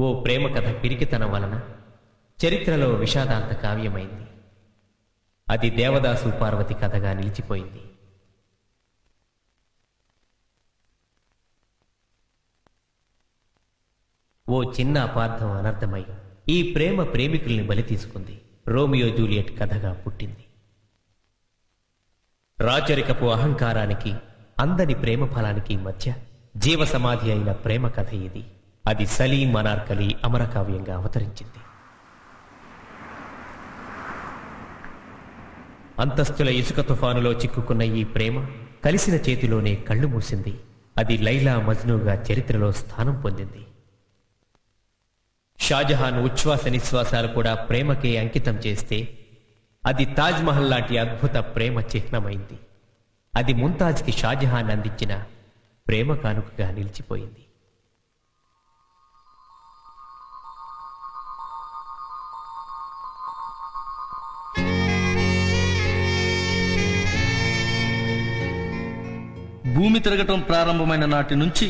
ఓ ప్రేమ కథ పిరికితనం వలన చరిత్రలో విషాదాంత కావ్యమైంది. అది దేవదాసు పార్వతి కథగా నిలిచిపోయింది. ఓ చిన్న అపార్థం అనర్థమై ఈ ప్రేమ ప్రేమికుల్ని బలి తీసుకుంది. రోమియో జూలియట్ కథగా పుట్టింది. రాచరికపు అహంకారానికి అందని ప్రేమ ఫలానికి మధ్య జీవ సమాధి అయిన ప్రేమ కథ ఇది. అది సలీం అనార్కలి అమరకావ్యంగా అవతరించింది. అంతస్తుల ఇసుక తుఫానులో చిక్కుకున్న ఈ ప్రేమ కలిసిన చేతిలోనే కళ్ళు మూసింది. అది లైలా మజ్నూగా చరిత్రలో స్థానం పొందింది. షాజహాన్ ఉచ్ఛ్వాస నిశ్వాసాలు కూడా ప్రేమకే అంకితం చేస్తే అది తాజ్మహల్ లాంటి అద్భుత ప్రేమ చిహ్నమైంది. అది ముంతాజ్కి షాజహాన్ అందించిన ప్రేమ కానుకగా నిలిచిపోయింది. భూమి తిరగటం ప్రారంభమైన నాటి నుంచి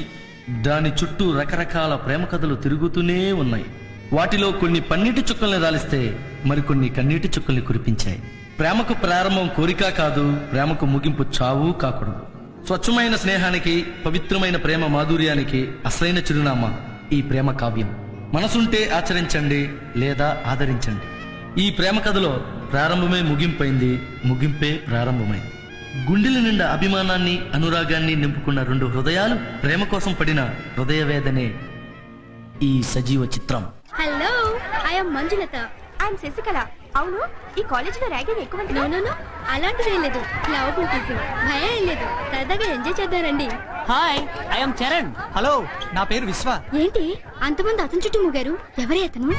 దాని చుట్టూ రకరకాల ప్రేమ కథలు తిరుగుతూనే ఉన్నాయి. వాటిలో కొన్ని పన్నీటి చుక్కల్ని రాలిస్తే మరికొన్ని కన్నీటి చుక్కల్ని కురిపించాయి. ప్రేమకు ప్రారంభం కోరిక కాదు, ప్రేమకు ముగింపు చావు కాకూడదు. స్వచ్ఛమైన స్నేహానికి, పవిత్రమైన ప్రేమ మాధుర్యానికి అసలైన చిరునామా ఈ ప్రేమ కావ్యం. మనసుంటే ఆచరించండి, లేదా ఆదరించండి. ఈ ప్రేమ కథలో ప్రారంభమే ముగింపైంది, ముగింపే ప్రారంభమైంది. గుండెల నిండా అభిమానాన్ని, అనురాగాన్ని నింపుకున్న రెండు హృదయాలు ప్రేమ కోసం పడిన హృదయ వేదనే ఈ సజీవ చిత్రం. Hello, I am Manjulatha. I am Sasikala. అవును, ఈ కాలేజీలో ర్యాగింగ్ ఎక్కువ? నో, అలాంటిది లేదు. లవ్ టీచింగ్ భయం ఏం లేదు. సరదాగా ఎంజాయ్ చేద్దారండి. Hi, I am Charan. Hello, నా పేరు విశ్వ. ఏంటి అంతమంది అతని చుట్టూ మూగారు? ఎవరే అతను?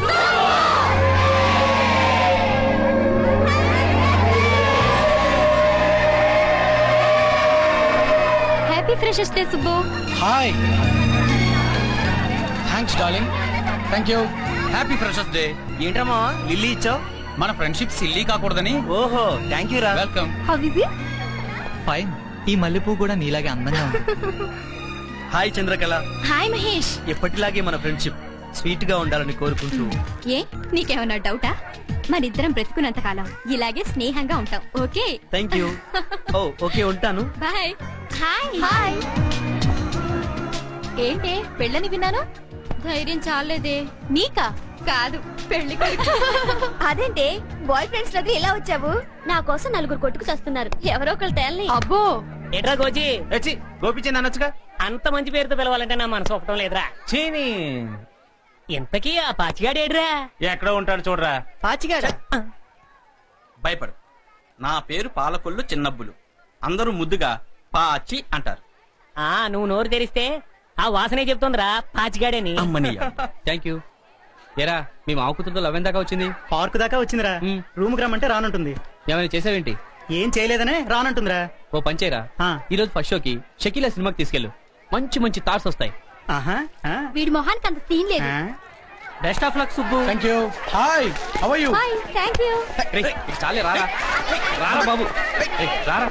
Happy freshers day Subbu. Hi, thanks darling. Thank you. Happy freshers day. ఏంటమ్మా లిల్లీ ఇచ్చావు? మన ఫ్రెండ్షిప్ సిల్లీ కాకూడదని. ఓహో, థ్యాంక్ యూ రా. Welcome. How is it? Fine. ఈ మల్లెపూ కూడా నీలాగే అందంగా ఉంది. హాయ్ చంద్రకళ. హాయ్ మహేష్. ఎప్పటిలాగే మన ఫ్రెండ్షిప్ స్వీట్ గా ఉండాలని కోరుకుంటూ. ఏ నీకేమన్నా డౌటా? మనిద్దరం బ్రతుకున్నంత కాలం ఇలాగే స్నేహంగా ఉంటాం. Okay? Thank you. Oh okay, ఉంటాను. బాయ్. హాయ్. హాయ్. ఏంటే పెళ్ళని విన్నాను? ధైర్యం చాలేదే. నీకా? కాదు, పెళ్లి కొడుకు. అదేంటే బాయ్ ఫ్రెండ్స్ దగ్గర ఇలా వచ్చావు? నా కోసం నలుగురు కొట్టుకు చస్తున్నారు. ఎవరో ఒకరు తేలని. అబ్బో, ఎట్రా గోజీ? గోపిచంద్ అనొచ్చుగా. అంత మంచి పేరుతో పిలవాలంటే నా మనసు ఒప్పటం లేదురా. చీని ఇంతకీ ఆ పాచిగాడేడ్రా? ఎక్కడో ఉంటాడు చూడరా. పాచిగాడ? భయపడు, నా పేరు పాలకొల్లు చిన్నబ్బులు. అందరూ ముద్దుగా పాచి అంటారు. నువ్వు నోరు తెరిస్తే ఆ వాసనే చెప్తుందిరా పాచిగాడని. Thank you. ఏరా, మీ మావ కూతురుతో లవ్ ఎంత దాకా వచ్చింది? పార్క్ దాకా వచ్చిందిరా. రూమ్ కి రమ్మంటే రానంటుంది. ఏమైనా చేసావేంటి? ఏం చేయలేదనే రానంటుందిరా. ఓ పంచేరా, ఈ రోజు ఫస్ట్ షోకి షకీలా సినిమాకి తీసుకెళ్ళు. మంచి మంచి థాట్స్ వస్తాయి. వీడి మొహానికి అంత సీన్ లేదు. Best of luck Subbu. Thank you. Hi, how are you? Hi, thank you. చాలే, రారా రారా బాబు, రారా.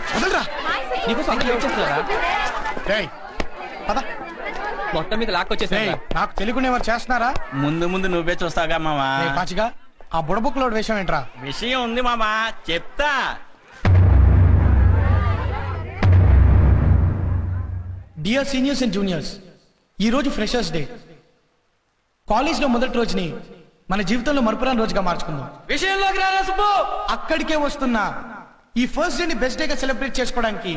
నీకోసం అందరూ వెయిట్ చేస్తున్నారా? మొత్తం మీద లాక్కొచ్చేసా. నాకు తెలియకుండా ఎవరు చేస్తున్నారా? ముందు ముందు నువ్వే చూస్తావుగా మామా. పాచిగా ఆ బుడబుక్ లోడ్ విషయం ఏంట్రా? విషయం ఉంది మామా, చెప్తా. డియర్ సీనియర్స్ అండ్ జూనియర్స్, ఈ రోజు ఫ్రెషర్స్ డే. కాలేజ్ లో మొదటి రోజుని మన జీవితంలో మరపురాని రోజుగా మార్చుకుందాం. విషయంలోకి రారా సుబ్బు. అక్కడికే వస్తున్నా. ఈ ఫస్ట్ డే ని బెస్ట్ డే గా సెలబ్రేట్ చేసుకోవడానికి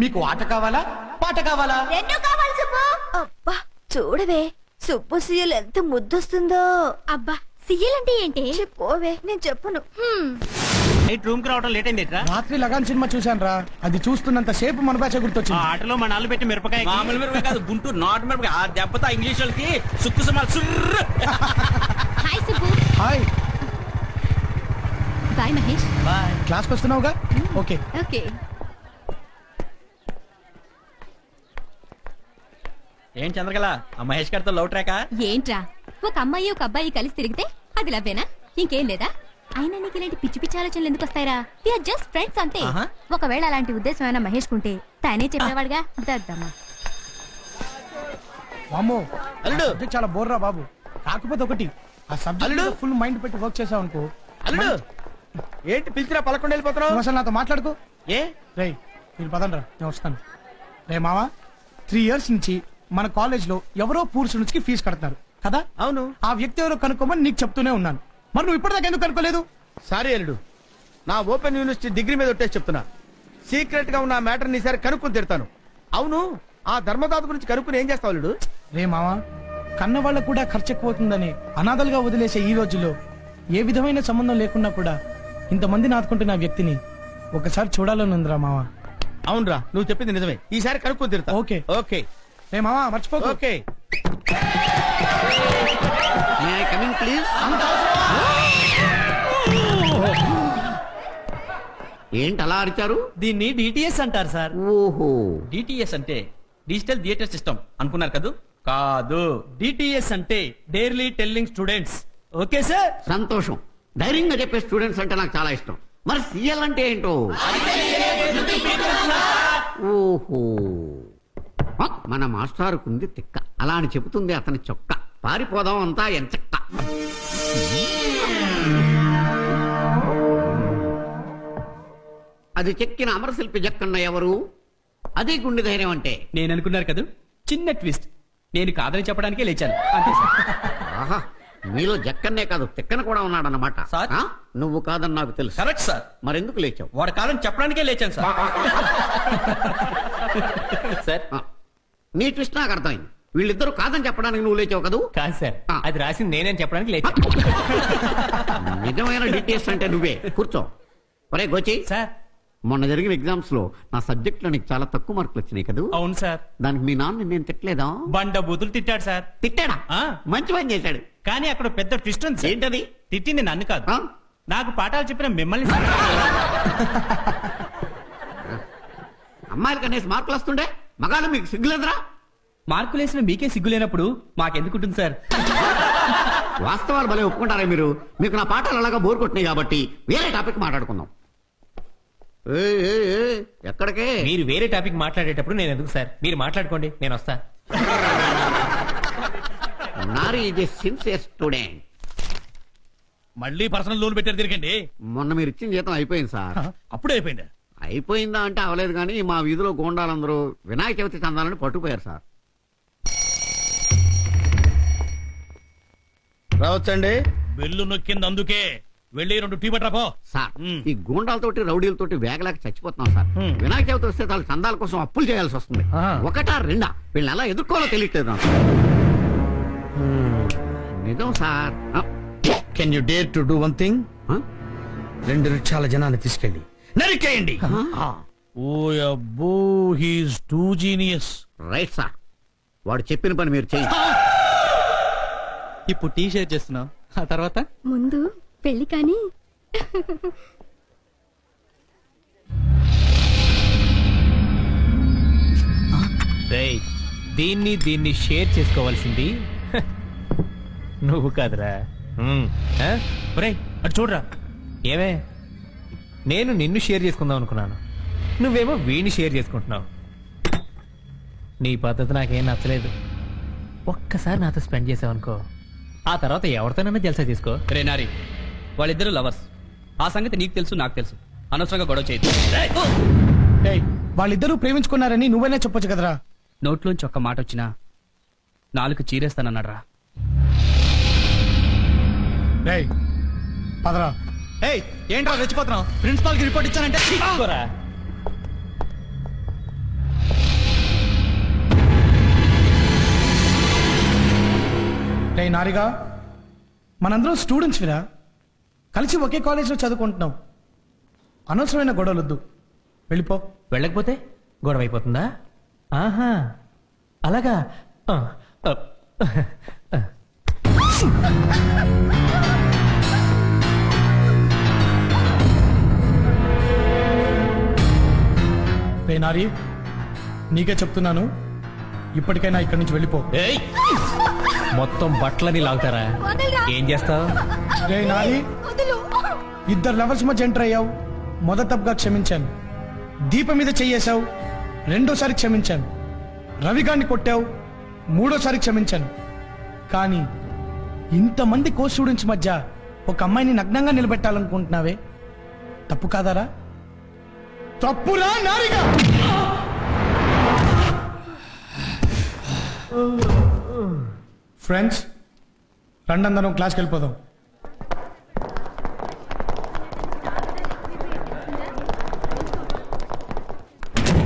మీకు ఆట కావాలా, పాట కావాలా? రెండు కావాలి సుబ్బు. అబ్బా చూడవే, సుబ్బు సీఎల్ ఎంత ముద్దొస్తుందో. అబ్బా సీఎల్ అంటే ఏంటి? చెప్పోవే, నేను చెప్పను. రూమ్ కి రావడం లేట్ అయింది. రాత్రి లగాన్ సినిమా చూశాను రా. అది చూస్తున్నంత సేపు మన బ్యాచ్ గుర్తొచ్చింది. ఆటలో మా నాలుగు పెట్టి మిరపకాయ. మామూలు మిరపకాయ కాదు, గుంటూరు నాటు మిరపకాయ. ఆ దెబ్బతో ఇంగ్లీష్ వాళ్ళకి సుక్కు సుమాలు సుర్రు. Hi Subbu. Hi. Bye Mahesh. Bye. Class కి వస్తున్నావుగా? Okay okay. ఏం చంద్రకళ, ఆ మహేష్ గారితో లవ్ ట్రాకా? ఏంట్రా, ఒక అమ్మాయి ఒక అబ్బాయి కలిసి తిరిగితే అది లవ్వేనా? ఇంకేం లేదా? అయినా నీకు ఇలాంటి పిచ్చి పిచ్చి ఆలోచనలు ఎందుకు వస్తాయిరా? వీఆర్ జస్ట్ ఫ్రెండ్స్ అంతే. ఒకవేళ అలాంటి ఉద్దేశం అయినా మహేష్ కుంటే తానే చెప్పేవాడుగా. దద్దమ్మా వామ్మో, చాలా బోర్రా బాబు. కాకపోతే ఒకటి ఆ సబ్జెక్ట్ ఫుల్ మైండ్ పెట్టి వర్క్ చేసావు అనుకో. అల్లుడు ఏంటి పిలిచినా పలకుండా వెళ్ళిపోతున్నావు? నువ్వు అసలు నాతో మాట్లాడుకో. ఏ రేయ్ మీరు పదండ్రా, నేను వస్తాను. రే మావా, 3 years నుంచి మన కాలేజ్ లో ఎవరో పూర్ స్టూడెంట్స్ కి ఫీజు కడుతున్నారు కదా. అవును. ఆ వ్యక్తి ఎవరో కనుక్కోమని నీకు చెప్తూనే ఉన్నాను. మరి నువ్వు ఇప్పటిదాకా ఎందుకు కనుక్కోలేదు? సారీ అల్లుడు, నా ఓపెన్ యూనివర్సిటీ డిగ్రీ మీద ఒట్టేసి చెప్తున్నా. సీక్రెట్ గా ఉన్న మ్యాటర్ ఈసారి కనుక్కుని తిడతాను. అవును, ఆ ధర్మదాత గురించి కనుక్కుని ఏం చేస్తావు అల్లుడు? రే మావా, కన్న వాళ్ళకు కూడా ఖర్చు ఎక్కువవుతుందని అనాథలుగా వదిలేసే ఈ రోజుల్లో ఏ విధమైన సంబంధం లేకున్నా కూడా ఇంతమందిని ఆదుకుంటున్న ఆ వ్యక్తిని ఒకసారి చూడాలని ఉందిరా మావా. అవునరా, నువ్వు చెప్పింది నిజమే. ఈసారి కనుక్కుని తిడతా. Okay okay. రే మావా మర్చిపోకు. ఓకే. ఏంటి అలా అరిచారు? దీన్ని డిటిఎస్ అంటారు సార్. ఓహో, డిటిఎస్ అంటే డిజిటల్ థియేటర్ సిస్టమ్ అనుకున్నారు కదూ? కాదు, డిటిఎస్ అంటే డైర్లీ టెల్లింగ్ స్టూడెంట్స్. Okay sir. సంతోషం. ధైర్యంగా చెప్పే స్టూడెంట్స్ అంటే నాకు చాలా ఇష్టం. మరి సిఎల్ అంటే ఏంటో? ఓహో, మన మాస్టారుకుంది తిక్క, అలా అని చెబుతుంది అతని చొక్క. పారిపోదాం అంతా ఎంచక్క. అది చెక్కిన అమరశిల్పి జక్కన్న ఎవరు? అదే గుండె ధైర్యం అంటే. నేను అనుకున్నారు కదా, చిన్న ట్విస్ట్. నేను కాదని చెప్పడానికే లేచాను అంతే సార్. ఆహా, మీలో జక్కన్నే కాదు తిక్కన కూడా ఉన్నాడన్నమాట. సార్? నువ్వు కాదని నాకు తెలుసు. Correct sir. మరెందుకు లేచావు? వాడు కాదని చెప్పడానికే లేచాను సార్. సార్ నీ ట్విస్ట్ నాకు అర్థమైంది. వీళ్ళిద్దరూ కాదని చెప్పడానికి నువ్వు లేచావు కదూ? కాదు సార్, అది రాసింది నేనని చెప్పడానికి లేచా. నిజమైన డీటెయిల్స్ అంటే నువ్వే. కూర్చో. ఒరే గోచి సార్, మొన్న జరిగిన ఎగ్జామ్స్ లో నా సబ్జెక్ట్ లో నీకు చాలా తక్కువ మార్కులు వచ్చినాయి కదూ? అవును సార్. దానికి మీ నాన్న నేను తిట్టలేదా? బండ బూతులు తిట్టాడు సార్. తిట్టాడా? ఆ. మంచి పని చేశాడు. కానీ అక్కడ పెద్ద ట్విస్ట్ ఉంది సార్. ఏంటది? తిట్టింది నన్ను కాదు, ఆ? నాకు పాఠాలు చెప్పిన మిమ్మల్ని సార్. అమ్మాయిలు కనేసి మార్కులు వస్తుండే మగాళ్ళు మీకు సిగ్గులేదురా? మార్కులు వేసిన మీకే సిగ్గు లేనప్పుడు మాకెందుకుంటుంది సార్? వాస్తవాలు భలే ఒప్పుకుంటారా మీరు? మీకు నా పాఠాలు అలాగా బోర్ కొట్టినాయి కాబట్టి వేరే టాపిక్ మాట్లాడుకుందాం. ఎక్కడికే? మీరు వేరే టాపిక్ మాట్లాడేటప్పుడు నేను ఎందుకు సార్? మీరు మాట్లాడుకోండి, నేను వస్తా. నారీ ఈజ్ ఎ సిన్సియర్ స్టూడెంట్. మళ్ళీ పర్సనల్ లోన్ పెట్టారు తిరగండి. మొన్న మీరు ఇచ్చిన జీతం అయిపోయింది సార్. అప్పుడే అయిపోయిందా? అయిపోయిందా అంటే అవలేదు కానీ మా వీధిలో గోండాలందరూ వినాయక చవితి చందాలని పట్టుకుపోయారు సార్. రావచ్చండి. బెల్లు నొక్కింది అందుకే. వెళ్ళి 2 టీ పట్రా పో. సార్, ఈ గూండాలతోటి రౌడీలతోటి వేగలేక చచ్చిపోతున్నాం సార్. వినాయక చవితి వస్తే వాళ్ళ చందాల కోసం అప్పులు చేయాల్సి వస్తుంది. ఒకటా రెండా? వీళ్ళని ఎలా ఎదుర్కోవాలో తెలియట్లేదు నాకు. నిజం sir. Can you dare to do one thing? 2 రిక్షాల జనాన్ని తీసుకెళ్ళి నరికేయండి. ఓ అబ్బో, he's two genius. Right sir, వాడు చెప్పిన పని మీరు చేయండి. ఇప్పుడు టీ షేర్ చేస్తున్నాం, ఆ తర్వాత ముందు పెళ్లి కానీ. రేయ్, దీన్ని షేర్ చేసుకోవాల్సింది నువ్వు కాదురా. రేయ్ అటు చూడరా. ఏమే, నేను నిన్ను షేర్ చేసుకుందాం అనుకున్నాను, నువ్వేమో వీడిని షేర్ చేసుకుంటున్నావు. నీ పద్ధతి నాకేం నచ్చలేదు. ఒక్కసారి నాతో స్పెండ్ చేసావనుకో, ఆ తర్వాత ఎవరితోనైనా జల్సా తీసుకో. రే నారి, వాళ్ళిద్దరు లవర్స్. ఆ సంగతి నీకు తెలుసు, నాకు తెలుసు. అనవసరంగా గొడవ చేయొద్దు. వాళ్ళిద్దరూ ప్రేమించుకున్నారని నువ్వైనా చెప్పొచ్చు కదరా. నోట్లోంచి ఒక్క మాట వచ్చినా నాలుగు చీరేస్తానన్నాడు రా. పదరా. ఏంట్రా రెచ్చిపోతున్నావు? ప్రిన్సిపాల్ కి రిపోర్ట్ ఇచ్చానంటే నారిగా, మనందరం స్టూడెంట్స్ విరా, కలిసి ఒకే కాలేజీలో చదువుకుంటున్నాం. అనవసరమైన గొడవలొద్దు, వెళ్ళిపో. వెళ్ళకపోతే గొడవ అయిపోతుందా? ఆహా, అలాగా. నారి, నీకే చెప్తున్నాను, ఇప్పటికైనా ఇక్కడి నుంచి వెళ్ళిపో. మొత్తం బట్టలని లాగుతారా? ఏం చేస్తావు? నారి, 2 లవర్స్ మధ్య ఎంటర్ అయ్యావు, మొదట తప్పుగా క్షమించాను. దీపం మీద చెయ్యేశావు, 2వ క్షమించాను. రవిగాన్ని కొట్టావు, 3వ క్షమించాను. కానీ ఇంతమంది కో స్టూడెంట్స్ మధ్య ఒక అమ్మాయిని నగ్నంగా నిలబెట్టాలనుకుంటున్నావే, తప్పు కాదారా? తప్పురా నారిగా! ఫ్రెండ్స్, రండందరం క్లాస్కి వెళ్ళిపోదాం.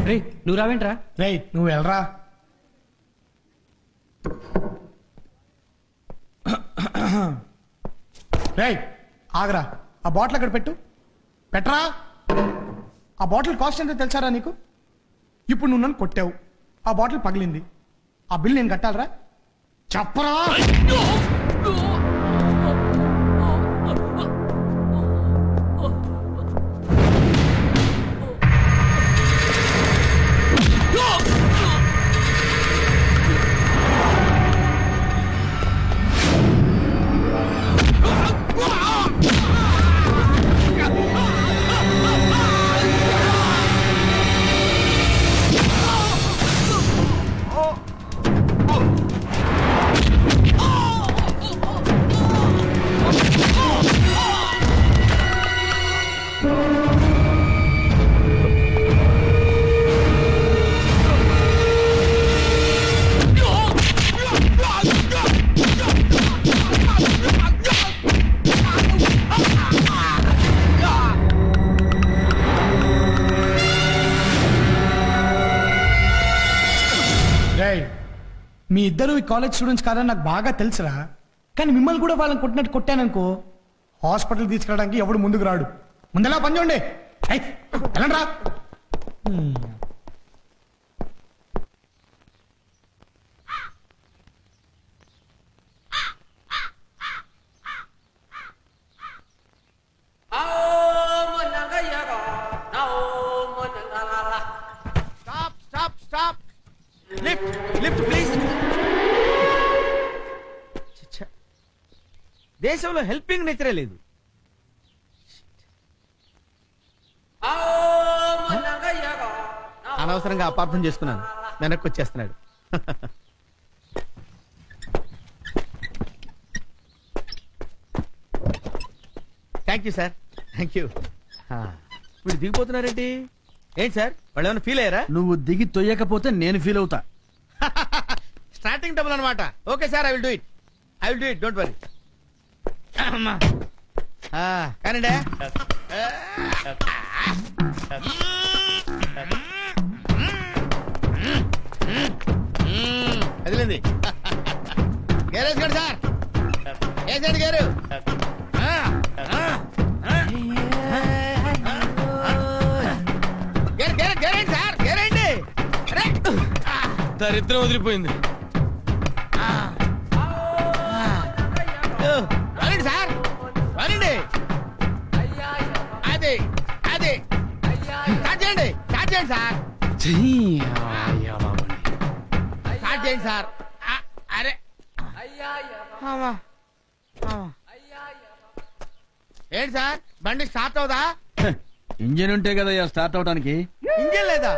రే నువ్వు రావేంట్రా? రేయ్ నువ్వు వెళ్ళరా. రేయ్ ఆగరా, ఆ బాటిల్ అక్కడ పెట్టు. పెట్టరా. ఆ బాటిల్ కాస్ట్ ఎంతో తెలుసారా నీకు? ఇప్పుడు నువ్వు నన్ను కొట్టావు, ఆ బాటిల్ పగిలింది, ఆ బిల్ నేను కట్టాలరా? చెప్పరా. మీ ఇద్దరు ఈ కాలేజ్ స్టూడెంట్స్ కాదని నాకు బాగా తెలుసురా, కానీ మిమ్మల్ని కూడా వాళ్ళని కొట్టినట్టు కొట్టాననుకో హాస్పిటల్ తీసుకెళ్ళడానికి ఎవడు ముందుకు రాడు. ముందలా పని చూడండి. వెళ్ళండి రా. దేశంలో హెల్పింగ్ నేచరే లేదు. అనవసరంగా అపార్థం చేసుకున్నాను, వెనక్కి వచ్చేస్తున్నాడు. Thank you sir, thank you. ఇప్పుడు దిగిపోతున్నారేంటి? ఏంటి సార్, వాళ్ళు ఏమైనా ఫీల్ అయ్యారా? నువ్వు దిగి తొయ్యకపోతే నేను ఫీల్ అవుతా. స్టార్టింగ్ డబుల్ అనమాట. Okay sir, I will do it, I will do it, don't worry. కానండి. అదిలేంది. గ్యారేజ్ గారు సార్, ఏ సార్ గారు? సార్ గ్యారేండి. దరిద్రం వదిలిపోయింది. సార్ వరండి. అది అది స్టార్ట్ చేయండి, స్టార్ట్ చేయండి సార్, స్టార్ట్ చేయండి సార్. అరే ఏంటి సార్, బండి స్టార్ట్ అవుదా? ఇంజిన్ ఉంటే కదా స్టార్ట్ అవడానికి. ఇంజిన్ లేదా?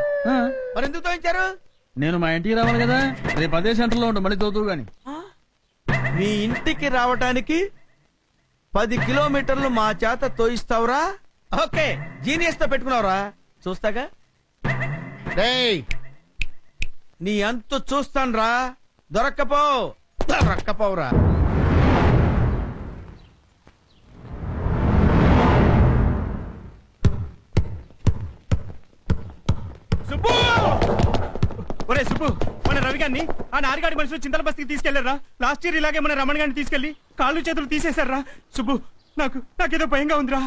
మరి ఎందుకు తోయించారు? నేను మా ఇంటికి రావాలి కదా, రేపు అదే సెంటర్ లో ఉంటా, మళ్ళీ తోతువు గాని. మీ ఇంటికి రావటానికి 10 కిలోమీటర్లు మా చేత తోయిస్తావురా? ఓకే, జీనియస్ తో పెట్టుకున్నావురా, చూస్తాగా. రేయ్ నీ అంతు చూస్తాన్రా, దొరక్కపోవురా. సుబ్బు, ఒరే సుబ్బు, మన రవి గారిని ఆ నారిగాడి మనుషులు చింతల బస్తికి తీసుకెళ్లారా? లాస్ట్ ఇయర్ ఇలాగే మన రమణ గారిని తీసుకెళ్లి కాళ్ళు చేతులు తీసేశారా? సుబ్బు, నాకేదో భయంగా ఉందిరా.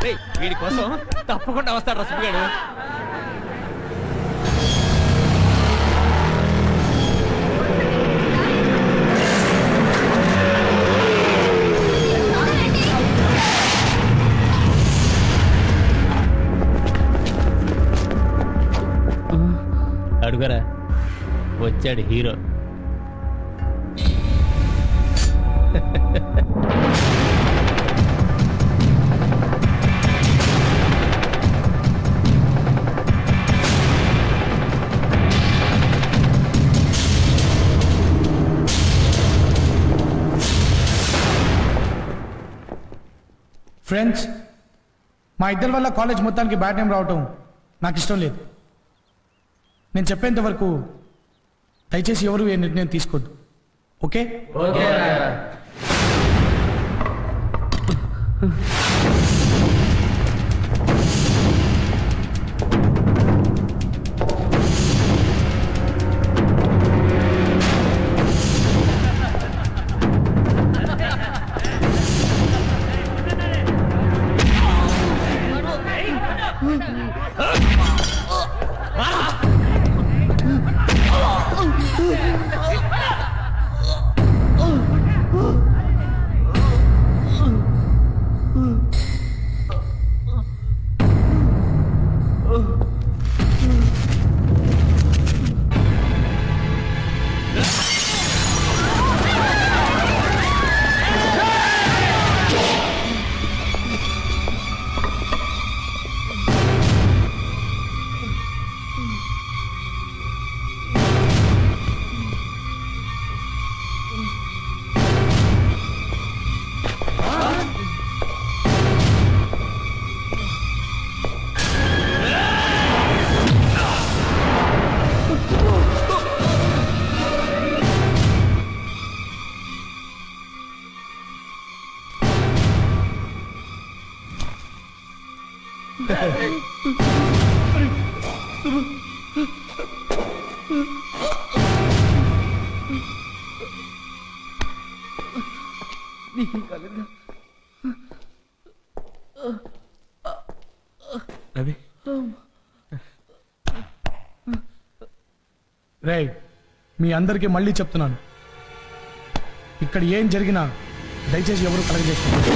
వీడి కోసం తప్పకుండా వస్తాడు సుబ్బుగాడు. అడుగరా, వచ్చాడు హీరో. ఫ్రెండ్స్, మా ఇద్దరి వల్ల కాలేజ్ మొత్తానికి బ్యాడ్ నేమ్ రావటం నాకు ఇష్టం లేదు. నేను చెప్పేంత వరకు దయచేసి ఎవరు ఏ నిర్ణయం తీసుకోవద్దు. ఓకే? రవి, రేయ్, మీ అందరికీ మళ్ళీ చెప్తున్నాను, ఇక్కడ ఏం జరిగినా దయచేసి ఎవరు కలగజేసుకోండి.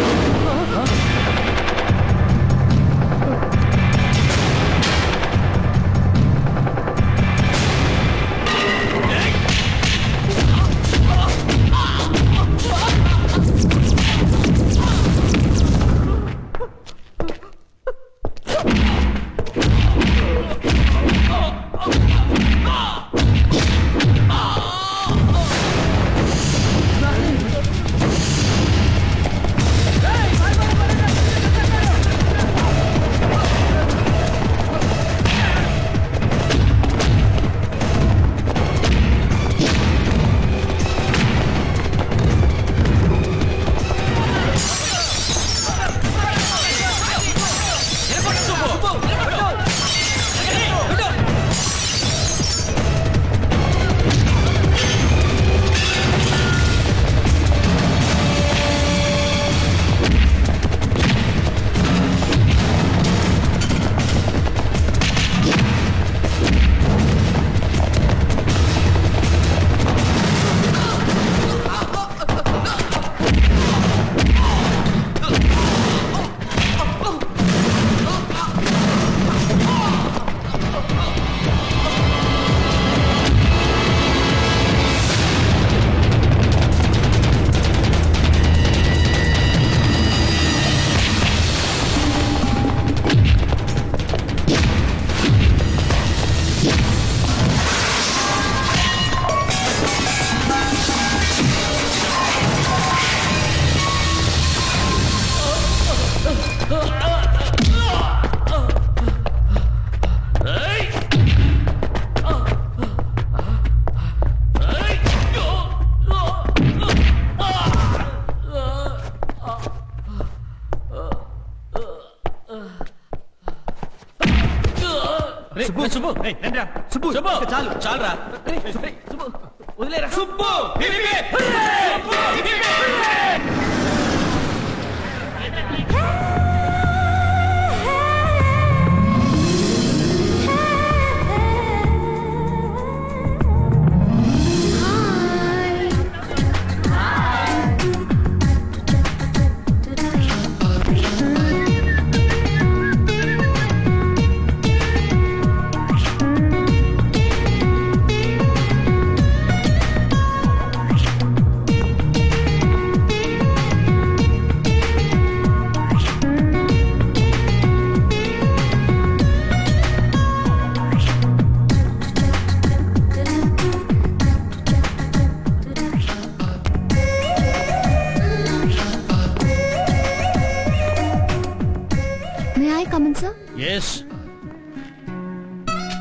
చాలు చాలురా వదిలేరా సుబ్బు. ఎస్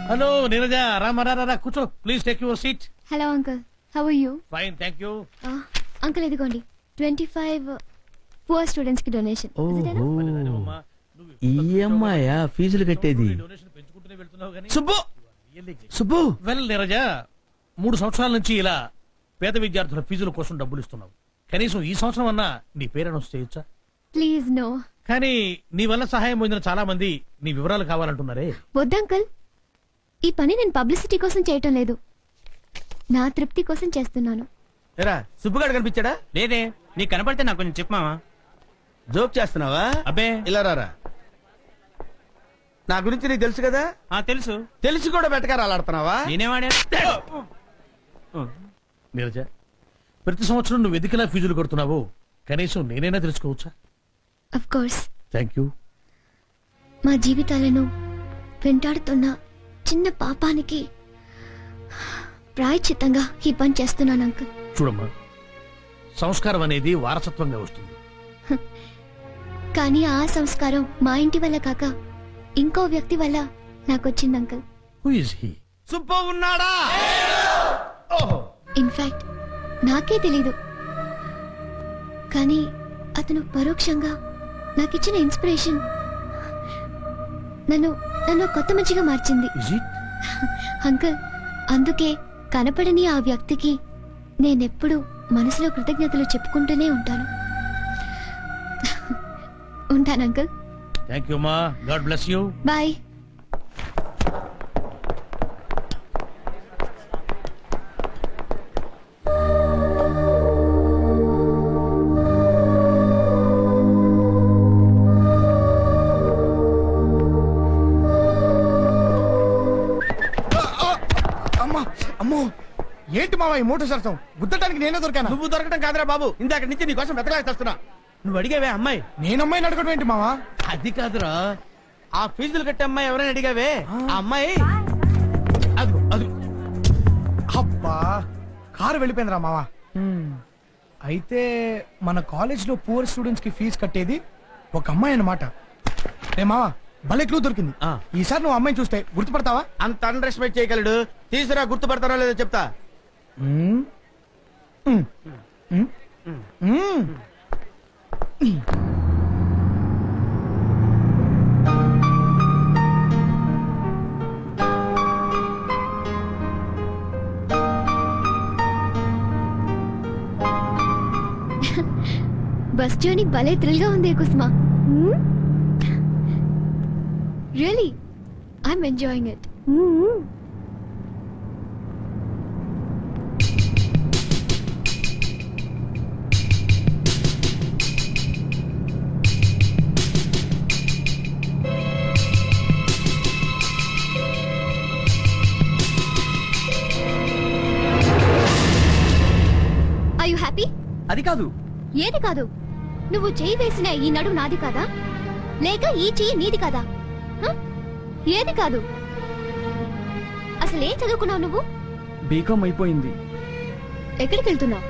హలో నీరజ రా కూర్చో please take your seat. Hello uncle, how are you? Fine thank you. Uncle ఇదిగోండి 25 పూర్ స్టూడెంట్స్ కి డొనేషన్. ఈఎంఐ ఫీజులు కట్టేది. సుబ్బు సుబ్బు వెల్ నీరజ 3 సంవత్సరాల నుంచి ఇలా పేద విద్యార్థుల ఫీజుల కోసం డబ్బులు ఇస్తున్నావు. కనీసం ఈ సంవత్సరం అన్నా నీ పేరు అనౌన్స్ చేయొచ్చా? Please no. కానీ నీ వల్ల సహాయం పొందిన చాలా మంది నీ వివరాలు కావాలంటున్నారే. వద్దు అంకుల్, ఈ పని నేను పబ్లిసిటీ కోసం చేయటం లేదు, నా తృప్తి కోసం చేస్తున్నాను. ఎరా సుబ్బుగాడు కనిపించాడా? లేదే, నీకు కనపడితే నాకు కొంచెం చెప్పమావా. జోక్ చేస్తున్నావా? అబ్బే ఇలా రారా. నా గురించి నీకు తెలుసు కదా? తెలుసు. తెలిసి కూడా బెటకారాలు ఆడుతున్నావా? నేనేవాడా? నీరజ ప్రతి సంవత్సరం నువ్వు ఎందుకులా ఫీజులు కడుతున్నావు కనీసం నేనైనా తెలుసుకోవచ్చా? Of course. Thank you. మా జీవితాలను వెంటాడుతున్న చిన్న పాపానికి ప్రాయశ్చిత్తంగా ఈ పని చేస్తున్నాను అంకుల్. చూడమ్మా, సంస్కారం అనేది వారసత్వంగా వస్తుంది. కానీ ఆ సంస్కారం మా ఇంటి వల్ల కాక ఇంకో వ్యక్తి వల్ల నాకొచ్చింది uncle. Who is he? Subbu ఉన్నాడా? ఇన్ఫాక్ట్ నాకే తెలీదు, కానీ అతను పరోక్షంగా నాకిచ్చిన ఇన్స్పిరేషన్ నన్ను కొత్త మంచిగా మార్చింది అంకుల్. అందుకే కనపడని ఆ వ్యక్తికి నేనెప్పుడు మనసులో కృతజ్ఞతలు చెప్పుకుంటూనే ఉంటాను. ఉంటాను అంకుల్. థ్యాంక్ యూ మా. God bless you. బాయ్. అమ్మో, ఏంటి మావా ఈ మోటార్ సరసం? గుద్దటానికి నేనే దొరికాను. నువ్వు దొరకడం కాదురా బాబు, ఇందాక నుంచి నీకోసం వెతకలేస్తున్నా. నువ్వు అడిగావే అమ్మాయి? నేను అమ్మాయిని అడగడం ఏంటి మావా? అది కాదురా, ఆ ఫీజులు కట్టే అమ్మాయి ఎవరైనా అడిగావే? ఆ అమ్మాయి అదిగో అదిగో. అబ్బా, కారు వెళ్ళిపోయిందిరా మావా. అయితే మన కాలేజ్ లో పూర్ స్టూడెంట్స్ కి ఫీజు కట్టేది ఒక అమ్మాయి అన్నమాట. రే మావా, భలే క్లూ దొరికింది. ఈసారి నువ్వు అమ్మాయిని చూస్తే గుర్తుపడతావా? అంత అండర్ ఎస్టిమేట్ చేయగలడు. తీసురా, గుర్తుపడతారో లేదో చెప్తా. బస్ జర్నీ భలే థ్రిల్ గా ఉంది కుస్మా. Really I'm enjoying it. Are you happy? అది కాదు. ఏది కాదు? నువ్వు చెయ్యి వేసిన ఈ నడు నాది కాదా, లేక ఈ చెయ్యి నీది కాదా? ఏది కాదు? అసలేం చదువుకున్నావు నువ్వు? బీకామ్ అయిపోయింది. ఎక్కడికి వెళ్తున్నావు?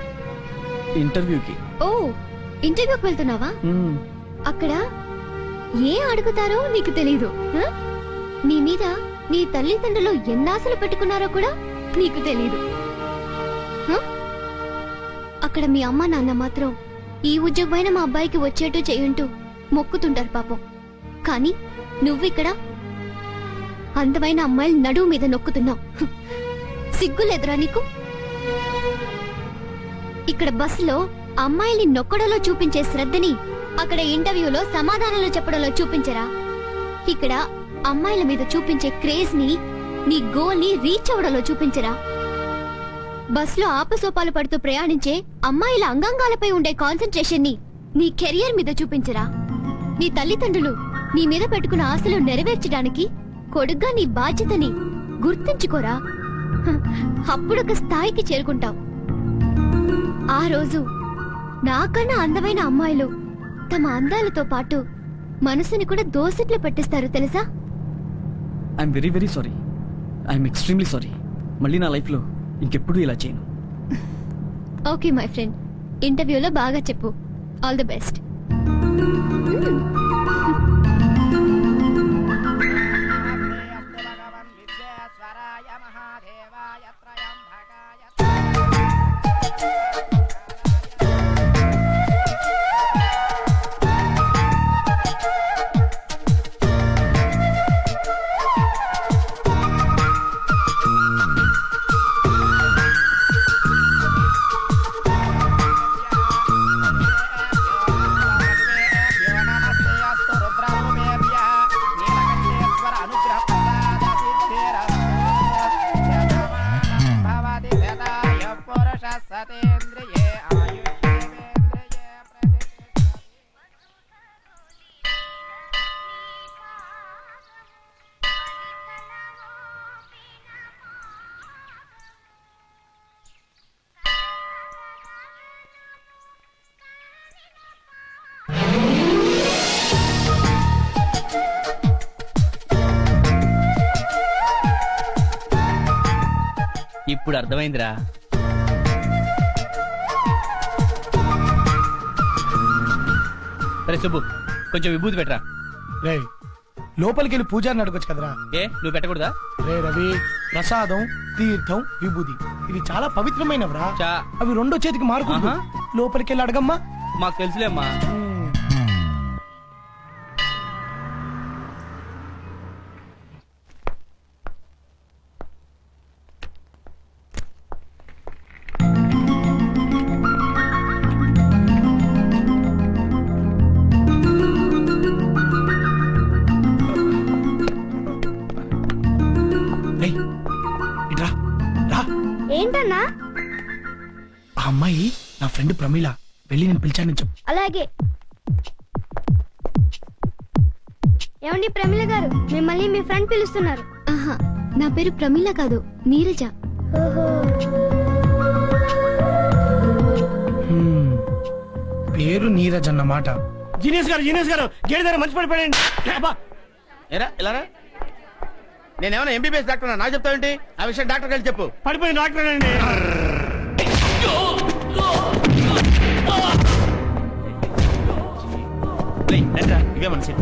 ఇంటర్వ్యూకి. ఓ, ఇంటర్వ్యూకి వెళ్తున్నావా? అక్కడ ఏ అడుగుతారో నీకు తెలీదు. నీ మీద నీ తల్లిదండ్రులు ఎన్నాశలు పెట్టుకున్నారో కూడా నీకు తెలీదు. అక్కడ మీ అమ్మ నాన్న మాత్రం ఈ ఉద్యోగమైన మా అబ్బాయికి వచ్చేట్టు చేయుంటూ మొక్కుతుంటారు పాపం. కానీ నువ్విక్కడ అందమైన అమ్మాయిలు నడువు మీద నొక్కుతున్నావు. సిగ్గులేదురా నీకు? ఇక్కడ బస్సులో అమ్మాయిల్ని నొక్కడంలో చూపించే శ్రద్ధని అక్కడ ఇంటర్వ్యూలో సమాధానాలు చెప్పడంలో చూపించరా? ఇక్కడ అమ్మాయిల మీద చూపించే క్రేజ్ ని నీ గోల్ ని రీచ్ అవడంలో చూపించరా? బస్సులో ఆపసోపాలు పడుతూ ప్రయాణించే అమ్మాయిల అంగాంగాలపై ఉండే కాన్సన్ట్రేషన్ ని నీ కెరియర్ మీద చూపించరా? నీ తల్లిదండ్రులు నీ మీద పెట్టుకున్న ఆశలు నెరవేర్చడానికి కొడుగ్గా నీ బాధ్యతని గుర్తుంచుకోరా. అప్పుడొక స్థాయికి చేరుకుంటావు. ఆ రోజు నాకన్నా అందమైన అమ్మాయిలు తమ అందాలతో పాటు మనసుని కూడా దోసిట్లో పెట్టిస్తారు తెలుసా? I'm very very sorry. I'm extremely sorry. మళ్ళీ నా లైఫ్ లో ఇంకెప్పుడు ఇలా చేయను. ఓకే మై ఫ్రెండ్, ఇంటర్వ్యూలో బాగా చెప్పు. All the best. ఇప్పుడు అర్థమైందిరా. సరే సుబ్బు, కొంచెం విభూతి పెట్టరా. రే లోపలికి వెళ్ళి పూజారిని అడగొచ్చు కదరా. ఏ నువ్వు పెట్టకూడదా? రే రవి, ప్రసాదం, తీర్థం, విభూది ఇది చాలా పవిత్రమైనవరా. అవి రెండో చేతికి మారుకుంటూ లోపలికి వెళ్ళి అడగమ్మా. మాకు తెలుసులేమ్మా. ఏంటన్నా? ఆ అమ్మాయి నా ఫ్రెండ్ ప్రమీల, వెళ్ళి నేను పిలిచానని చెప్పు. అలాగే. ఏమండి ప్రమీల గారు, మిమ్మల్ని మీ ఫ్రెండ్ పిలుస్తున్నారు. ఆహా, నా పేరు ప్రమీల కాదు, నీరజ. పేరు నీరజ్ అన్నమాట. జీనియస్ గారు గేడి దగ్గర మంచి పడిపోయాడు. ఎరా ఇలా నేనేమన్నా ఎంబీబీఎస్ డాక్టర్ నాకు చెప్తావేంటి? ఆ విషయం డాక్టర్ కలిసి చెప్పు. పడిపోయింది డాక్టర్ అండి. ఇదే మన సీట్.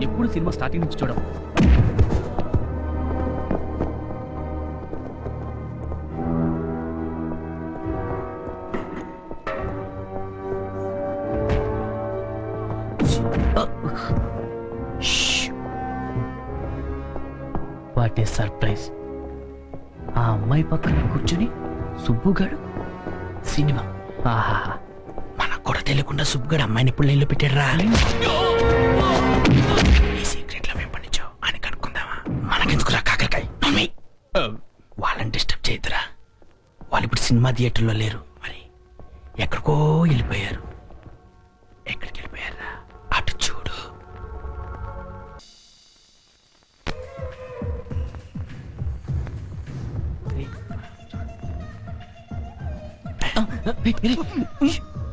ఎప్పుడు సినిమా స్టార్టింగ్ నుంచి చూడం. What a surprise. ఆ అమ్మాయి పక్కన కూర్చుని సుబ్బుగాడు సినిమా. ఆహా, మనకు కూడా తెలియకుండా సుబ్బుగాడు అమ్మాయిని ఇప్పుడు నీళ్ళు పెట్టాడురా. ఈ సీక్రెట్ లో మేము పండించావు అని కనుక్కుందామా? మనకెందుకురా కాకరకాయ. వాళ్ళని డిస్టర్బ్ చేయొద్దురా. వాళ్ళు ఇప్పుడు సినిమా థియేటర్లో లేరు, మరి ఎక్కడికో వెళ్ళిపోయారు. ఎక్కడికి వెళ్ళిపోయారా? అటు చూడు.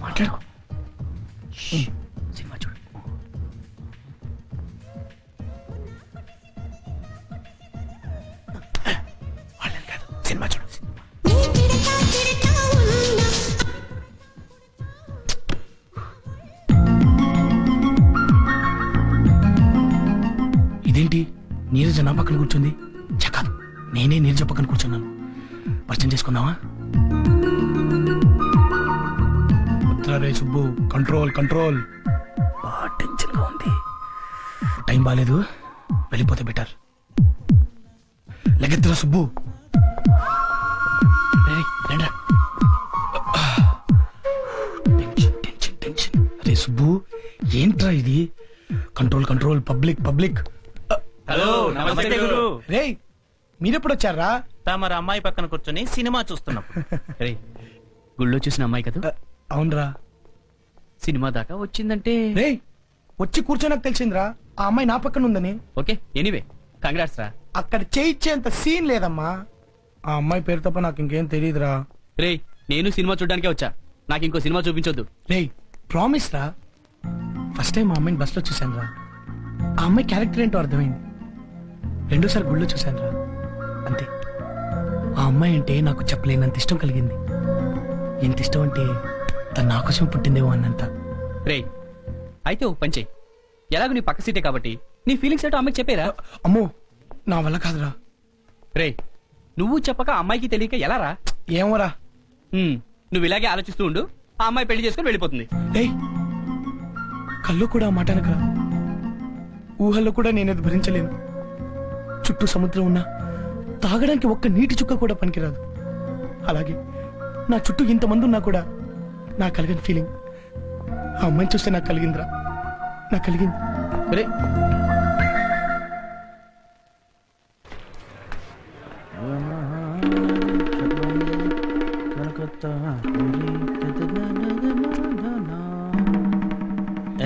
మాట్లాడు. సినిమా చూడు. వాళ్ళని కాదు, సినిమా చూడు. ఇదేంటి నీరజ నా పక్కన కూర్చుంది? చకాదు, నేనే నీరజ పక్కన కూర్చున్నాను. పరిచయం చేసుకుందామా? రే సుబ్బు, కంట్రోల్ కంట్రోల్. టెన్షన్ గా ఉంది. టైం బాగాలేదు, వెళ్ళిపోతే బెటర్. లెగ్గెత్తురా సుబ్బు. Tension tension tension. రే సుబ్బు, ఏంట్రా ఇది? Control control. Public public. Hello, నమస్తే గురు. రే మీరెప్పుడు వచ్చారా? తమరు అమ్మాయి పక్కన కూర్చొని సినిమా చూస్తున్నాం. గుళ్ళో చూసిన అమ్మాయి కదా? అవునరా. సినిమా దాకా వచ్చిందంటే రే వచ్చి కూర్చోనకు తెలిసిందిరా ఆ అమ్మాయి నా పక్కన ఉందని. ఓకే, ఎనీవే కంగ్రాట్స్ రా. అక్కడ చేయించేంత సీన్ లేదమ్మా. ఆ అమ్మాయి పేరు తప్ప నాకు ఇంకేం తెలియదురా. రే నేను సినిమా చూడడానికే వచ్చా, నాకు ఇంకో సినిమా చూపించొద్దు. రే ప్రామిస్ రా. ఫస్ట్ టైం ఆ అమ్మాయిని బస్లో చూశాను రా. ఆ అమ్మాయి క్యారెక్టర్ ఏంటో అర్థమైంది. రెండోసారి గుళ్ళో చూశాను రా, అంతే. ఆ అమ్మాయి అంటే నాకు చెప్పలేనంత ఇష్టం కలిగింది. ఎంత ఇష్టం అంటే తను నా కోసం పుట్టిందేమో అన్నంత. రే అయితే ఒక పని చెయ్యి, ఎలాగో నీ పక్క సీటే కాబట్టి నీ ఫీలింగ్స్ ఏంటో అమ్మాయికి చెప్పేరా. అమ్మో నా వల్ల కాదురా. రే నువ్వు చెప్పక అమ్మాయికి తెలియక ఎలా రా? ఏమోరా. నువ్వు ఇలాగే ఆలోచిస్తూ ఉండు, ఆ అమ్మాయి పెళ్లి చేసుకుని వెళ్ళిపోతుంది. రే కళ్ళు కూడా మాట అనకరా. ఊహల్లో కూడా నేనేది భరించలేను. చుట్టూ సముద్రం ఉన్నా తాగడానికి ఒక్క నీటి చుక్క కూడా పనికిరాదు. అలాగే నా చుట్టూ ఇంతమంది ఉన్నా కూడా నాకు కలిగిన ఫీలింగ్ ఆ అమ్మాయిని చూస్తే నాకు కలిగిందిరా. నాకు కలిగింది. రే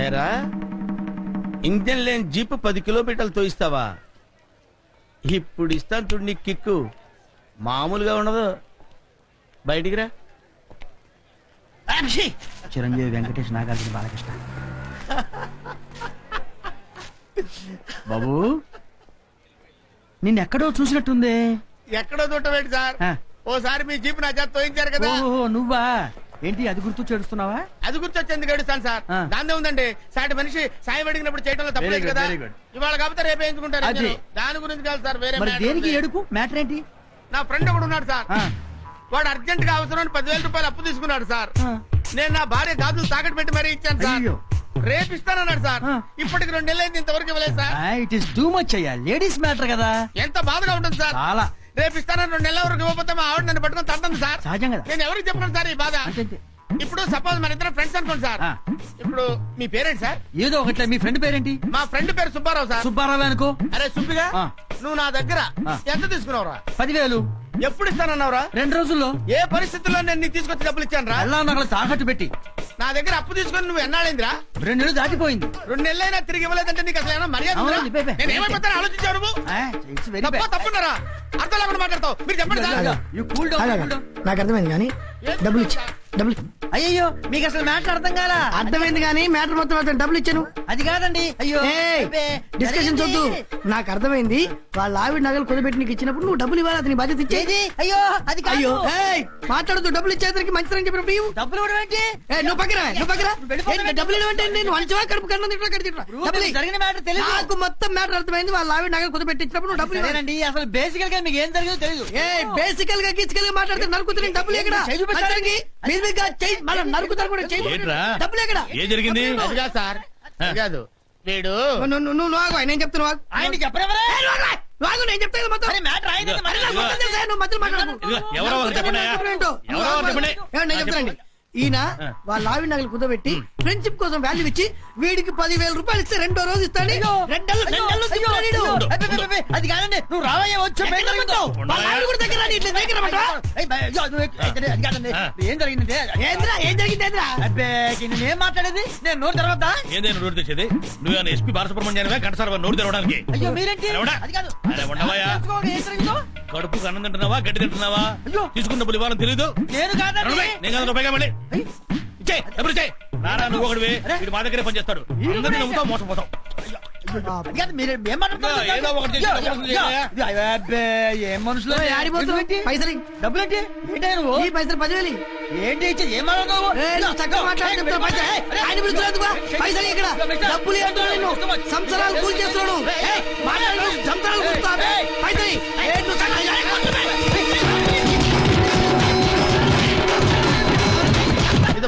ఏరా ఇంజన్ లేని జీప్ 10 కిలోమీటర్లు తోయిస్తావా? ఇప్పుడు ఇస్తాను చూడు నీ కిక్కు, మామూలుగా ఉండదు. బయటికి రా. చిరంజీవి, వెంకటేష్, నాగార్జున, బాలకృష్ణ. బాబు నిన్నెక్కడో చూసినట్టుంది. ఎక్కడో చూడటం సార్, ఓసారి మీ జీప్ నా చేత తోయించారు కదా. ఓహో నువ్వా? ఏంటి అది గుర్తు చేడుస్తున్నావా? అది గుర్తొచ్చేందుకు ఏడుస్తాను సార్. దాని ఉందండి, సాటి మనిషి సాయం అడిగినప్పుడు చేయడంలో తప్పలేదు కదా. ఇవాళ కాకపోతే రేపే ఎంచుకుంటారు. దాని గురించి కాదు సార్, వేరే దేనికి ఏడుపు? మ్యాటర్ ఏంటి? నా ఫ్రెండ్ ఒకడు ఉన్నాడు సార్, వాడు అర్జెంట్ గా అవసరం 10,000 రూపాయలు అప్పు తీసుకున్నాడు సార్. నేను నా భార్య గాజులు తాకట్టు పెట్టి మరీ ఇచ్చాను సార్. రేపు ఇస్తానన్నాడు సార్. ఇప్పటికి 2 నెలలు అయింది, ఇంతవరకు ఇవ్వలేదు sir. It is too much అయ్యా, లేడీస్ మ్యాటర్ కదా. ఎంత బాధగా ఉంటుంది సార్. చాలా. రేపు ఇస్తానని 2 నెలల వరకు ఇవ్వకపోతే మా ఆవిడ నన్ను పట్టుకొని తడుతుంది సార్. సహజం కదా. నేను ఎవరికి చెప్పను సార్ ఈ బాధ. ఇప్పుడు సపోజ్ మన ఇద్దరం ఫ్రెండ్స్ అనుకోండి సార్. ఇప్పుడు మీ పేరేంటి సార్? ఏదో ఒకట్లే. మీ ఫ్రెండ్ పేరేంటి? మా ఫ్రెండ్ పేరు సుబ్బారావు సార్. సుబ్బారావు అనుకో. అరే సుబ్బిగా, నువ్వు నా దగ్గర ఎంత తీసుకున్నావురా? 10,000. ఎప్పుడు ఇస్తానన్నావురా? 2 రోజుల్లో. ఏ పరిస్థితుల్లో నేను నీకు తీసుకొచ్చి డబ్బులు ఇచ్చాను రా? ఎలా నగలు తాకట్టు పెట్టి. నా దగ్గర అప్పు తీసుకొని నువ్వు ఎన్నాళ్ళైందిరా? 2 నెలలు దాటిపోయింది. 2 నెలలైనా తిరిగి ఇవ్వలేదంటే నీకు అసలు ఏమైనా మర్యాద ఉందా? నేను ఏమైపోతాను ఆలోచించావు నువ్వు? తప్పున్నారా? అర్థం లేకుండా మాట్లాడతావు. మీరు చెప్పండి సార్. నాకు అర్థమైంది కానీ డబ్బులు ఇచ్చా. డబ్బులు అయ్యో మీకు అసలు మ్యాటర్ అర్థం కాలా? అర్థమైంది కానీ మ్యాటర్ మొత్తం అర్థం. డబ్బులు ఇచ్చాను. అది కాదండి. అయ్యో డిస్కషన్ చూద్దు. నాకు అర్థమైంది. వాళ్ళ ఆవిడ నగలు కుదబెట్టి నీకు ఇచ్చినప్పుడు నువ్వు డబ్బులు ఇవ్వాలి. అతని బాధ్యత ఇచ్చేది. అయ్యో అది అయ్యో మాట్లాడుతూ డబ్బులు ఇచ్చేసరికి మంచిదని చెప్పినప్పుడు ఇవ్వు. డబ్బులు ఇవ్వడం ఏంటి? నువ్వు పక్కన డబ్బులు ఇవ్వండి. నేను వంచవా కడుపు కన్నా జరిగిన మ్యాటర్ తెలియదు. నాకు మొత్తం మ్యాటర్ అర్థమైంది. వాళ్ళ ఆవిడ నగలు కుదబెట్టి ఇచ్చినప్పుడు నువ్వు డబ్బులు ఇవ్వాలండి. అసలు బేసికల్ గా మీకు ఏం జరిగిందో తెలియదు. బేసికల్ గా గిచ్చికల్ గా మాట్లాడితే నరుకుతున్న డబ్బులు ఎక్కడ? నరుకుతారు కూడా. డబ్బులు ఎక్కడ? ఏం జరిగింది? అది కాదు సార్, అది కాదు. వీడు నువ్వు నేను చెప్తున్నా. ఆయన చెప్పరా? నేను చెప్తాను మొత్తం. నువ్వు మధ్యలో నేను చెప్తానండి. ఈయన వాళ్ళ ఆవిడ నగలు కుదబెట్టి ఫ్రెండ్షిప్ కోసం వాల్యూ ఇచ్చి వీడికి 10,000 రూపాయలు ఇస్తే 2వ రోజు ఇస్తాడు. అది కాదండి. నువ్వు రావయ్యా వచ్చి ఏం జరిగింది? ఏం జరిగింది? ఏం మాట్లాడేది? నేను నోరు తెరవద్దా? ఏదైనా నోరు తెచ్చేది? నువ్వు ఎస్పీ బాలసుబ్రహ్మణ్యానివే గంటసారి నోరు తెరవడానికి? అయ్యో మీరేంటి? అది కాదు. కడుపుకు అన్నం తింటున్నావా, గడ్డి తింటున్నావా? తీసుకున్న డబ్బులు ఇవ్వాలని తెలీదు? నేను కాదండి. నేను కాదు రూపాయిగా మళ్ళీ ఎప్పుడు చేయి. నారా నువ్వు ఒకటి వీడు మా దగ్గరే పనిచేస్తాడు. అందరినీ నమ్ముతావు, మోసపోతావు. ఏదో ఒకటి ఏం మనుషులు? పైసలు డబ్బులేంటి? ఈ పైసలు 10,000 ఏంటి ఇచ్చేది? ఏం మాట్లాడుతున్నావు? చక్కగా మాట్లాడుతున్నా. పైసలు ఇక్కడ డబ్బులు ఏంటో సంవత్సరాలు కూలి చేస్తున్నాడు. సంవత్సరాలు పైసలు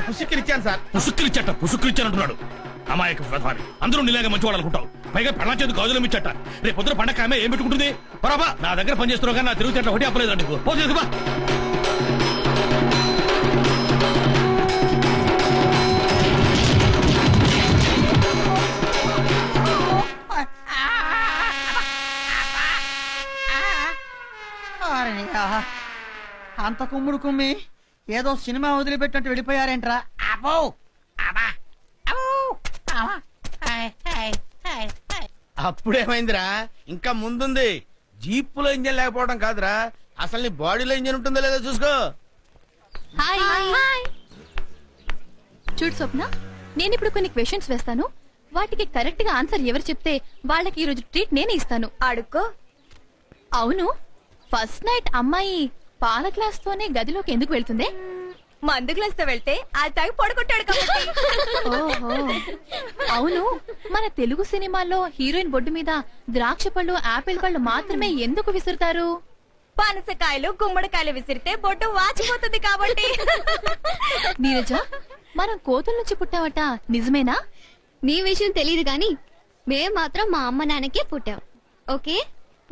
పుసుక్కిరిచ్చాను సార్. పుసుక్కిరిచ్చాను అంటున్నాడు. అమాయక ప్రధాని. అందరూ నీలాగా మంచివాడు అనుకుంటావు. పైగా పెళ్ళ చేతి గాజులు ఇచ్చట. రేపు పొద్దున పండగ ఆమె ఏం పెట్టుకుంటుంది? పరాబా నా దగ్గర పనిచేస్తున్నావు కానీ నా తిరుగుతే ఒకటి అప్పలేదు నీకు. పోతుందిబా. అంత కుమ్ముడు కుమ్మి ఏదో సినిమా వదిలిపెట్టినట్టు వెళ్ళిపోయారేంట్రా? అప్పుడేమైందిరా? ఇంకా ముందుంది. జీప్పులో ఇంజన్ లేకపోవడం కాదురా, అసలు నీ బాడీలో ఇంజన్ ఉంటుందో లేదో చూసుకో. చూడు స్వప్న, నేను ఇప్పుడు కొన్ని క్వశ్చన్స్ వేస్తాను. వాటికి కరెక్ట్ గా ఆన్సర్ ఎవరు చెప్తే వాళ్ళకి ఈ రోజు ట్రీట్ నేనే ఇస్తాను. అడుక్కో. అవును, ఫస్ట్ నైట్ అమ్మాయి పాల గ్లాస్ తోనే గదిలోకి ఎందుకు వెళ్తుంది? మందు గ్లాస్ తో వెళ్తే ఆ తాగి పడుకుంటాడు కాబట్టి. అవును, మన తెలుగు సినిమాల్లో హీరోయిన్ బొడ్డు మీద ద్రాక్ష పళ్ళు, ఆపిల్ పళ్ళు మాత్రమే ఎందుకు విసురుతారు? పనసకాయలు, గుమ్మడికాయలు విసిరితే బొడ్డు వాచిపోతుంది కాబట్టి. నీరజ, మనం కోతుల నుంచి పుట్టావట, నిజమేనా? నీ విషయం తెలియదు గాని మేం మాత్రం మా అమ్మ నాన్నకే పుట్టాం. Okay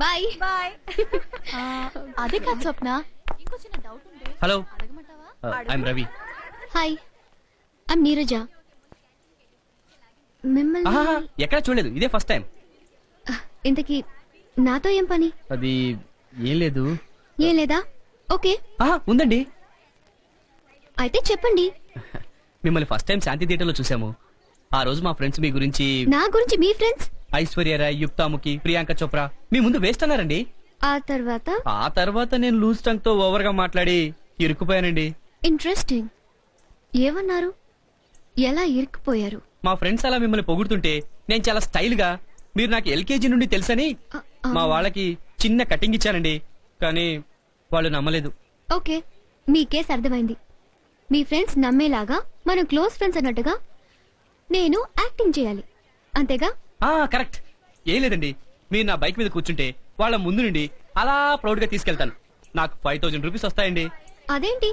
bye bye. అదే కాదు స్వప్న, ఇంకో చిన్న డౌట్ ఉంది. Hello, I'm Ravi. Hi, I'm Neeraja. మిమ్మల్ని ఎక్కడ చూడలేదు, ఇదే ఫస్ట్ టైం. ఇంతకీ నాతో ఏం పని? అది ఏం లేదు. ఏం లేదా? ఓకే ఉందండి. అయితే చెప్పండి. మిమ్మల్ని ఫస్ట్ టైం శాంతి థియేటర్ లో చూసాము. ఆ రోజు మా ఫ్రెండ్స్ మీ గురించి. నా గురించి మీ ఫ్రెండ్స్? ఐశ్వర్య రాయ్, యుక్తాముఖి, ప్రియాంక చోప్రా మీ ముందు వేస్ట్ అన్నారండి. ఆ తర్వాత నేను లూజ్ టంగ్ తో ఓవర్ గా మాట్లాడి ఇరుక్కుపోయానండి. ఇంట్రెస్టింగ్. ఏమన్నారు? ఎలా ఇరుక్కుపోయారు? మా ఫ్రెండ్స్ అలా మిమ్మల్ని పొగుడుతుంటే నేను చాలా స్టైల్ గా మీరు నాకు ఎల్కేజీ నుండి తెలుసని మా వాళ్ళకి చిన్న కటింగ్ ఇచ్చానండి, కానీ వాళ్ళు నమ్మలేదు. ఓకే, మీ కేసు అర్థమైంది. మీ ఫ్రెండ్స్ నమ్మేలాగా మనం క్లోజ్ ఫ్రెండ్స్ అన్నట్టుగా నేను యాక్టింగ్ చేయాలి, అంతేగా? కరెక్ట్. ఏం లేదండి, మీరు నా బైక్ మీద కూర్చుంటే వాళ్ళ ముందు నుండి అలా ప్రౌడ్ గా తీసుకెళ్తాను. నాకు 5000 రూపీస్ వస్తాయండి. అదేంటి?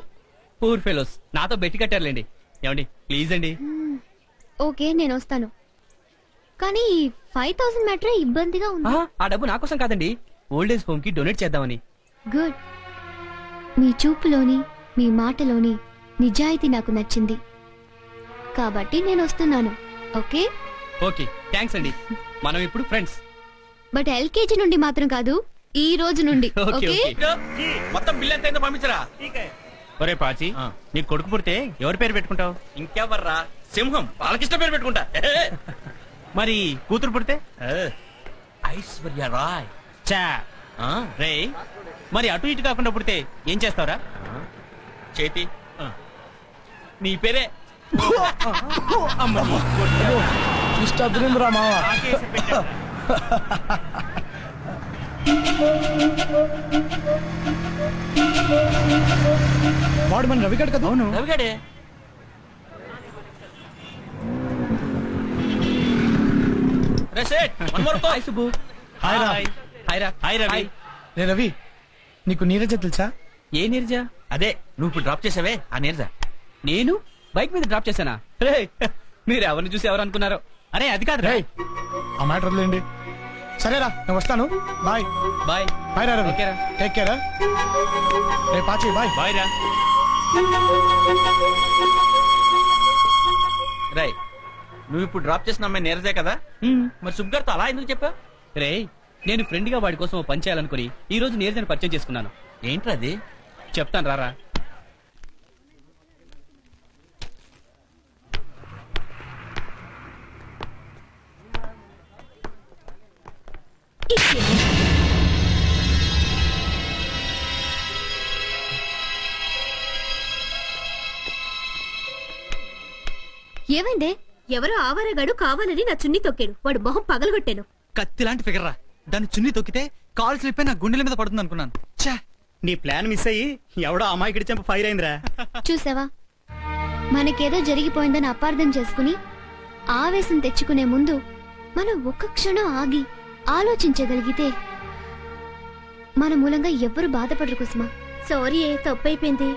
పూర్ ఫెలోస్ నాతో బెట్టి కట్టారులేండి. ఏమండి ప్లీజ్ అండి. ఓకే, నేను వస్తాను. కానీ 5000 మ్యాటరే ఇబ్బందిగా ఉంది. ఆ డబ్బు నా కోసం కాదండి, ఓల్డ్ ఏజ్ హోమ్ కి డొనేట్ చేద్దామని. గుడ్. మీ చూపులోని మీ మాటలోని నిజాయితీ నాకు నచ్చింది కాబట్టి నేను వస్తున్నాను. ఓకే ఓకే, థ్యాంక్స్ అండి. మనం ఇప్పుడు ఫ్రెండ్స్. బట్ ఎల్కేజీ నుండి మాత్రం కాదు, ఈ రోజు నుండి. ఓకే? మొత్తం బిల్ ఎంత పంపించరా? ఒరే పాచి, నీ కొడుకు పుడితే ఎవరి పేరు పెట్టుకుంటావు? ఇంకెవర్రా, సింహం బాలకృష్ణ పేరు పెట్టుకుంటా. మరి కూతురు పుడితే? ఐశ్వర్య రాయ్. చా రే, మరి అటు ఇటు కాకుండా పుడితే ఏం చేస్తావురా? చేతి నీ పేరే. ఇష్టరా మావా. వాడు మన రవిగాడు కదా? అవును, రవిగాడే. హాయ్ సుబ్బు. హాయ్ రా. హాయ్ రా. హాయ్ రవి. రే రవి, నీకు నీరజ తెలుసా? ఏ నీరజ? అదే నువ్వు ఇప్పుడు డ్రాప్ చేసావే ఆ నీరజ. నేను బైక్ మీద డ్రాప్ చేశానా? మీరు ఎవరిని చూసి ఎవరు అనుకున్నారో? అరే అది కాదు రే, ఆ మ్యాటర్ వదిలేండి. సరేరా, నేను వస్తాను. Bye bye. బాయ్ రా రవి. ఓకేరా. Take care. రే పాచి, బాయ్. బాయ్ రా. రై, నువ్వు ఇప్పుడు డ్రాప్ చేసిన అమ్మాయి నీరజే కదా? మరి సుబ్గారితో అలా ఎందుకు చెప్పా? రే, నేను ఫ్రెండ్ గా వాడి కోసం ఓ పని చేయాలనుకుని ఈ రోజు నీరజని పరిచయం చేసుకున్నాను. ఏంట్రా అది? చెప్తాను రారా. ఏమైందే? ఎవరో ఆవారగాడు కావాలని నా చున్ని తొక్కాడు. వాడు మొహం పగలగొట్టాను. కత్తి లాంటి ఫిగర్ రా. దాన్ని చున్ని తొక్కితే కాల్ స్లిప్ నా గుండెల మీద పడుతుంది అనుకున్నాను. ఛా, నీ ప్లాన్ మిస్ అయ్యి ఎవడో అమ్మాయికి చెంప ఫైర్ అయిందిరా. చూసావా, మనకేదో జరిగిపోయిందని అపార్థం చేసుకుని ఆవేశం తెచ్చుకునే ముందు మనం ఒక్క క్షణం ఆగి ఆలోచించగలిగితే మన మూలంగా ఎవ్వరు బాధపడరు కుసుమా. సారీ, తప్పైపోయింది.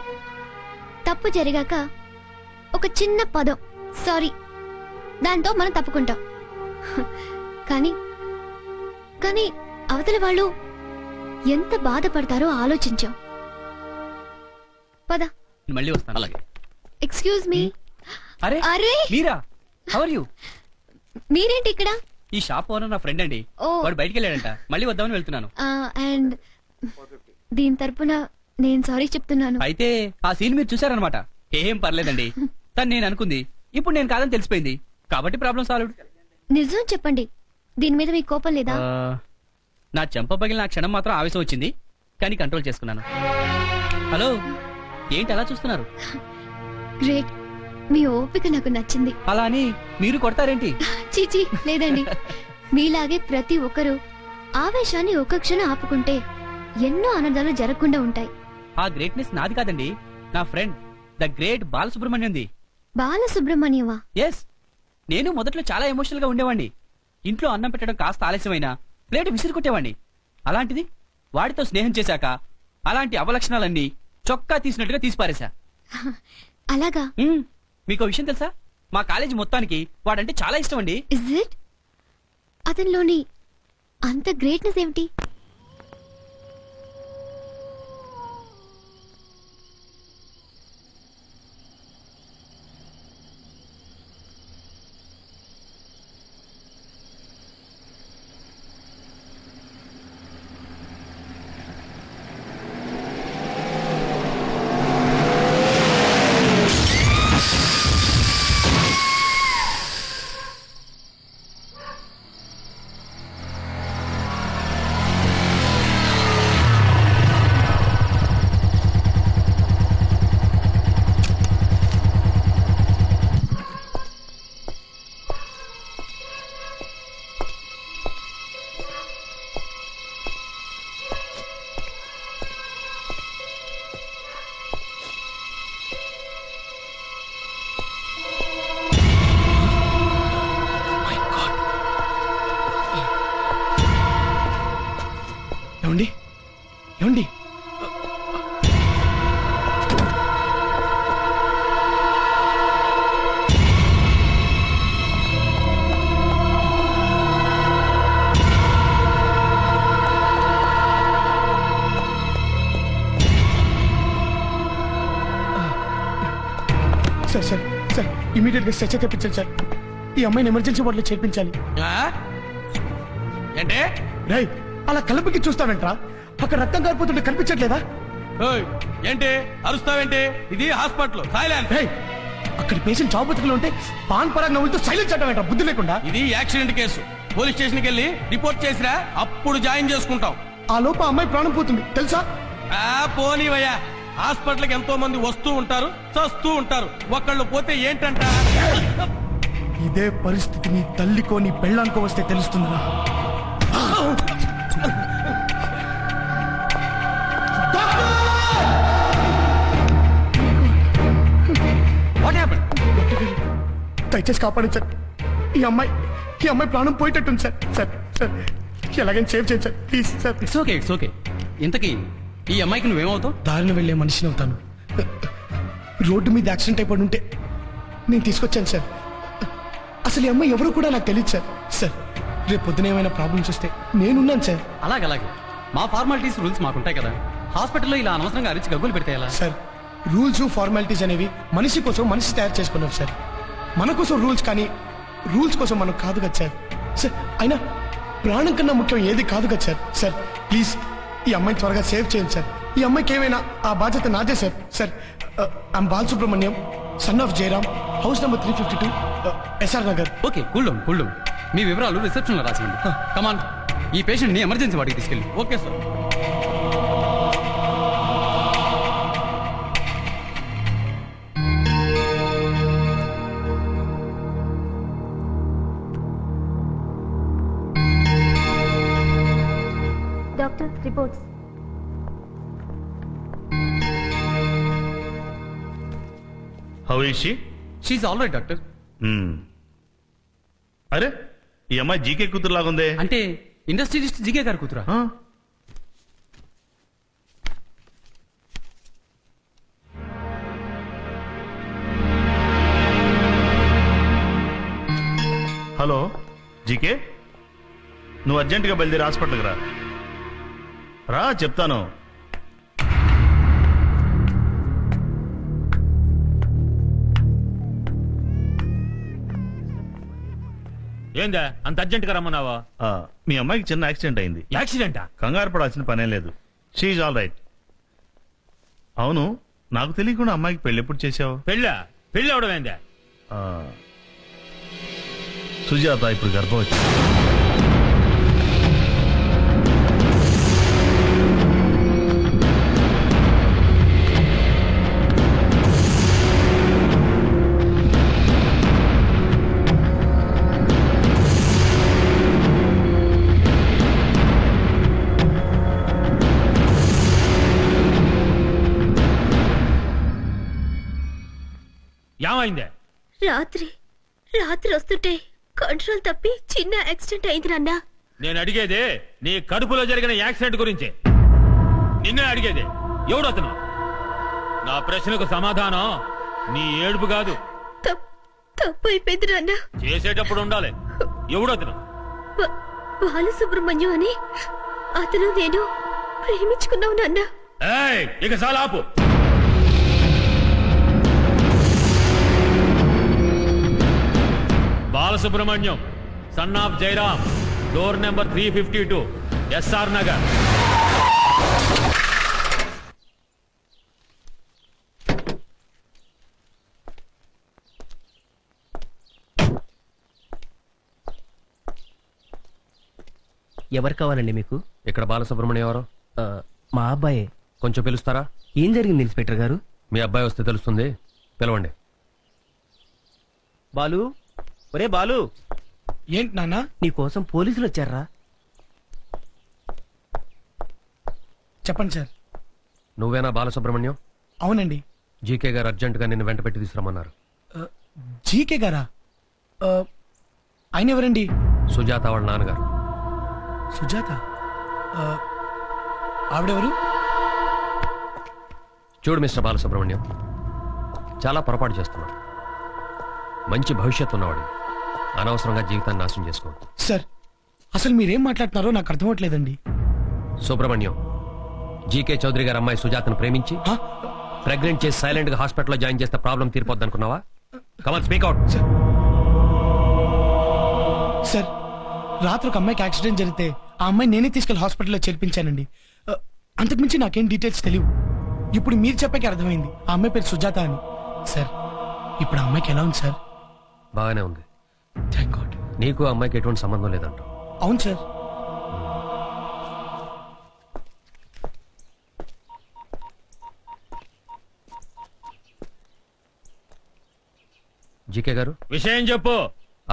తప్పు జరిగాక ఒక చిన్న పదం సారీ, దాంతో మనం తప్పుకుంటాం. కానీ కానీ అవతల వాళ్ళు ఎంత బాధపడతారో ఆలోచించాం. పద. మళ్ళీ వస్తాను. అలాగే. Excuse me. అరే అరే, మీరా? How are you? మీరేంటి ఇక్కడ? ఈ షాప్ ఓనర్ నా ఫ్రెండ్ అండి. ఓ. వాడు బయటికి వెళ్ళాడంట, మళ్ళీ వద్దామని వెళ్తున్నాను. అండ్ దీని తరపున నేను సారీ చెప్తున్నాను. అయితే ఆ సీన్ మీరు చూసారనమాట. ఏం పర్లేదండి, తను నేను అనుకుంది ఇప్పుడు నేను కాదని తెలిసిపోయింది కాబట్టి ప్రాబ్లం సాల్వ్. నిజం చెప్పండి, దీని మీద మీకు కోపం లేదా? నా చెంప పగిలిన క్షణం మాత్రం ఆవేశం వచ్చింది, కానీ కంట్రోల్ చేసుకున్నాను. హలో, ఏంటి అలా చూస్తున్నారు? గ్రేట్, మీ ఓపిక నాకు నచ్చింది. అలా అని మీరు కొడతారేంటి? చీచీ, లేదండి. మీలాగే ప్రతి ఒక్కరూ ఆవేశాన్ని ఒక్క క్షణం ఆపుకుంటే ఎన్నో అనర్థాలు జరగకుండా ఉంటాయి. ఆ గ్రేట్నెస్ నాది కాదండి, నా ఫ్రెండ్ ద గ్రేట్ బాలసుబ్రహ్మణ్యంది. బాలసుబ్రహ్మణ్యమా? ఎస్. నేను మొదట్లో చాలా ఎమోషనల్ గా ఉండేవాడిని. ఇంట్లో అన్నం పెట్టడం కాస్త ఆలస్యమైనా ప్లేట్ విసిరి కొట్టేవాడిని. అలాంటిది వాడితో స్నేహం చేశాక అలాంటి అవలక్షణాలన్నీ చొక్కా తీసినట్టుగా తీసిపారేశా. అలాగా? మీకు విషయం తెలుసా, మా కాలేజీ మొత్తానికి వాడంటే చాలా ఇష్టం అండి. Is it? అతనిలోని అంత గ్రేట్నెస్ ఏమిటి? సార్ సార్ సార్ ఇమీడియట్ గా స్ట్రెచర్ తెప్పించండి సార్. ఈ అమ్మాయిని ఎమర్జెన్సీ వార్డులో చేర్పించాలి. ఏంటే రై అలా కలుపుకి చూస్తానంట్రా, అక్కడ రక్తం కారిపోతుంటే కనిపించట్లేదా? ఏంటి అరుస్తావేంటి? ఇది హాస్పిటల్ సైలెన్స్. అక్కడ పేషెంట్ చావు బతుకులు ఉంటే పాన్ పరాగ్ నవ్వులతో సైలెన్స్ అంటావేంట్రా బుద్ధి లేకుండా? ఇది యాక్సిడెంట్ కేసు. పోలీస్ స్టేషన్కి వెళ్ళి రిపోర్ట్ చేసిరా, అప్పుడు జాయిన్ చేసుకుంటాం. ఆ లోపు అమ్మాయి ప్రాణం పోతుంది తెలుసా? పోనీవయ్యా, హాస్పిటల్కి ఎంతో మంది వస్తూ ఉంటారు, చస్తూ ఉంటారు. ఒకళ్ళు పోతే ఏంటంట? ఇదే పరిస్థితి నీ తల్లికో నీ పెళ్ళానికో వస్తే తెలుస్తుందిరా. దయచేసి కాపాడండి సార్. ఈ అమ్మాయి ప్రాణం పోయేటట్టుంది సార్. సార్ సార్ ఎలాగైనా సేవ్ చేయండి sir please sir. It's okay. ఇంతకీ ఈ అమ్మాయికి నువ్వేమవుతావు? దారిని వెళ్లే మనిషిని అవుతాను. రోడ్డు మీద యాక్సిడెంట్ అయిపోయి ఉంటే నేను తీసుకొచ్చాను సార్. అసలు ఈ అమ్మాయి ఎవరు కూడా నాకు తెలియదు సార్. సార్ రేపు పొద్దున ఏమైనా ప్రాబ్లమ్స్ వస్తే నేనున్నాను సార్. అలాగే మా ఫార్మాలిటీస్ రూల్స్ మాకుంటాయి కదా. హాస్పిటల్లో ఇలా అనవసరంగా అరిచి గగ్గులు పెడితే ఎలా? సార్ రూల్స్ ఫార్మాలిటీస్ అనేవి మనిషి కోసం మనిషి తయారు చేసుకున్నాం సార్. మన కోసం రూల్స్ కానీ రూల్స్ కోసం మనం కాదు కదా సార్. సార్ అయినా ప్రాణం కన్నా ముఖ్యం ఏది కాదు కదా సార్. సార్ ప్లీజ్ ఈ అమ్మాయిని త్వరగా సేవ్ చేయండి సార్. ఈ అమ్మాయికి ఏమైనా ఆ బాధ్యత నాదే sir. Sir I'm Balasubrahmanyam, son of Jayaram, house number 352, SR Nagar. Okay cool down. మీ వివరాలు రిసెప్షన్ లో రాసివ్వండి. కమాన్, ఈ పేషెంట్ ని ఎమర్జెన్సీ వాడికి తీసుకెళ్ళి. Okay sir. Doctor reports. How is she? She's all right doctor. అరే ఈ అమ్మాయి జీకే కూతురు లాగుందే. అంటే ఇండస్ట్రియలిస్ట్ జీకే గారు కూతురా? హలో జీకే, నువ్వు అర్జెంటుగా బయలుదేరి హాస్పిటల్కి రా చెప్తాను. ఏందా అంత అర్జెంట్ గా రమ్మన్నావా? మీ అమ్మాయికి చిన్న యాక్సిడెంట్ అయింది. యాక్సిడెంటా? కంగారు పడాల్సిన పనే లేదు. She's all right. అవును, నాకు తెలియకుండా అమ్మాయికి పెళ్లి ఎప్పుడు చేసావు? పెళ్ళి అవడం ఏందా? సుజాత ఇప్పుడు గర్భవతి. ఏమైందే? రాత్రి వస్తుంటే కంట్రోల్ తప్పి చిన్న యాక్సిడెంట్ అయింది నాన్న. నేను అడిగేదే నీ కడుపులో జరిగిన యాక్సిడెంట్ గురించి. నిన్నే అడిగేదే. ఎవడతను? నా ప్రశ్నకు సమాధానం నీ ఏడుపు కాదు. తప్పు అయిపోయింది నాన్న. చేసేటప్పుడు ఉండాలి. ఎవడతను? బాలసుబ్రహ్మణ్యం అని అతను నేను ప్రేమించుకున్నావు నాన్న. ఇక చాలా ఆపు. Balasubrahmanyam, son of Jayaram, door number 352, SR Nagar. ఎవరు కావాలండి మీకు? ఇక్కడ బాలసుబ్రహ్మణ్యం ఎవరు? మా అబ్బాయే. కొంచెం పిలుస్తారా? ఏం జరిగింది ఇన్స్పెక్టర్ గారు? మీ అబ్బాయి వస్తే తెలుస్తుంది, పిలవండి. బాలు, ఒరే బాలు. ఏంటి నాన్న? నీ కోసం పోలీసులు వచ్చారా? చెప్పండి సార్. నువ్వేనా బాలసుబ్రహ్మణ్యం? అవునండి. జీకే గారు అర్జెంటుగా నిన్ను వెంట పెట్టి తీసుకురమ్మన్నారు. జీకే గారా? ఆయన ఎవరండి? సుజాత వాళ్ళ నాన్నగారు. సుజాత? ఆవిడెవరు? చూడు మిస్టర్ బాలసుబ్రహ్మణ్యం, చాలా పొరపాటు చేస్తున్నాడు. మంచి భవిష్యత్తు ఉన్నవాడు. అనవసరంగా జీవితాన్ని నాశనం చేసుకోవద్దు. సార్ అసలు మీరేం మాట్లాడుతున్నారో నాకు అర్థమవట్లేదండి. సుబ్రహ్మణ్యం, జీకే చౌదరి గారు అమ్మాయి సుజాతను ప్రేమించి ప్రెగ్నెంట్ చేసి సైలెంట్ గా హాస్పిటల్లో జాయిన్ చేస్తే ప్రాబ్లం తీరిపోద్ది అనుకున్నావా? Come on speak out. సార్, రాత్రి ఒక అమ్మాయికి యాక్సిడెంట్ జరిగితే ఆ అమ్మాయి నేనే తీసుకెళ్లి హాస్పిటల్లో చేర్పించానండి. అంతకుమించి నాకేం డీటెయిల్స్ తెలియవు. ఇప్పుడు మీరు చెప్పాక అర్థమైంది ఆ అమ్మాయి పేరు సుజాత అని. సార్, ఇప్పుడు ఆ అమ్మాయికి ఎలా ఉంది సార్? బాగానే ఉంది. Thank God. నీకు ఆ అమ్మాయికి ఎటువంటి సంబంధం లేదంట? అవును సార్. జీకే గారు, విషయం చెప్పు.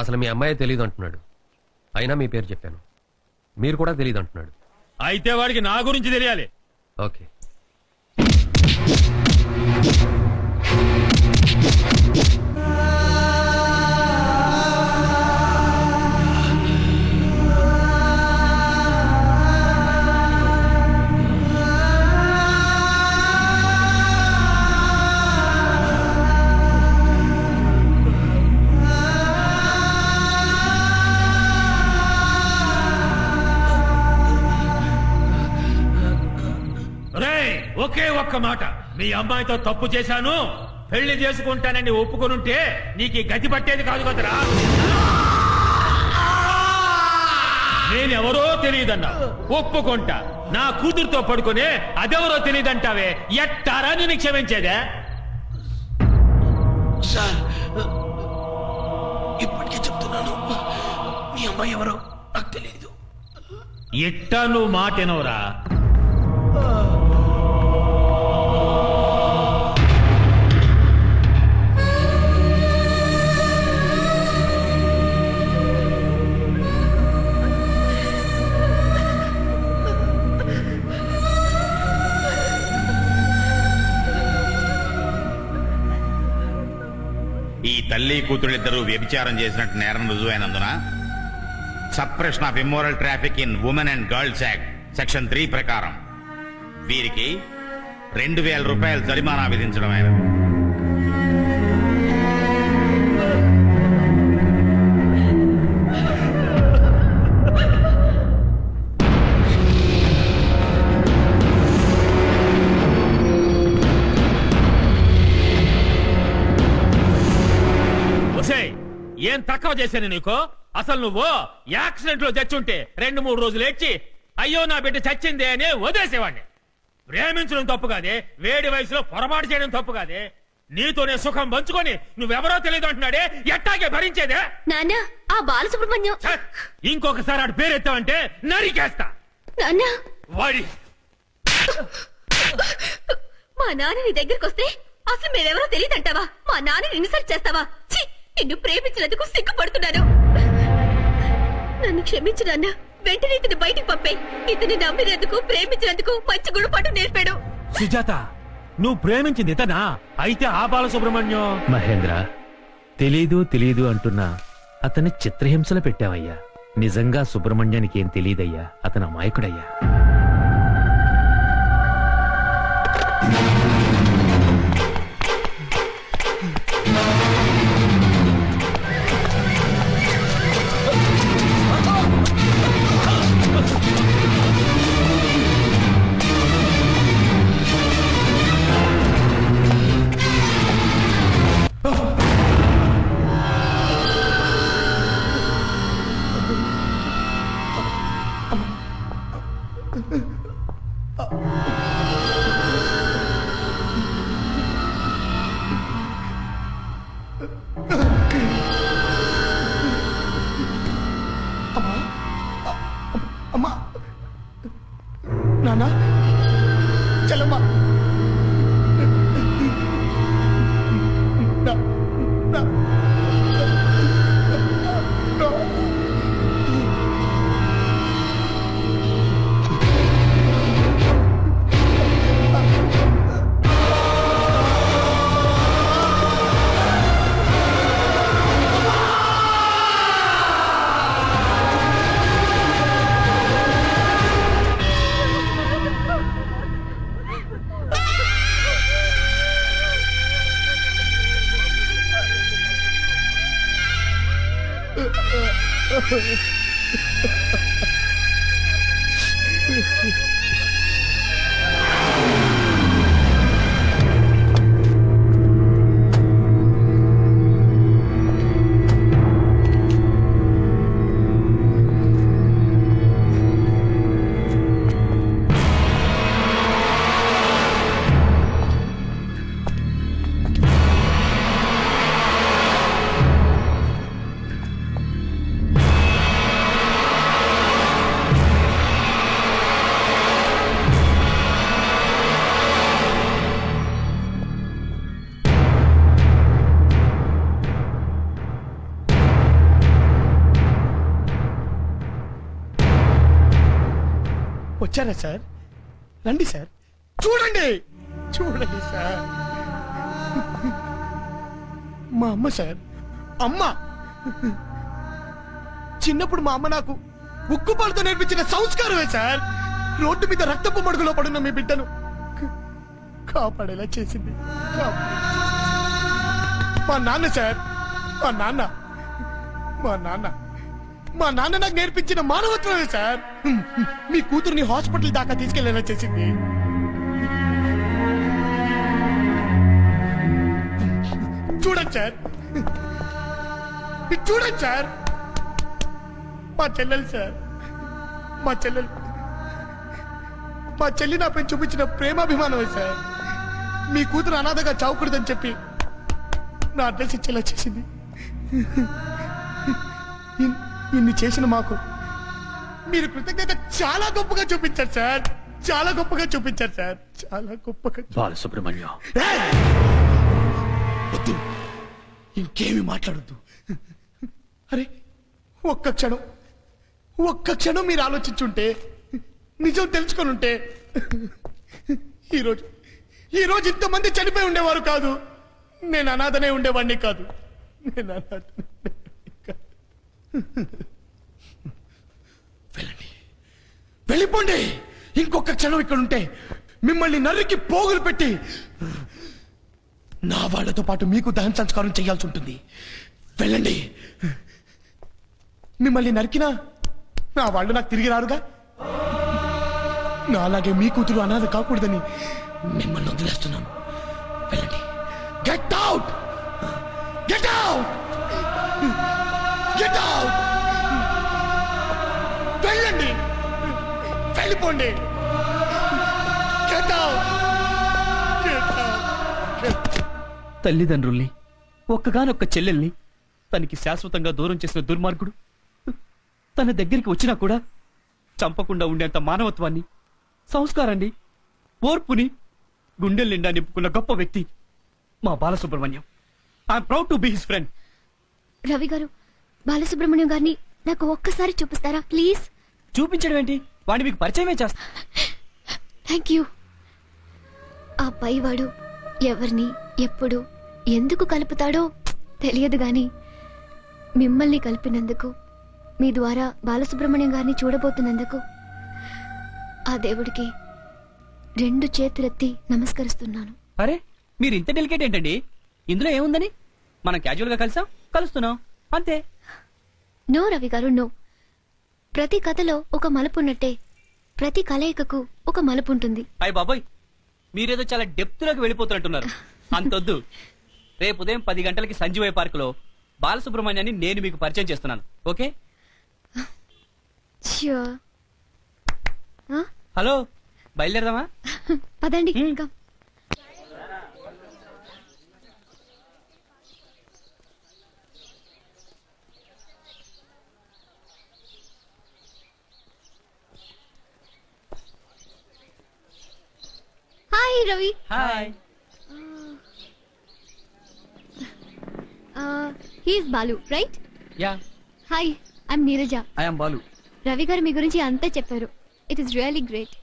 అసలు మీ అమ్మాయి తెలియదు అంటున్నాడు, అయినా మీ పేరు చెప్పాను. మీరు కూడా తెలియదు అంటున్నాడు. అయితే వాడికి నా గురించి తెలియాలి. ఓకే. ఒకే ఒక్క మాట, మీ అమ్మాయితో తప్పు చేశాను, పెళ్లి చేసుకుంటానని ఒప్పుకొనుంటే నీకు గతి పట్టేది కాదు కదరా. నేనెవరో తెలియదన్నా, ఒప్పుకుంటా. నా కూతురుతో పడుకునే అదెవరో తెలియదంటావే, ఎట్టారా నేను క్షమించేదే? సార్, ఇప్పటికే చెప్తున్నాను, మీ అమ్మాయి ఎవరో నాకు తెలియదు. ఎట్టా నువ్వు మాటెనవరా? ఈ తల్లి కూతుళ్ళిద్దరూ వ్యభిచారం చేసినట్టు నేరం రుజువైనందున suppression of immoral traffic in women and girls act section 3 ప్రకారం వీరికి 2000 రూపాయలు జరిమానా విధించడమైనది. ఏం తక్కువ చేశాను నీకు? అసలు నువ్వు యాక్సిడెంట్ లో చచ్చుంటే 2-3 రోజులు ఏడ్చి అయ్యో నా బిడ్డ చచ్చిందే అని వదిలేసేవాడిని. ప్రేమించడం తప్పు కాదే, వేడి వయసులో పొరపాటు చేయడం తప్పు కాదే. నీతోనే సుఖం పంచుకొని నువ్వెవరో తెలియదు అంటున్నాడే, ఎట్టాగే భరించేదే? నాన్న, ఆ బాలసుబ్రహ్మణ్యం ఇంకొకసారి ఆడు పేరెత్తావంటే నరికేస్తా. నాన్న, వాడి మా నాన్న నీ దగ్గరికి వస్తే అసలు మీరెవరో తెలియదంటావా? మా నాన్నని ఇన్సల్ట్ చేస్తావా? ఛీ, నిన్ను ప్రేమించినందుకు సిగ్గుపడుతున్నాను. నన్ను క్షమించు నాన్న. వెంటనే ఇతను బయటికి పంపే. ఇతని నమ్మినందుకు, ప్రేమించినందుకు మంచి గుణపాఠం నేర్పాడు. సుజాత, నువ్వు ప్రేమించింది ఇతనా? అయితే ఆ బాలసుబ్రహ్మణ్యం. మహేంద్ర, తెలీదు అంటున్నా అతన్ని చిత్రహింసలు పెట్టావయ్యా. నిజంగా సుబ్రహ్మణ్యానికి ఏం తెలియదయ్యా, అతను అమాయకుడయ్యా. అమ్మా, నాన్న, చెల్లమ్మా, వచ్చారా సార్? రండి సార్, చూడండి చూడండి సార్. మా అమ్మ సార్, అమ్మ. చిన్నప్పుడు మా అమ్మ నాకు ఉక్కుపాలతో నేర్పించిన సంస్కారమే సార్ రోడ్డు మీద రక్తపు మడుగులో పడున్న మీ బిడ్డను కాపాడేలా చేసింది. మా నాన్న సార్, మా నాన్న మా నాన్న మా నాన్న నాకు నేర్పించిన మానవత్వమే సార్ మీ కూతుర్ని హాస్పిటల్ దాకా తీసుకెళ్లేలా చేసింది. చూడండి సార్, చూడండి సార్. మా చెల్లెలు సార్, మా చెల్లెలు మా చెల్లి నాపై చూపించిన ప్రేమాభిమానమే సార్ మీ కూతురు అనాథగా చావకూడదని చెప్పి నా అడ్రస్ ఇచ్చేలా చేసింది. ఇన్ని చేసిన మాకు మీరు కృతజ్ఞత చాలా గొప్పగా చూపించారు సార్, చాలా గొప్పగా చూపించారు సార్, చాలా గొప్పగా. బాలసుబ్రహ్మణ్యం, వద్దు, ఇంకేమి మాట్లాడొద్దు. అరే ఒక్క క్షణం మీరు ఆలోచించుంటే, నిజం తెలుసుకొని ఉంటే ఈరోజు ఇంతమంది చనిపోయి ఉండేవారు కాదు. నేను అనాథనే ఉండేవాడిని కాదు. నేను అనాథనే కాదు. వెళ్ళండి, వెళ్ళిపోండి. ఇంకొక క్షణం ఇక్కడ ఉంటే మిమ్మల్ని నరికి పోగులు పెట్టి నా వాళ్లతో పాటు మీకు దహన సంస్కారం చేయాల్సి ఉంటుంది. వెళ్ళండి. మిమ్మల్ని నరికినా నా వాళ్ళు నాకు తిరిగి రారుగా. నా అలాగే మీ కూతురు అనాథ కాకూడదని మిమ్మల్ని వదిలేస్తున్నాను. వెళ్ళండి. Get out, get out, get out. వెళ్ళండి, వెళ్ళిపోండి. Get out, get out. తల్లిదండ్రుల్ని, ఒక్కగానొక్క చెల్లెల్ని తనకి శాశ్వతంగా దూరం చేసిన దుర్మార్గుడు తన దగ్గరికి వచ్చినా కూడా చంపకుండా ఉండేంత మానవత్వాన్ని, సంస్కారాన్ని, ఓర్పుని గుండెల నిండా నింపుకున్న గొప్ప వ్యక్తి మా Balasubrahmanyam. I'm proud to be his friend. Ravi గారు, బాలసుబ్రహ్మణ్యం గారిని నాకు ఒక్కసారి చూపిస్తారా ప్లీజ్? చూపించడం ఏంటి? వాడిని మీకు పరిచయమే చేస్తా. Thank you. ఆ పైవాడు ఎవరిని ఎప్పుడు ఎందుకు కలుపుతాడో తెలియదు గాని మిమ్మల్ని కలిపినందుకు, మీ ద్వారా బాలసుబ్రహ్మణ్యం గారిని చూడబోతున్నందుకు ఆ దేవుడికి 2 చేతులెత్తి నమస్కరిస్తున్నాను. అరే, మీరు ఇంత డెలికేట్ ఏంటండి? ఇందులో ఏముందని? మనం క్యాజువల్ గా కలుస్తున్నాం అంతే. నో రవి గారు, నో. ప్రతి కథలో ఒక మలుపు ఉన్నట్టే ప్రతి కలయికకు ఒక మలుపు ఉంటుంది. అయ్య బాబోయ్, మీరేదో చాలా డెప్త్ లోకి వెళ్ళిపోతున్నట్టున్నారు. అంతొద్దు. రేపు ఉదయం 10 గంటలకి సంజీవయ్య పార్క్ లో బాలసుబ్రహ్మణ్యాన్ని నేను మీకు పరిచయం చేస్తున్నాను. ఓకే? హలో, బయలుదేరదామా? పదండి. Hi Ravi. Hi. He's Balu, right? Yeah. Hi, I'm Neeraja. I am Balu. Ravi గారు మీ గురించి అంతా చెప్పారు. It is really great.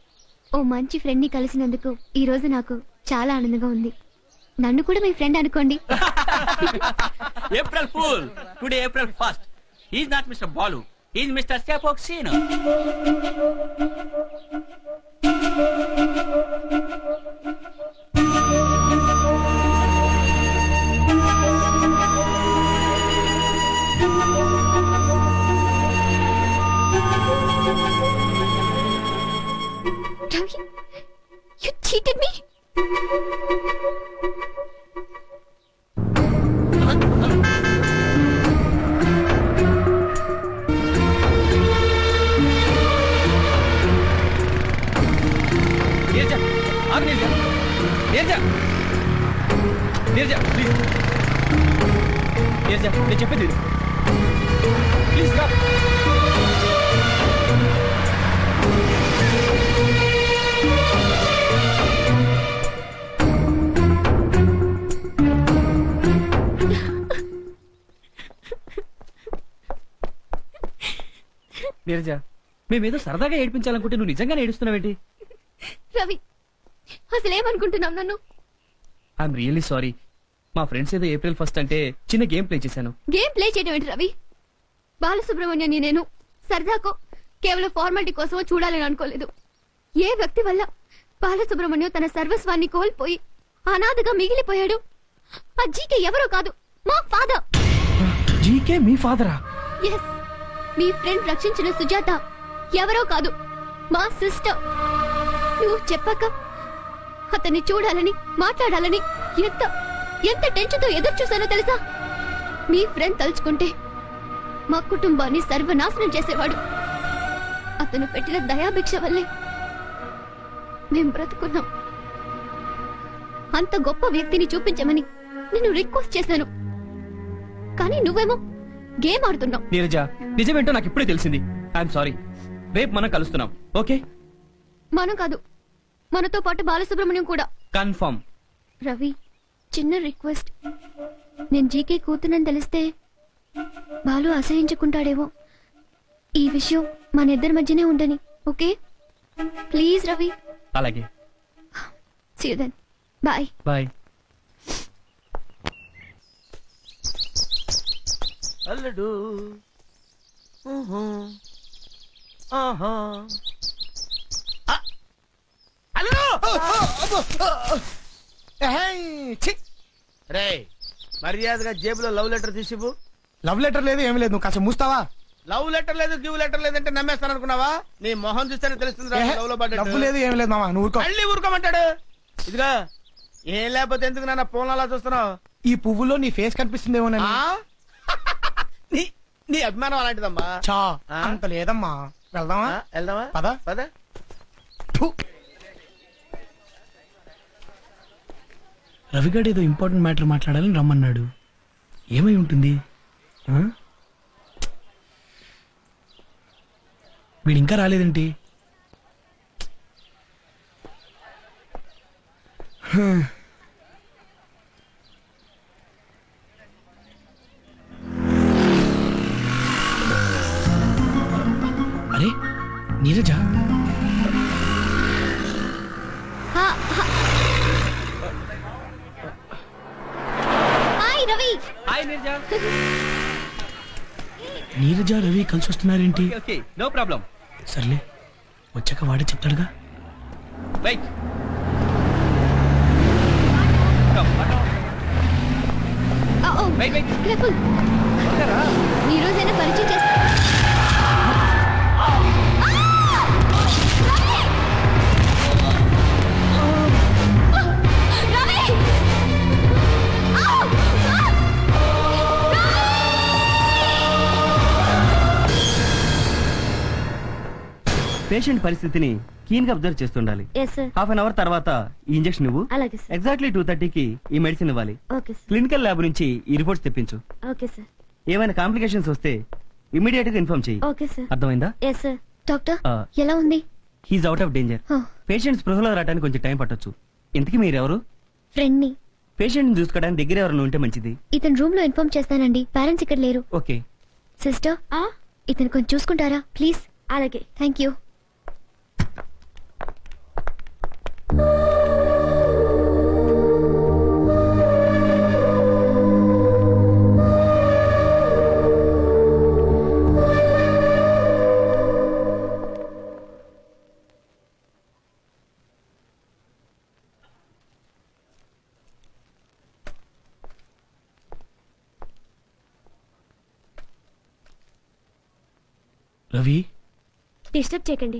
ఓ మంచి ఫ్రెండ్ ని కలిసినందుకు ఈ రోజు నాకు చాలా ఆనందంగా ఉంది. నన్ను కూడా మీ ఫ్రెండ్ అనుకోండి. April fool. Today April 1st. He is not mister Balu, he is mister స్టాపోక్సీనో. Ravi, you cheated me. Neeraja, ఆగు నీరజ. నీరజ, నీరజ, ప్లీజ్. నీరజ, నేను చెప్పేది ప్లీజ్ రా. నీరజ, మేమేదో సరదాగా ఏడిపించాలనుకుంటే నువ్వు నిజంగానే ఏడుస్తున్నావేంటి? రవి అసలు ఏమనుకుంటున్నావు నన్ను? I'm really sorry. మా ఫ్రెండ్స్ ఏదో April 1 అంటే చిన్న గేమ్ ప్లే చేశాను. గేమ్ ప్లే చేయడం ఏంటి రవి? బాలసుబ్రహ్మణ్యాన్ని నేను సరదాకో కేవలం ఫార్మాలిటీ కోసమో చూడాలని అనుకోలేదు. ఏ వ్యక్తి వల్ల బాలసుబ్రహ్మణ్యం తన సర్వస్వాన్ని కోల్పోయి అనాథగా మిగిలిపోయాడు? ఆ జీకే ఎవరో కాదు, మా ఫాదర్. జీకే మీ ఫాదరా? ఎస్, మీ ఫ్రెండ్ రక్షించిన సుజాత ఎవరో కాదు, మా సిస్టర్. నువ్వు చెప్పాక అతన్ని చూడాలని మాట్లాడాలని ఎంత ఎంత టెన్షన్ తో ఎదురు చూసానో తెలుసా? మీ ఫ్రెండ్ తలుచుకుంటే మా కుటుంబాన్ని సర్వనాశనం చేసేవాడు. అతను పెట్టిన దయాభిక్ష వల్లే మేం బ్రతుకున్నాం. అంత గొప్ప వ్యక్తిని చూపించమని నేను రిక్వెస్ట్ చేశాను, కానీ నువ్వేమో గేమ్ ఆడుతున్నావు. నీరజ, నిజమేంటో నాకు ఇప్పుడే తెలిసింది. I'm sorry. రేపు మనం కలుస్తున్నాం, ఓకే? మనం కాదు, మనతో పాటు బాలసుబ్రహ్మణ్యం కూడా. కన్ఫర్మ్. రవి, చిన్న రిక్వెస్ట్. నేను జీకే కూతునని తెలిస్తే బాలు అసహించుకుంటాడేమో. ఈ విషయం మన ఇద్దరి మధ్యనే ఉండని, ఓకే? ప్లీజ్ రవి. అలాగే. See you then. Bye. Bye. అల్లుడు రే, మర్యాదగా జేబులో లవ్ లెటర్ తీసివు. లవ్ లెటర్ లేదు, ఏమి లేదు. నువ్వు కాస్త మూస్తావా? లవ్ లెటర్ లేదు, గివ్ లెటర్ లేదంటే నమ్మేస్తాను అనుకున్నావా? నీ మొహం చూస్తేనే తెలుస్తుంది లవ్ లో పడ్డా. డబ్బు లేదు, ఏమి లేదు మామ. నువ్వు ఊరుకో. మళ్ళీ ఊరుకోమంటాడు. ఇదిగా ఏం లేకపోతే ఎందుకు నాన్న ఫోన్ అలా చూస్తున్నావు? ఈ పువ్వులో నీ ఫేస్ కనిపిస్తుందేమోనని. నీ అభిమానం అలాంటిదమ్మా. చా అంత లేదమ్మా. వెళ్దామా? వెళ్దామా? పద పద. రవిగాడు ఏదో ఇంపార్టెంట్ మ్యాటర్ మాట్లాడాలని రమ్మన్నాడు. ఏమై ఉంటుంది? వీడు ఇంకా రాలేదేంటి? అరే నీరజ, హాయ్ రవి. హాయ్ నీరజ. నీరజ రవి కలిసి వస్తున్నారేంటి? Okay, no problem. సర్లే, వచ్చాక వాడే చెప్తాడుగా. వెయిట్. ఈ రోజైనా పరిచయం చేస్తా. పేషెంట్ పరిస్థితిని కీన్ గా అబ్జర్వ్ చేస్తుండాలి. హాఫ్ అన్ అవర్ తర్వాత ఈ ఇంజెక్షన్ ఇవ్వు. ఎగ్జాక్ట్లీ 2:30కి ఈ మెడిసిన్ ఇవ్వాలి. క్లినికల్ ల్యాబ్ నుంచి ఈ రిపోర్ట్స్ తెప్పించు. ఏమైనా కాంప్లికేషన్స్ వస్తే ఇమీడియట్ గా ఇన్ఫార్మ్ చేయి. అర్థమైందా? డాక్టర్ ఎలా ఉంది? He's out of danger. Patient స్పృహలో రావడానికి కొంచెం టైం పట్టొచ్చు. ఇంతకీ మీరెవరు? ఫ్రెండ్ ని. పేషెంట్ ని చూసుకోవడానికి దగ్గర ఎవరైనా ఉంటే మంచిది. ఇతను రూమ్ లో ఇన్ఫార్మ్ చేస్తానండి. పేరెంట్స్ ఇక్కడ లేరు. ఓకే సిస్టర్, ఇతను కొంచెం చూసుకుంటారా ప్లీజ్? అలాగే, థ్యాంక్ యూ. రవి, డిస్టర్బ్ చేయకండి.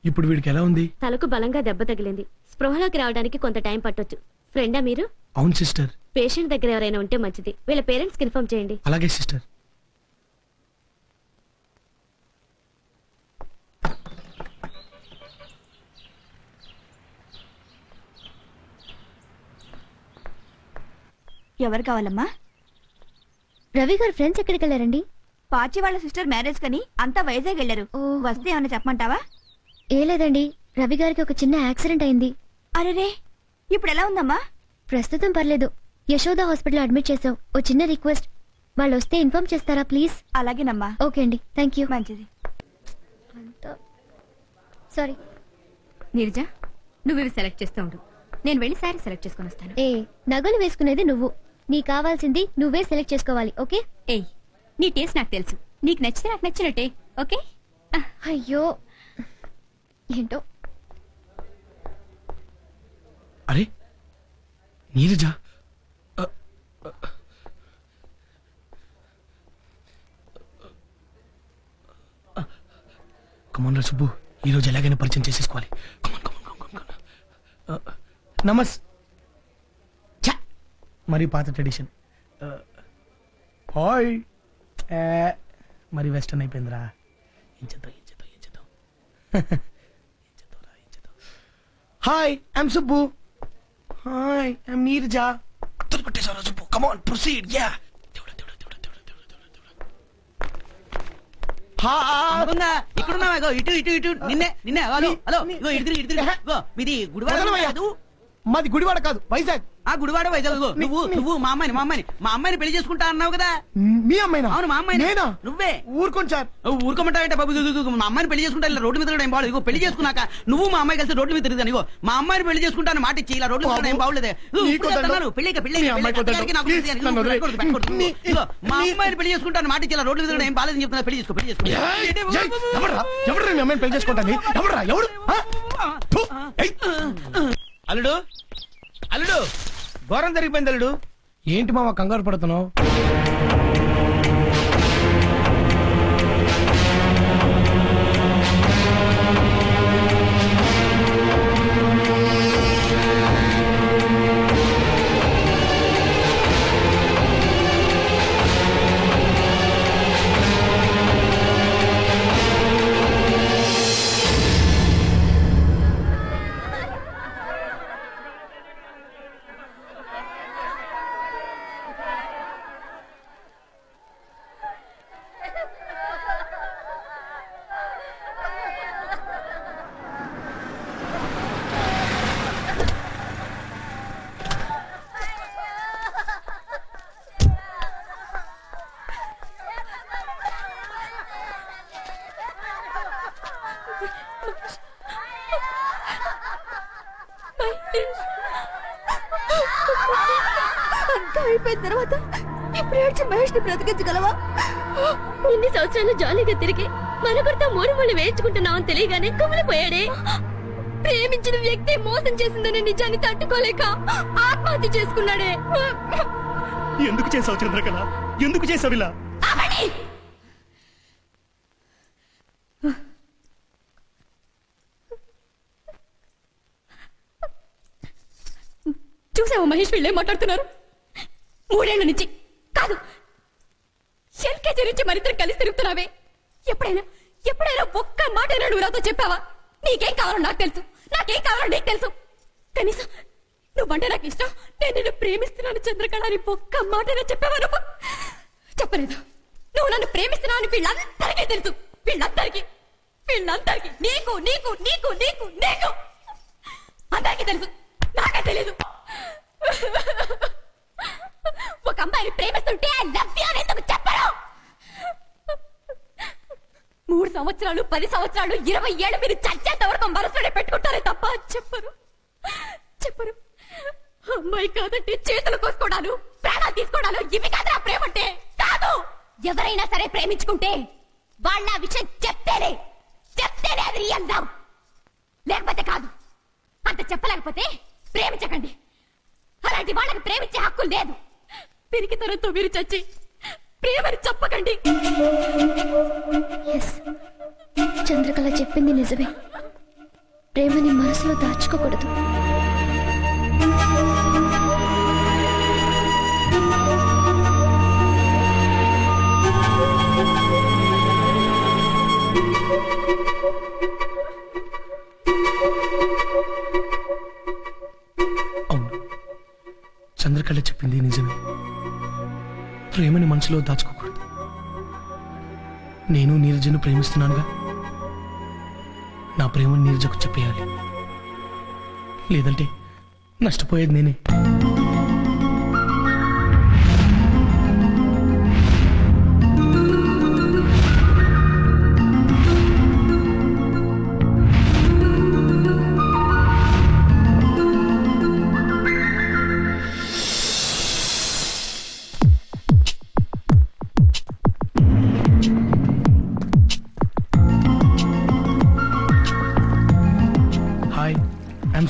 ఇప్పుడు వీడికి ఎలా ఉంది? తలకు బలంగా దెబ్బ తగిలింది. స్పృహలోకి రావడానికి కొంత టైం పట్టొచ్చు. ఫ్రెండా మీరు? అవును సిస్టర్. పేషెంట్ దగ్గర ఎవరైనా ఉంటే మంచిది. వీళ్ళ పేరెంట్స్ కి ఇన్ఫార్మ్ చేయండి. అలాగే సిస్టర్. ఎవరు కావాలమ్మా? రవి గారు ఫ్రెండ్స్ ఎక్కడికి వెళ్ళారండి? పాచి వాళ్ళ సిస్టర్ మ్యారేజ్ కని అంతా వైజాగ్ వెళ్ళారు. వస్తే ఏమన్నా చెప్పమంటావా? ఏ లేదండి, రవి గారికి ఒక చిన్న యాక్సిడెంట్ అయింది. అరేరే, ఇప్పుడు ఎలా ఉందమ్మా? ప్రస్తుతం పర్లేదు. యశోద హాస్పిటల్ అడ్మిట్ చేసాం. ఓ చిన్న రిక్వెస్ట్, వాళ్ళు వస్తే ఇన్ఫార్మ్ చేస్తారా ప్లీజ్? అలాగేనమ్మా. ఓకే అండి, థ్యాంక్ యూ. మంచిది. అంత సారీ. నీరజ, నువ్వు ఇవి సెలెక్ట్ చేస్తూ ఉండు, నేను వెళ్ళి శారీ సెలెక్ట్ చేసుకొని వస్తాను. ఏ నగలు వేసుకునేది నువ్వు, నీకు కావాల్సింది నువ్వే సెలెక్ట్ చేసుకోవాలి. ఓకే? ఏయ్, నీ టేస్ట్ నాకు తెలుసు, నీకు నచ్చితే నాకు నచ్చినట్టే. ఓకే? అయ్యో ఏంటో. అరే నీరజ, కమాన్ రా సుబ్బు, ఈరోజు ఎలాగైనా పరిచయం చేసేసుకోవాలి. మరి పాత ట్రెడిషన్. హాయ్. మరి వెస్టర్న్ అయిపోయిందిరా. ఏం చేద్దాం. Hi, I'm Subbu. Hi, I'm Neeraja. కొట్టేశారా సుబ్బు? Come on proceed. యా. ఇక్కడున్నావా? ఇటు ఇటు ఇటు నిన్నే నిన్నే. హలో హలో, ఇగో ఇటు మీది గుడివాడ. మాది గుడివాడ కాదు, వైజాగ్. ఆ గుడివాడ వైజాగ్. నువ్వు మా అమ్మాయిని పెళ్లి చేసుకుంటా అన్నావు కదా. మీ అమ్మాయినా? అవును, మా అమ్మాయి. నేనా? నువ్వే. ఊరుకోండి సార్. ఊరుకోమంటావంటే బాబు, మా అమ్మాయిని పెళ్లి చేసుకుంటా ఇలా రోడ్డు మీద ఏం బాగలేదు. ఇగో పెళ్లి చేసుకున్నాక నువ్వు మా అమ్మాయి కలిసి రోడ్డు మీద తిరుగుతాను. ఇగో మా అమ్మాయిని పెళ్లి చేసుకుంటాను మాట ఇచ్చి ఇలా రోడ్డు మీద ఏం బాగలేదే. మా అమ్మాయిని పెళ్లి చేసుకుంటాను మాట ఇచ్చి ఇలా రోడ్డు మీద ఏం బాగాలేదని చెప్తున్నా. పెళ్లి చేసుకో. ఎవరు మీ అమ్మాయిని పెళ్లి చేసుకుంటాను? ఎవరు? అల్లుడు అల్లుడు, ఘోరం జరిగిపోయింది అల్లుడు. ఏంటి మామ కంగారు పడుతున్నావు? అంతా అయిపోయిన తర్వాత ఇప్పుడు ఏడ్చి మహేష్ ని బ్రతికించగలవా? ఇన్ని సంవత్సరాలు జాలీగా తిరిగి మనకొడితే మూడు ముళ్ళు వేయించుకుంటున్నామని తెలియగానే కుమిలిపోయాడే. ప్రేమించిన వ్యక్తి మోసం చేసిందనే నిజాన్ని తట్టుకోలేక ఆత్మహత్య చేసుకున్నాడే. ఎందుకు చేసావు చంద్రకళ? ఎందుకు చేసావు ఇలా? చూసావా మహేష్, వీళ్ళే మాట్లాడుతున్నారు. 3 ఏళ్ల నుంచి కాదు, ఎల్కేజీ నుంచి మరిద్దరు కలిసి తిరుగుతున్నావే. ఎప్పుడైనా ఒక్క మాట నువ్వు నాతో చెప్పావా? నీకేం కావాలో నాకు తెలుసు, నాకేం కావాలో నీకు తెలుసు. కనీసం నువ్వంటే నాకు ఇష్టం, నేను నిన్ను ప్రేమిస్తున్నాను చంద్రకళ అని ఒక్క మాట చెప్పావా? నువ్వు చెప్పలేదు. నువ్వు నన్ను ప్రేమిస్తున్నావు అని వీళ్ళందరికీ తెలుసు. వీళ్ళందరికీ నీకు నీకు నీకు నీకు నీకు అందరికీ తెలుసు, నాకే తెలీదు. ఒక అమ్మాయిని ప్రేమిస్తుంటే ఐ లవ్ యు అని ఎందుకు చెప్పరు? 3 సంవత్సరాలు 10 సంవత్సరాలు 20 ఏళ్ళు మీరు చచ్చేంత వరకు మనసులోనే పెట్టుకుంటారే తప్ప చెప్పరు. అమ్మాయి కాదంటే చేతులు కోసుకోవడాలు, ప్రాణాలు తీసుకోవడాలు ఇవి కాదురా ప్రేమ అంటే. కాదు, ఎవరైనా సరే ప్రేమించుకుంటే వాళ్ళ విషయం చెప్తేనే అది రియల్ లవ్, లేకపోతే కాదు. అంత చెప్పలేకపోతే ప్రేమించకండి. అలాంటి వాళ్ళకి ప్రేమించే హక్కు లేదు. పిరికితనంతో మీరు చచ్చి ప్రేమని చెప్పకండి. చంద్రకళ చెప్పింది నిజమే. ప్రేమని మనసులో దాచుకోకూడదు. చంద్రకళ చెప్పింది నిజమే. ప్రేమని మనసులో దాచుకోకూడదు. నేను నీరజను ప్రేమిస్తున్నానుగా, నా ప్రేమను నీరజకు చెప్పేయాలి. లేదంటే నష్టపోయేది నేనే.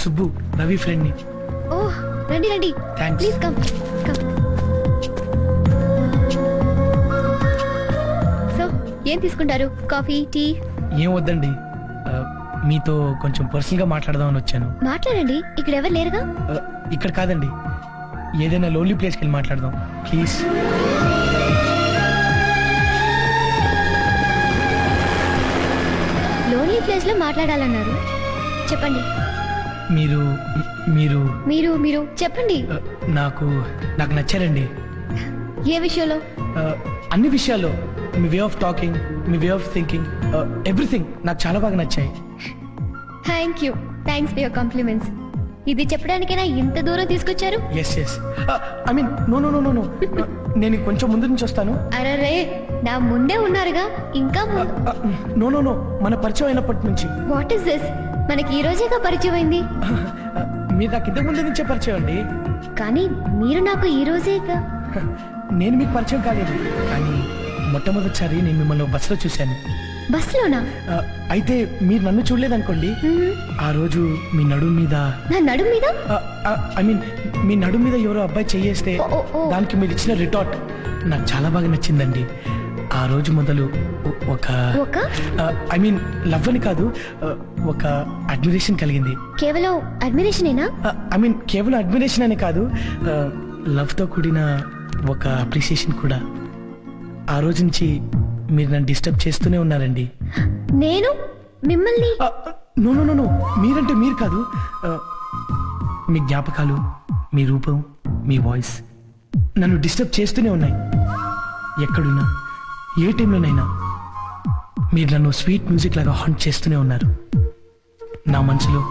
సుబ్బు, రవి ఫ్రెండ్ ని. ఓ రండి రండి, ప్లీజ్ కమ్ కమ్. సో ఏం తీసుకుంటారు? Coffee, tea? ఏం వద్దండి, మీతో కొంచెం పర్సనల్ గా మాట్లాడదామని వచ్చాను. మాట్లాడండి, ఇక్కడ ఎవరు లేరుగా. ఇక్కడ కాదండి, ఏదైనా లోన్లీ ప్లేస్కి వెళ్ళి మాట్లాడదాం ప్లీజ్. లోన్లీ ప్లేస్ లో మాట్లాడాలన్నారు, చెప్పండి. మీరు మీరు మీరు మీరు చెప్పండి. నాకు నచ్చారండి. ఏ విషయంలో? అన్ని విషయాల్లో. మీ వే ఆఫ్ టాకింగ్, మీ వే ఆఫ్ థింకింగ్, ఎవ్రీథింగ్ నాకు చాలా బాగా నచ్చాయి. Thank you, thanks for your compliments. ఇది చెప్పడానికైనా ఇంత దూరం తీసుకొచ్చారు? Yes I mean no no no no no, నేను కొంచెం ముందు నుంచి వస్తాను. అరే నా ముందే ఉన్నారుగా, ఇంకా నో నో నో, మన పరిచయం అయినప్పటి నుంచి. What is this? మనకి ఈ రోజేగా పరిచయం అయింది. మీరు నాకు ఇంతకు ముందు నుంచే పరిచయం అండి. కానీ మీరు నాకు ఈ రోజేగా. నేను మీకు పరిచయం కాలేదు, కానీ మొట్టమొదటిసారి నేను మిమ్మల్ని బస్సులో చూశాను. బస్సులోనా? అయితే మీరు నన్ను చూడలేదనుకోండి, ఆ రోజు మీ నడుము మీద. నా నడుము మీద? ఐ మీన్ మీ నడుము మీద ఎవరో అబ్బాయి చెయ్యేస్తే దానికి మీరు ఇచ్చిన రిటార్ట్ నాకు చాలా బాగా నచ్చిందండి. ఆ రోజు మొదలు ఒక ఐ మీన్ లవ్ అని కాదు, ఒక అడ్మిరేషన్ కలిగింది. కేవలం అడ్మిరేషనేనా? ఐ మీన్ కేవలం అడ్మిరేషన్ అని కాదు, లవ్ తో కూడిన ఒక అప్రిసియేషన్ కూడా. ఆ రోజు నుంచి మీరు నన్ను డిస్టర్బ్ చేస్తూనే ఉన్నారండి. నేను మిమ్మల్ని? నో నో నో నో, మీరంటే మీరు కాదు, మీ జ్ఞాపకాలు, మీ రూపం, మీ వాయిస్ నన్ను డిస్టర్బ్ చేస్తూనే ఉన్నాయి. ఎక్కడున్నా, ఏ టైంలోనైనా మీరు నన్ను స్వీట్ మ్యూజిక్ లాగా హాంట్ చేస్తూనే ఉన్నారు. నా మనసులో,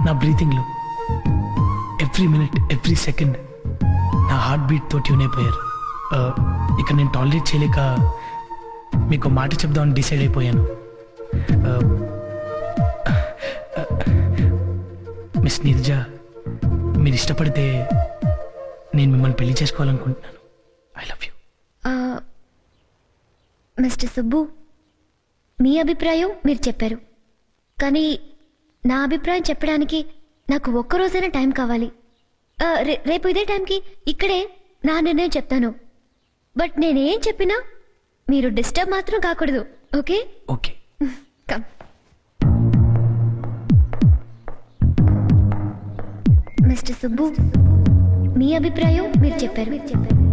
నా బ్రీతింగ్లో, ఎవ్రీ మినిట్, ఎవ్రీ సెకండ్ నా హార్ట్ బీట్తో ట్యూన్ అయిపోయారు. ఇక నేను టాలరేట్ చేయలేక మీకు మాట చెప్దామని డిసైడ్ అయిపోయాను. మిస్ నీరజ, మీరు ఇష్టపడితే నేను మిమ్మల్ని పెళ్లి చేసుకోవాలనుకుంటున్నాను. I love you. Mister Subbu, మీ అభిప్రాయం మీరు చెప్పారు, కానీ నా అభిప్రాయం చెప్పడానికి నాకు ఒక్కరోజైనా టైం కావాలి. రేపు ఇదే టైంకి ఇక్కడే నా నిర్ణయం చెప్తాను. బట్ నేనేం చెప్పినా మీరు డిస్టర్బ్ మాత్రం కాకూడదు. Okay? Okay. Come. Mister Subbu, మీ అభిప్రాయం మీరు చెప్పారు,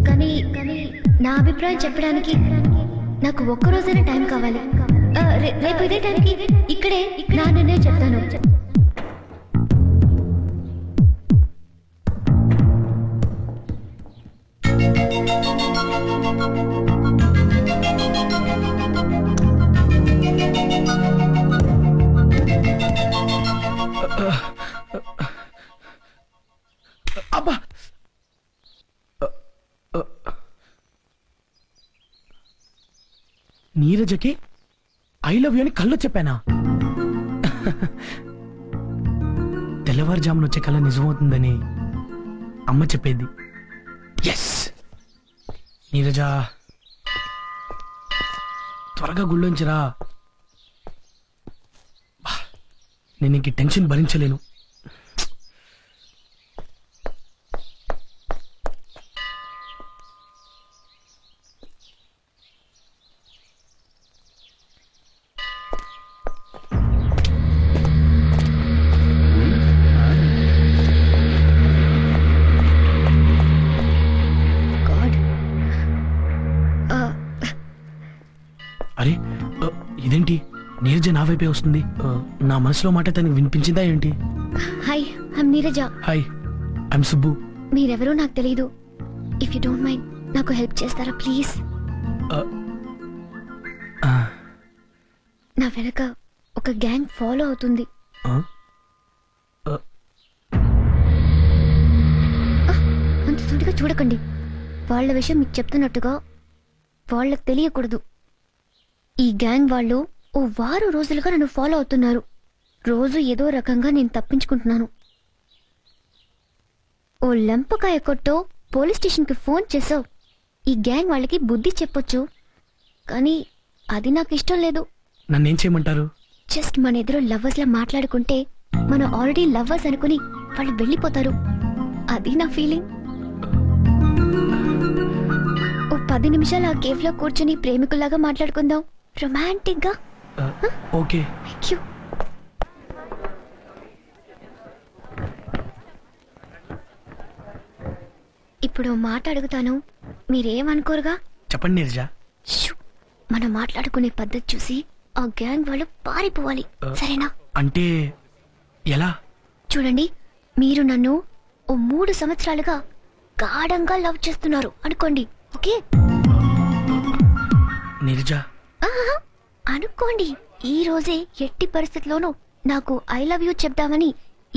కానీ నా అభిప్రాయం చెప్పడానికి నాకు ఒక్కరోజైనా టైం కావాలి. రేపు ఇదే టైంకి ఇక్కడే నా నిర్ణయం చెప్తాను. అబ్బా, నీరజకి ఐ లవ్ యూ అని కళ్ళు చెప్పానా? తెల్లవారుజామున వచ్చే కళ నిజమవుతుందని అమ్మ చెప్పేది. ఎస్ నీరజ, త్వరగా గుళ్ళోంచి రా. నేను ఇంక టెన్షన్ భరించలేను. అరే ఇదేంటి, నీరజ నా వైపే వస్తుంది. నా మనసులో మాట తనకి వినిపించిందా ఏంటి? Hi, I'm Neeraja. Hi, I'm Subbu. మీరెవరో నాకు తెలీదు. ఇఫ్ యూ డోంట్ మైండ్ నాకు హెల్ప్ చేస్తారా ప్లీజ్? నా వెనక ఒక గ్యాంగ్ ఫాలో అవుతుంది. అంత సూటిగా చూడకండి. వాళ్ళ విషయం మీకు చెప్తున్నట్టుగా వాళ్ళకి తెలియకూడదు. ఈ గ్యాంగ్ వాళ్ళు ఓ వారం రోజులుగా నన్ను ఫాలో అవుతున్నారు. రోజు ఏదో రకంగా నేను తప్పించుకుంటున్నాను. ఓ లెంపకాయ కొట్టో పోలీస్ స్టేషన్కి ఫోన్ చేసావు. ఈ గ్యాంగ్ వాళ్ళకి బుద్ధి చెప్పొచ్చు, కానీ అది నాకు ఇష్టం లేదు. నన్నేం చేయమంటారు? జస్ట్ మన ఎదురు లవర్స్ లా మాట్లాడుకుంటే మనం ఆల్రెడీ లవ్వర్స్ అనుకుని వాళ్ళు వెళ్ళిపోతారు. అది నా ఫీలింగ్. ఓ 10 నిమిషాలు ఆ కేఫ్ లో కూర్చొని ప్రేమికుల్లాగా మాట్లాడుకుందాం, రొమాంటిక్ గా. ఓకే. Thank you. ఇప్పుడు మాట అడుగుతాను, మీరేమనుకోరుగా? చెప్పండి నీరజ. మనం మాట్లాడుకునే పద్ధతి చూసి ఆ గ్యాంగ్ వాళ్ళు పారిపోవాలి, సరేనా? అంటే ఎలా? చూడండి, మీరు నన్ను ఓ 3 సంవత్సరాలుగా గాఢంగా లవ్ చేస్తున్నారు అనుకోండి, ఓకే? నీరజ ఆహా, అనుకోండి. ఈ రోజే ఎట్టి పరిస్థితిలోనూ నాకు ఐ లవ్ యూ చెప్దామని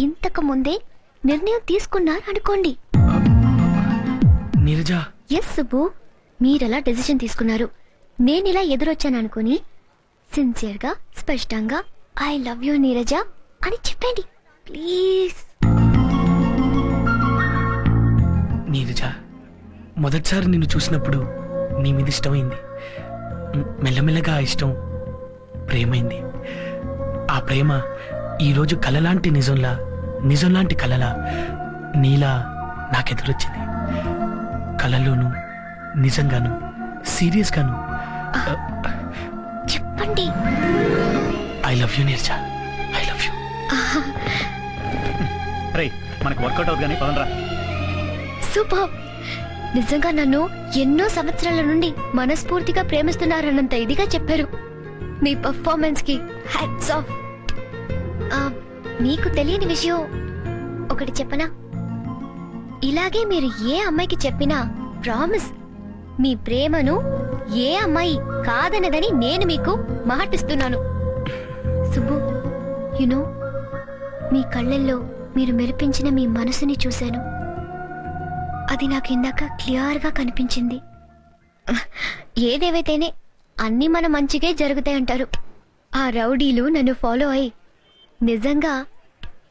ఇంతకు ముందే నిర్ణయం తీసుకున్నారు అనుకోండి. నీరజ. ఎస్ సుబ్బు, మీరెలా డెసిషన్ తీసుకున్నారు, నేను ఇలా ఎదురొచ్చాను అనుకుని సిన్సియర్ గా స్పష్టంగా ఐ లవ్ యూ నీరజ అని చెప్పండి ప్లీజ్. నీరజ, మొదటిసారి నిన్ను చూసినప్పుడు నీ మీద ఇష్టమైంది. మెల్లమెల్లగా ఆ ఇష్టం ప్రేమైంది. ఆ ప్రేమ ఈరోజు కలలాంటి నిజంలా, నిజంలాంటి కలలా నీలా నాకెదురొచ్చింది. కలలోను, నిజంగాను, సీరియస్ గాను. చెప్పండి. I love you Neeraja, I love you. రేయ్, మనకు వర్కౌట్ అవుతుంది కానీ పదండ్రా. సూపర్. నిజంగా నన్ను ఎన్నో సంవత్సరాల నుండి మనస్ఫూర్తిగా ప్రేమిస్తున్నారన్నంత ఇదిగా చెప్పారు. మీ పర్ఫార్మెన్స్ కి హ్యాట్స్ ఆఫ్. మీకు తెలియని విషయం ఒకటి చెప్పనా? ఇలాగే మీరు ఏ అమ్మాయికి చెప్పినా ప్రామిస్, మీ ప్రేమను ఏ అమ్మాయి కాదనదని నేను మీకు మాటిస్తున్నాను. సుబ్బు, యునో, మీ కళ్ళల్లో మీరు మెరిపించిన మీ మనసుని చూశాను. అది నాకు ఇందాక క్లియర్ గా కనిపించింది. ఏదేవైతేనే అన్ని మన మంచిగా జరుగుతాయంటారు. ఆ రౌడీలు నన్ను ఫాలో అయి నిజంగా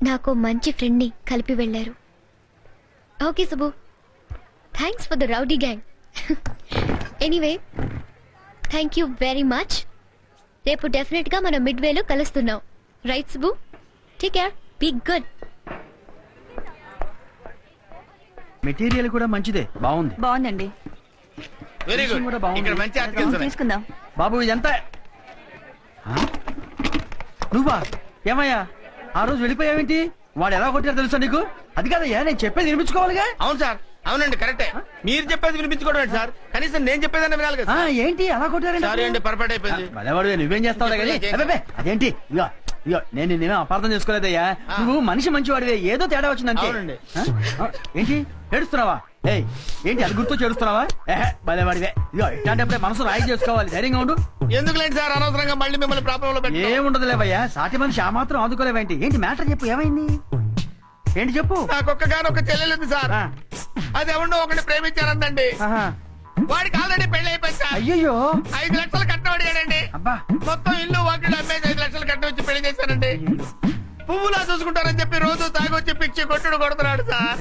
నాకు మంచి ఫ్రెండ్ ని కలిపి వెళ్లారు. Okay Subbu, thanks for the rowdy gang. Anyway, thank you very much. రేపు డెఫినెట్ గా మనం మిడ్ వేలో కలుస్తున్నాం, right Subbu? Take care, be good. Material కూడా మంచిదే, బాగుంది. బాగుందండి. Very good. ఇక్కడ మంచి ఆర్టికల్స్ ఉన్నాయి. తీసుకుందాం. బాబు ఇదంతా నువ్వా? ఏమయ్యా ఆ రోజు వెళ్ళిపోయావేంటి? వాడు ఎలా కొట్టారో తెలుసా నీకు? అది కాదయ్యా, నేను చెప్పేది వినిపించుకోవాలిగా. అవును సార్, అవునండి, కరెక్టే. మీరు చెప్పేది వినిపించుకోవడం సార్, కనీసం నేను చెప్పేదాన్ని వినాలి కదా. ఏంటి అలా కొట్టారండి? సారీ అండి, పొరపాటు అయిపోయింది. భలేవాడు, నువ్వేం చేస్తావు కానీ. అదేంటి? ఇగో ఇగో, నేనేమో అపార్థం చేసుకోలేదయ్యా. నువ్వు మనిషి మంచివాడివే, ఏదో తేడా వచ్చిందంటే. ఏంటి ఏడుస్తున్నావా? ఏంటి అది గుర్తు చేడుస్తున్నావా? భలేవాడివే. ఇగో ఇట్లాంటప్పుడే మనసు రాయి చేసుకోవాలి, ధైర్యంగా ఉండు. ఎందుకులేండి సార్ అనవసరంగా మళ్ళీ మిమ్మల్ని ప్రాబ్లంలో పెట్టి. ఏముండదు లేవయ్యా, సాటి మనిషి ఆ మాత్రం ఆదుకోలేవేంటి? ఏంటి మ్యాటర్ చెప్పు, ఏమైంది? ఏంటి చెప్పు. నాకొక్కగానొక్క చెల్లెలు ఉంది సార్, అది ఎవరినో ఒకటి ప్రేమించారందండి. వాడికి ఆల్రెడీ పెళ్లి అయిపోయింది సార్. అయ్యో, 5 లక్షలు కట్నం అడిగాడండి. మొత్తం ఇల్లు వాకిళ్ళు అమ్మేసి 5 లక్షలు కట్నం వచ్చి పెళ్లి చేశానండి. పువ్వులా చూసుకుంటారని చెప్పి రోజు తాగొచ్చి పిచ్చి కొట్టుడు కొడుతున్నాడు సార్.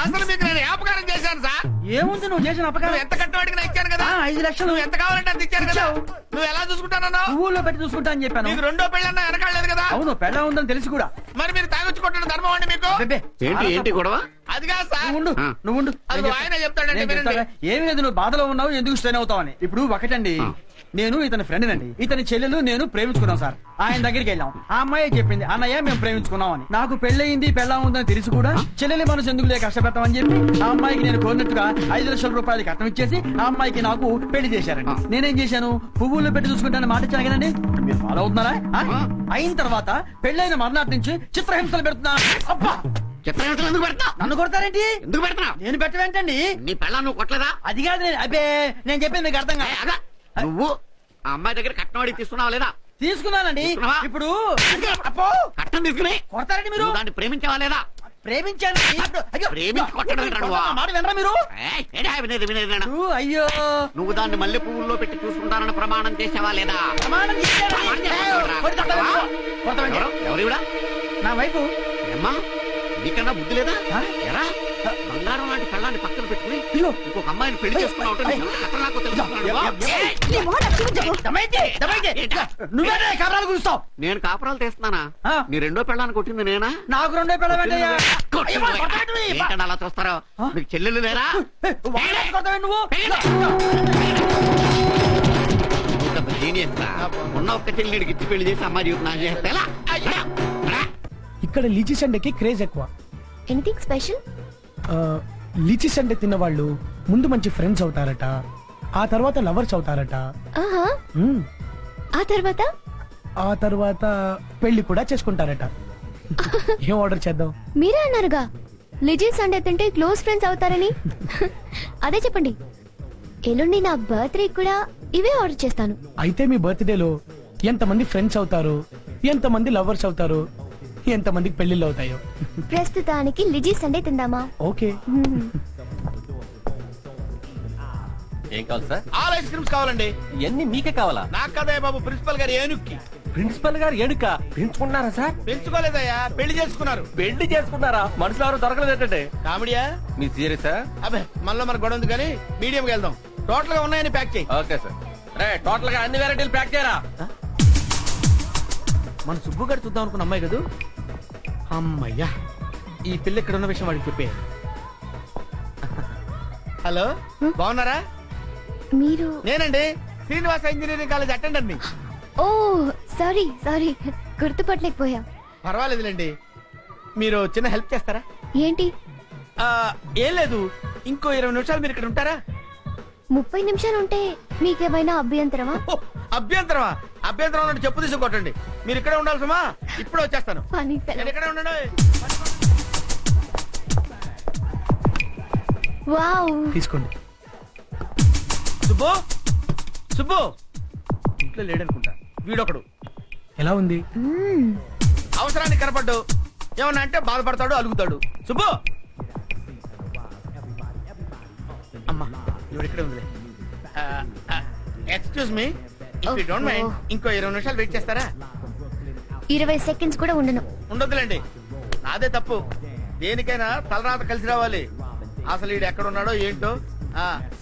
అసలు మీకు నేను అపకారం చేశాను సార్. ఏముంది నువ్వు చేసిన అపకారం? ఎంత కట్నం అడిగినా ఇచ్చాను కదా. 5 లక్షలు నువ్వు ఎంత కావాలంటే అంత ఇచ్చాను కదా. నువ్వు ఎలా చూసుకుంటానన్నావు? పువ్వుల్లో పెట్టి చూసుకుంటా అని చెప్పాను. మీకు రెండో పెళ్ళన్నా వెనకాడలేదు కదా. అవును, పెళ్ళ ఉందని తెలిసి కూడా. మరి మీరు తాగొచ్చి కొట్టడం ధర్మం అండి మీకు? ఏంటి గొడవ? అది కాదు సార్. నువ్వు అది ఆయన చెప్తాడండి. ఏమి లేదు, నువ్వు బాధలో ఉన్నావు, ఎందుకు స్ట్రెయిన్ అవుతావని. ఇప్పుడు ఒకటండి, నేను ఇతని ఫ్రెండ్ అండి, ఇతని చెల్లెలు నేను ప్రేమించుకున్నాం సార్. ఆయన దగ్గరికి వెళ్ళాం, ఆ అమ్మాయి చెప్పింది అన్నయ్య మేము ప్రేమించుకున్నాం అని. నాకు పెళ్ళయింది, పెళ్ళ ఉందని తెలిసి కూడా చెల్లెలి మనసు ఎందుకు లేక కష్టపెడతామని చెప్పి ఆ అమ్మాయికి నేను కోరినట్టుగా 5 లక్షల రూపాయలు కట్నం ఇచ్చేసి ఆ అమ్మాయికి నాకు పెళ్లి చేశారండి. నేనేం చేశాను? పువ్వుల్లో పెట్టి చూసుకుంటాను మాట ఇచ్చాను కదండి. మీరు ఫాలో అవుతున్నారా? అయిన తర్వాత పెళ్ళైన మర్నాటి నుంచి చిత్రహింసలు పెడుతున్నా. అబ్బా, చిత్రహింసలు ఎందుకు పెడతా? నన్ను కొడతారేంటి? ఎందుకు పెడతా? నేను పెట్టవేంటండి? నీ పెళ్ళ నువ్వు కొట్టలేదా? అది కాదు, అబ్బే నేను చెప్పేది మీకు అర్థం కాదు. నువ్వు ఆ అమ్మాయి దగ్గర కట్నం అడిగి తీసుకున్నావా లేదా? తీసుకున్నానండి. ఇప్పుడు కట్నం తీసుకుని కొడతారండి మీరు? దాన్ని ప్రేమించావా లేదా? ప్రేమించాను. ప్రేమించి కొట్టడం మాట వినరా మీరు? అయ్యో, నువ్వు దాన్ని మల్లె పువ్వుల్లో పెట్టి చూసుకుంటానని ప్రమాణం చేసావా లేదా? ప్రమాణం ఎవరు నా వైపు. ఏమ్మా, నీకన్నా బుద్ధి లేదా ఎరా బంగారం లాంటి కళ్ళాన్ని పక్కన పెట్టుకుని ఇంకొక అమ్మాయిని పెళ్లి చేసుకున్నావు నేను కాపురాలు తీస్తున్నానా నీ రెండో పెళ్ళాన్ని కొట్టింది నేనా? నాకు రెండో పెళ్ళ ఏంటండి అలా చూస్తారో? మీకు చెల్లెలు లేరా? నువ్వు ఉన్న ఒక్క చెల్లిడికి ఇచ్చి పెళ్లి చేసి అమ్మాయి జీవితం నా చేస్తే ఎలా? ఇక్కడ లీచీ సండేకి క్రేజ్ ఎక్కువ. Anything special? లీచీ సండే తిన్నవాళ్ళు ముందు మంచి ఫ్రెండ్స్ అవుతారట, ఆ తర్వాత లవర్స్ అవుతారట, ఆహా ఆ తర్వాత పెళ్లి కూడా చేసుకుంటారట. ఏం ఆర్డర్ చేద్దాం? మీరే అన్నారుగా లిజీ సండే తింటే క్లోజ్ ఫ్రెండ్స్ అవుతారని. అదే చెప్పండి. ఎల్లుండి నా బర్త్డే కూడా ఇవే ఆర్డర్ చేస్తాను. అయితే మీ బర్త్డేలో ఎంతమంది ఫ్రెండ్స్ అవుతారు, ఎంతమంది లవర్స్ అవుతారు, ఎంతమందికి పెళ్లిళ్ళు అవుతాయో. ప్రస్తుతానికి లిజీ సండే తిందామా? ఓకే. ఏం కావాలి సార్? ఆల్ ఐస్ క్రీమ్స్ కావాలండి. ఇవన్నీ మీకే కావాలా? నాకు కదే బాబు, ప్రిన్సిపల్ గారు ఏనుక్కి. ప్రిన్సిపల్ గారు ఏడుక పెంచుకున్నారా సార్? పెంచుకోలేదయ్యా, పెళ్లి చేసుకున్నారు. పెళ్లి చేసుకున్నారా? మనుషులు ఎవరు దొరకలేదంటే కామెడియా? మీ సీరియసా? అబ్బే మనలో మన గొడవ ఉంది కానీ మీడియం కి వెళ్దాం. టోటల్ గా ఉన్నాయని ప్యాక్ చేయి. Okay sir. రే టోటల్ గా అన్ని వెరైటీలు ప్యాక్ చేయరా. మన సుబ్బు గారు చూద్దాం అనుకున్న అమ్మాయి కదా. అమ్మయ్యా, ఈ పిల్ల ఇక్కడ ఉన్న విషయం వాడికి చెప్పే. హలో, బాగున్నారా? మీరు? నేనండి, శ్రీనివాస ఇంజనీరింగ్ కాలేజ్ అటెండర్ ని. ఓ సారీ గుర్తుపట్టలేకపోయా. పర్వాలేదులేండి. మీరు చిన్న హెల్ప్ చేస్తారా? ఏంటి? ఏం లేదు, ఇంకో 20 నిమిషాలు మీరు ఇక్కడ ఉంటారా? 30 నిమిషాలు ఉంటే మీకేమైనా అభ్యంతరమా? అభ్యంతరమా? అభ్యంతరం ఉన్నట్టు చెప్పు తీసుకోకండి. మీరు ఇక్కడే ఉండాల్సమా? ఇప్పుడు వచ్చేస్తాను. నేను ఇక్కడే ఉండండి. వావ్, తీసుకోండి. సుబ్బు సుబ్బు ఇంట్లో లేడనుకుంటా. వీడొకడు. ఎలా ఉంది? అవసరానికి కనపడ్డు. ఏమన్నా అంటే బాధపడతాడు, అలుగుతాడు. సుబ్బు అమ్మా, ఇవిడ ఇక్కడే ఉందిలే. Excuse me, if you don't mind ఇంకో 20 నిమిషాలు వెయిట్ చేస్తారా? 20 సెకండ్స్ కూడా ఉండను. ఉండొద్దులేండి, నాదే తప్పు. దేనికైనా తలరాత కలిసి రావాలి. అసలు వీడు ఎక్కడ ఉన్నాడో ఏంటో.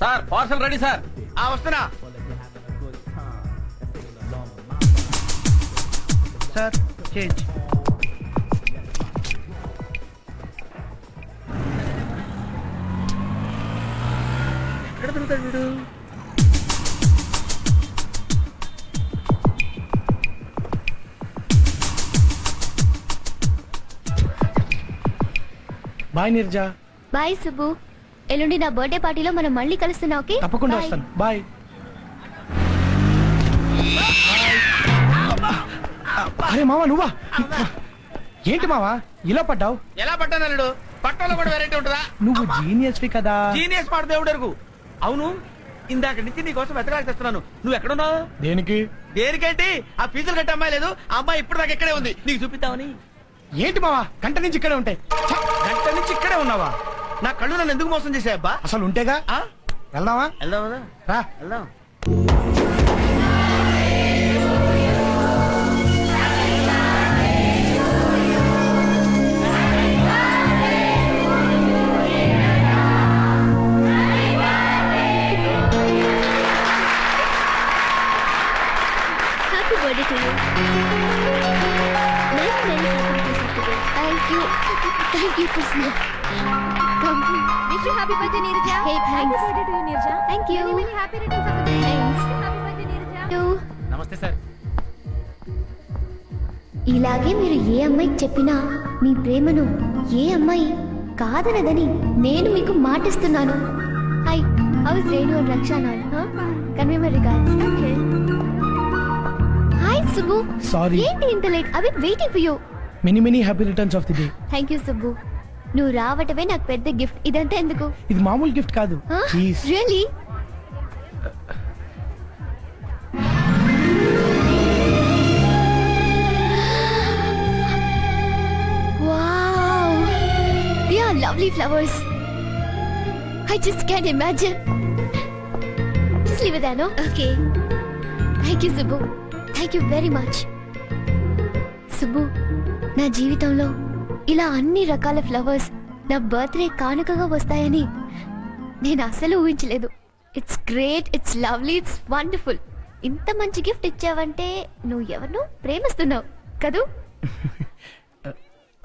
Sir parcel ready sir. వస్తున్నా సార్. చేంజ్. ఎక్కడ దొరుకుతాడు వీడు? బాయ్ నిర్జా. బాయ్ సుబ్బు. ఎల్లుండి నా బర్త్డే పార్టీలో మనం మళ్ళీ కలుస్తున్నాం. ఓకే? తప్పకుండా వస్తాను. బాయ్. అరే మావా, నువ్వా? ఏంటి మావా ఇలా పడ్డావు? ఎలా పడ్డాను అల్లుడు? పట్టణంలో కూడా వెరైటీ ఉంటుందా? నువ్వు జీనియస్ కదా. జీనియస్ మాట దేవుడు. అవును, ఇందాక నుంచి నీ కోసం వెతకాలి తెస్తున్నాను. నువ్వు ఎక్కడున్నావు? దేనికి? దేనికేంటి? ఆ ఫీజులు కట్టే అమ్మాయి లేదు, ఆ అమ్మాయి ఇప్పుడు దాకా ఇక్కడే ఉంది. నీకు చూపిద్దామని. ఏంటి మావా, గంట నుంచి ఇక్కడే ఉంటాయి. గంట నుంచి ఇక్కడే ఉన్నావా? నా కళ్ళు నన్ను ఎందుకు మోసం చేసాయబ్బా? అసలు ఉంటేగా. వెళ్దామా? వెళ్దాం రా. వెళ్దాం. Happy birthday to you. Many happy birthdays today. Thank you, Krishna. Come. Wish you happy birthday, Neerja. Hey, thanks. Happy birthday to you, Neerja. Thank you. Many, many happy returns of the day. Thanks. Happy birthday, Neerja. You. నమస్తే sir. ఇలాగే మీరు ఏ అమ్మాయికి చెప్పినా మీ ప్రేమను ఏ అమ్మాయి కాదనదని నేను మీకు మాటిస్తున్నాను. Hi, how is Renu and Raksha now? Convey my regards. Okay. Hi Subbu. Sorry. ఏంటి ఇంత late? I been waiting for you. Many happy returns of the day. Thank you Subbu. నువ్వు రావటమే నాకు పెద్ద గిఫ్ట్. ఇదంతా ఎందుకు? ఇది మామూలు గిఫ్ట్ కాదు. Please. Really? Wow! They are lovely flowers. I just can't imagine. Just leave it there, no? Okay. Thank you, Subbu. Thank you very much. Subbu, నా జీవితంలో ఇలా అన్ని రకాల ఫ్లవర్స్ నా బర్త్డే కానుకగా వస్తాయని నేను అసలు ఊహించలేదు. It's great, it's lovely, it's wonderful. ఇంత మంచి గిఫ్ట్ ఇచ్చావంటే నువ్వు ఎవరినో ప్రేమిస్తున్నావు కదూ?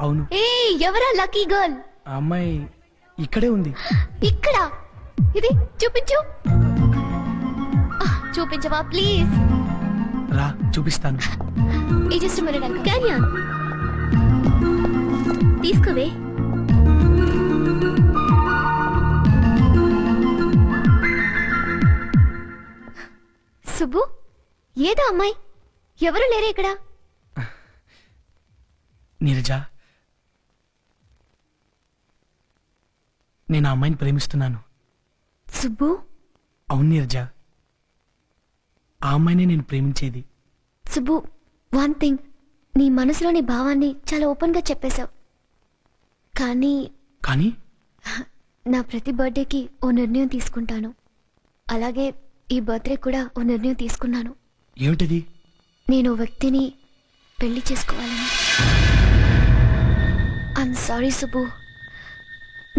అవును. ఏ ఎవరా లక్కీ గర్ల్? ఆ అమ్మాయి ఇక్కడే ఉంది. ఇక్కడ ఇది చూపించు. చూపించవా ప్లీజ్? రా చూపిస్తాను. ఈ జస్ట్ మినిట్ క్యారీ ఆన్. తీసుకోవే. సుబ్బు, ఏదో అమ్మాయి, ఎవరు లేరే ఇక్కడ? నీరజ, నేను ఆ అమ్మాయిని ప్రేమిస్తున్నాను. సుబ్బు? అవును నీరజ, ఆ అమ్మాయినే నేను ప్రేమించేది. సుబ్బు, వన్ థింగ్, నీ మనసులోని భావాన్ని చాలా ఓపెన్ గా చెప్పేశావు. కానీ కానీ నా ప్రతి బర్త్డేకి ఓ నిర్ణయం తీసుకుంటాను. అలాగే ఈ బర్త్డే కూడా ఓ నిర్ణయం తీసుకున్నాను. ఏమిటది? నేను ఓ వ్యక్తిని పెళ్లి చేసుకోవాలని. ఐమ్ సారీ సుబ్బు,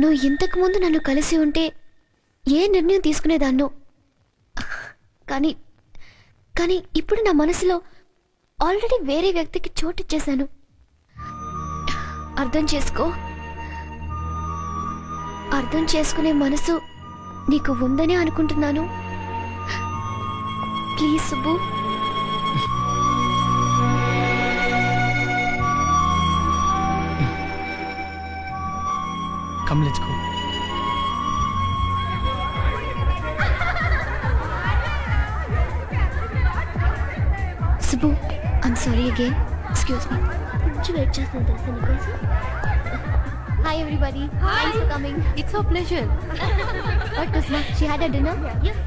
నువ్వు ఇంతకు ముందు నన్ను కలిసి ఉంటే ఏ నిర్ణయం తీసుకునేదాన్నో. కానీ కానీ ఇప్పుడు నా మనసులో ఆల్రెడీ వేరే వ్యక్తికి చోటిచ్చేశాను. అర్థం చేసుకో. అర్థం చేసుకునే మనసు నీకు ఉందని అనుకుంటున్నాను. Please Subbu. Come let's go. Subbu, I'm sorry again. Excuse me. కొంచెం వెయిట్ చేస్తాను తెలుసా నీకోసం. Hi everybody. Thanks for coming. It's so pleasure. What కుస్మా, she had a dinner? yes.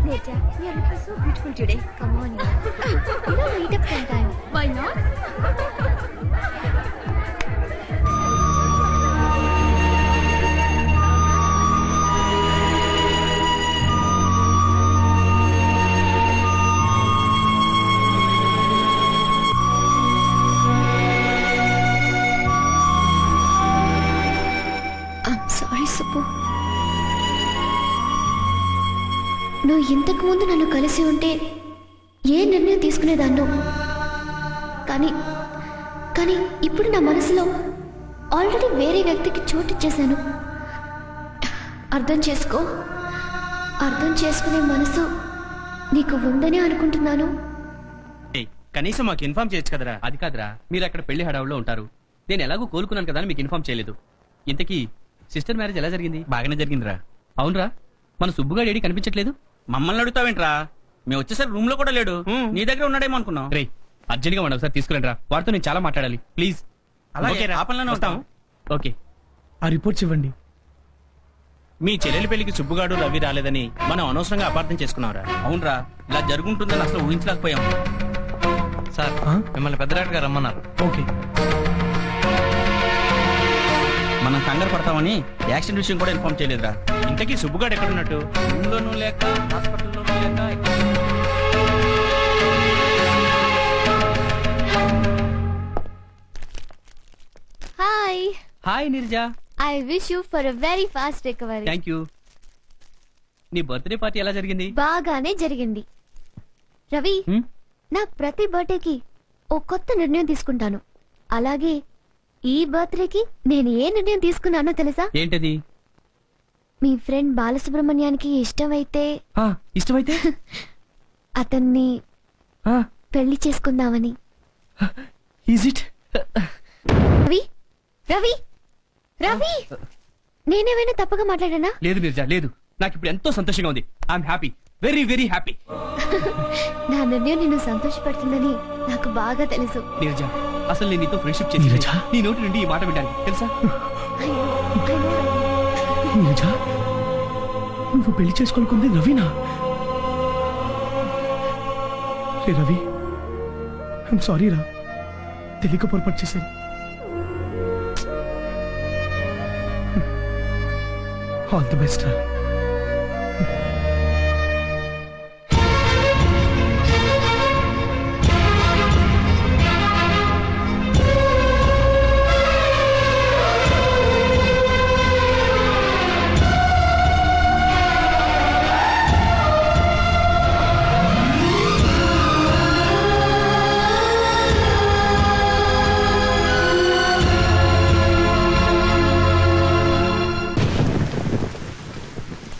Neja, you are looking so beautiful today. Come on, you know, meet up sometime. Why not? I'm sorry, Subbu. నువ్వు ఇంతకు ముందు నన్ను కలిసి ఉంటే ఏ నిర్ణయం తీసుకునేదాన్నో. కానీ కానీ ఇప్పుడు నా మనసులో ఆల్రెడీ వేరే వ్యక్తికి చోటిచ్చేశాను. అర్థం చేసుకో. అర్థం చేసుకునే మనసు నీకు ఉందని అనుకుంటున్నాను. కనీసం మాకు ఇన్ఫార్మ్ చేయొచ్చు కదరా. అది కాదురా, మీరు అక్కడ పెళ్లి హడావుల్లో ఉంటారు. నేను ఎలాగో కోలుకున్నాను కదా అని మీకు ఇన్ఫార్మ్ చేయలేదు. ఇంతకీ సిస్టర్ మ్యారేజ్ ఎలా జరిగింది? బాగానే జరిగిందిరా. అవునరా, మన సుబ్బుగాడు ఏడి కనిపించట్లేదు. మమ్మల్ని అడుగుతావేంట్రా? మేము వచ్చేసరికి రూమ్ లో కూడా లేడు. నీ దగ్గర ఉన్నాడేమో అనుకున్నాం. రే, అర్జెంట్ గా వాడు ఒకసారి తీసుకురండి రా. వాడితో నేను చాలా మాట్లాడాలి. ప్లీజ్. అలాగే ఆ పనిలోనే వస్తాం. ఓకే. ఆ రిపోర్ట్స్ ఇవ్వండి. మీ చెల్లెలి పెళ్లికి సుబ్బుగాడు రవి రాలేదని మనం అనవసరంగా అపార్థం చేసుకున్నాంరా. అవునరా, ఇలా జరుగుంటుందని అసలు ఊహించలేకపోయాం. సార్, మిమ్మల్ని పెద్దరాటగా రమ్మన్నారు. ఓకే. మనం కంగారు పడతామని యాక్సిడెంట్ విషయం కూడా ఇన్ఫార్మ్ చేయలేదురా. ఇంతకీ సుబ్బుగాడు ఎక్కడున్నట్టు? రూమ్లోనూ లేక, హాస్పిటల్లోనూ లేక. Hi. Hi Neeraja. I wish you for a very fast recovery. Thank you. నీ బర్త్డే పార్టీ ఎలా జరిగింది? బాగానే జరిగింది. రవి, నా ప్రతి బర్త్డేకి ఓ కొత్త నిర్ణయం తీసుకుంటాను. అలాగే ఈ బర్త్డేకి నేను ఏ నిర్ణయం తీసుకున్నానో తెలుసా? ఏంటది? మీ ఫ్రెండ్ బాలసుబ్రహ్మణ్యానికి ఇష్టమైతే ఇష్టమైతే అతన్ని పెళ్లి చేసుకుందామని. Is it? రవి, రవి, రవి, నేనేమైనా తప్పగా మాట్లాడానా? లేదు నీరజా, లేదు. నాకు ఇప్పుడు ఎంతో సంతోషంగా ఉంది. I'm happy, very very happy. నా నిర్ణయం నిన్ను సంతోషపడుతుందని నాకు బాగా తెలుసు. నీరజా, అసలు నేను నీతో ఫ్రెండ్షిప్ చేసి నీ నోటి నుండి ఈ మాట వింటాను తెలుసా? నీరజా, నువ్వు పెళ్లి చేసుకోనుకుంది రవినా? రే రవి, ఐమ్ సారీ రా, తెలియక పొరపాటు చేశాను. ఆల్ ది బెస్ట్ రా.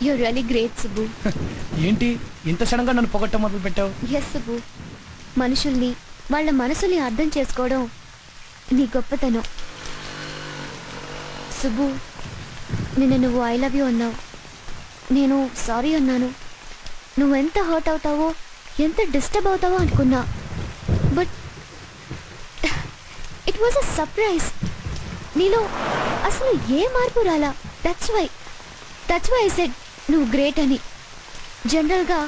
You're really great Subbu. ఏంటి ఇంత సడన్ గా నన్ను పొగట్ట మొదలు పెట్టావు? ఎస్ సుబ్బు, మనుషుల్ని వాళ్ళ మనసుల్ని అర్థం చేసుకోవడం నీ గొప్పతనం. సుబ్బు, నిన్న నువ్వు ఐ లవ్ యూ అన్నావు, నేను సారీ అన్నాను. నువ్వెంత హర్ట్ అవుతావో, ఎంత డిస్టర్బ్ అవుతావో అనుకున్నా. But it was a surprise. నీలో అసలు ఏ మార్పు రాలా. దట్స్ వై ఐ సెడ్ నువ్వు గ్రేట్ అని. జనరల్గా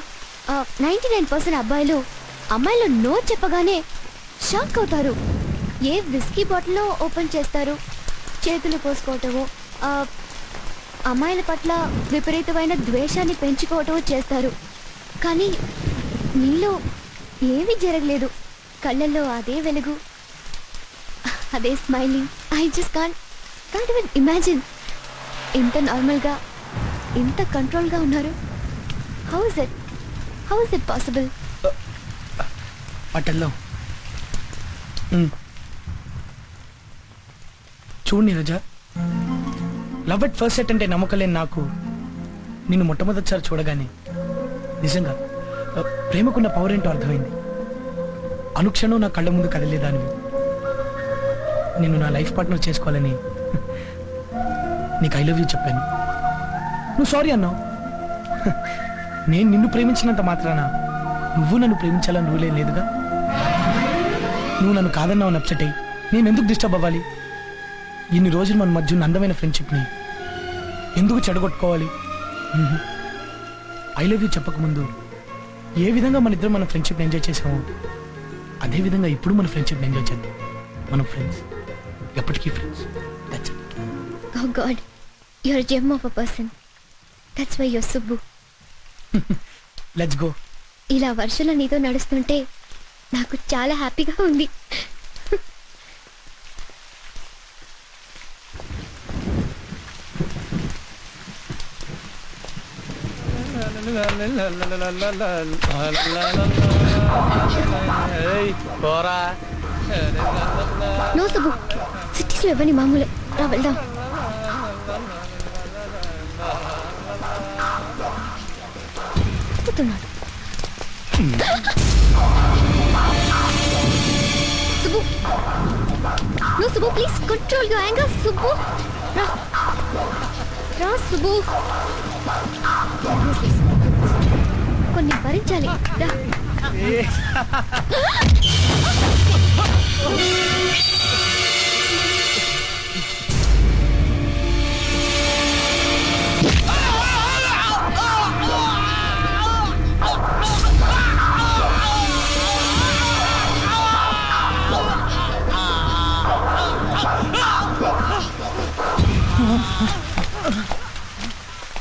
99% అబ్బాయిలు అమ్మాయిలు నో చెప్పగానే షాక్ అవుతారు. ఏ విస్కీ బాటిల్లో ఓపెన్ చేస్తారు, చేతులు కోసుకోవటమో, అమ్మాయిల పట్ల విపరీతమైన ద్వేషాన్ని పెంచుకోవటమో చేస్తారు. కానీ నీలో ఏమీ జరగలేదు. కళ్ళల్లో అదే వెలుగు, అదే smiling. I just can't even imagine ఇంత నార్మల్గా, ఇంత కంట్రోల్గా ఉన్నారు. How is it possible? పట్టల్లో చూడు Neeraja, love at first sight అంటే నమ్మకలేని నాకు నిన్ను మొట్టమొదటిసారి చూడగానే నిజంగా ప్రేమకున్న పవర్ ఏంటో అర్థమైంది. అనుక్షణం నా కళ్ళ ముందు కదిలేదానివి. నిన్ను నా లైఫ్ పార్ట్నర్ చేసుకోవాలని నీకు ఐ లవ్ యూ చెప్పాను. నువ్వు సారీ అన్నావు. నేను నిన్ను ప్రేమించినంత మాత్రాన నువ్వు నన్ను ప్రేమించాలని రూలే లేదుగా. నువ్వు నన్ను కాదన్నావు అప్సెట్ అయ్యి నేను ఎందుకు డిస్టర్బ్ అవ్వాలి? ఇన్ని రోజులు మన మధ్య ఉన్న అందమైన ఫ్రెండ్షిప్ని ఎందుకు చెడగొట్టుకోవాలి? ఐ లవ్ యూ చెప్పకముందు ఏ విధంగా మన ఇద్దరు మన ఫ్రెండ్షిప్ని ఎంజాయ్ చేసామో అదే విధంగా ఇప్పుడు మన ఫ్రెండ్షిప్ని ఎంజాయ్ చేద్దాం. మనం ఫ్రెండ్స్, ఎప్పటికీ friends. Oh God, you're a gem of a person. That's why you're Subbu. Let's go. ఇలా వర్షంలో నీతో నడుస్తుంటే నాకు చాలా హ్యాపీగా ఉంది. నో సుబ్బు, సిటీస్లో ఇవ్వని మామూలే. రా వెళ్దాం. Subbu, no Subbu, please control your anger. Subbu, రా సుబ్బు, కొన్ని భరించాలి. రా.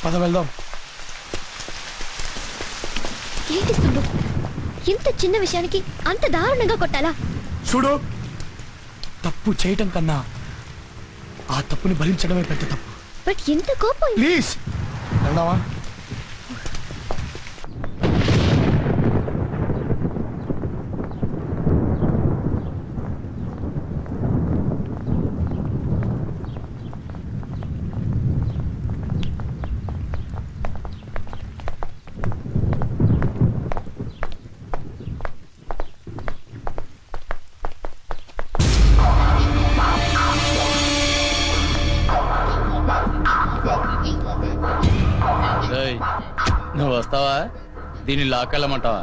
పద వెళ్దాం. ఏంటి సుబ్బు, ఇంత చిన్న విషయానికి అంత దారుణంగా కొట్టాలా? చూడు, తప్పు చేయటం కన్నా ఆ తప్పుని భరించడమే పెద్ద తప్పు. బట్ ఎంత కోపం. ప్లీజ్ వెళ్దామా? నువ్వు వస్తావా? దీన్ని లాక్కెళ్ళమంటావా?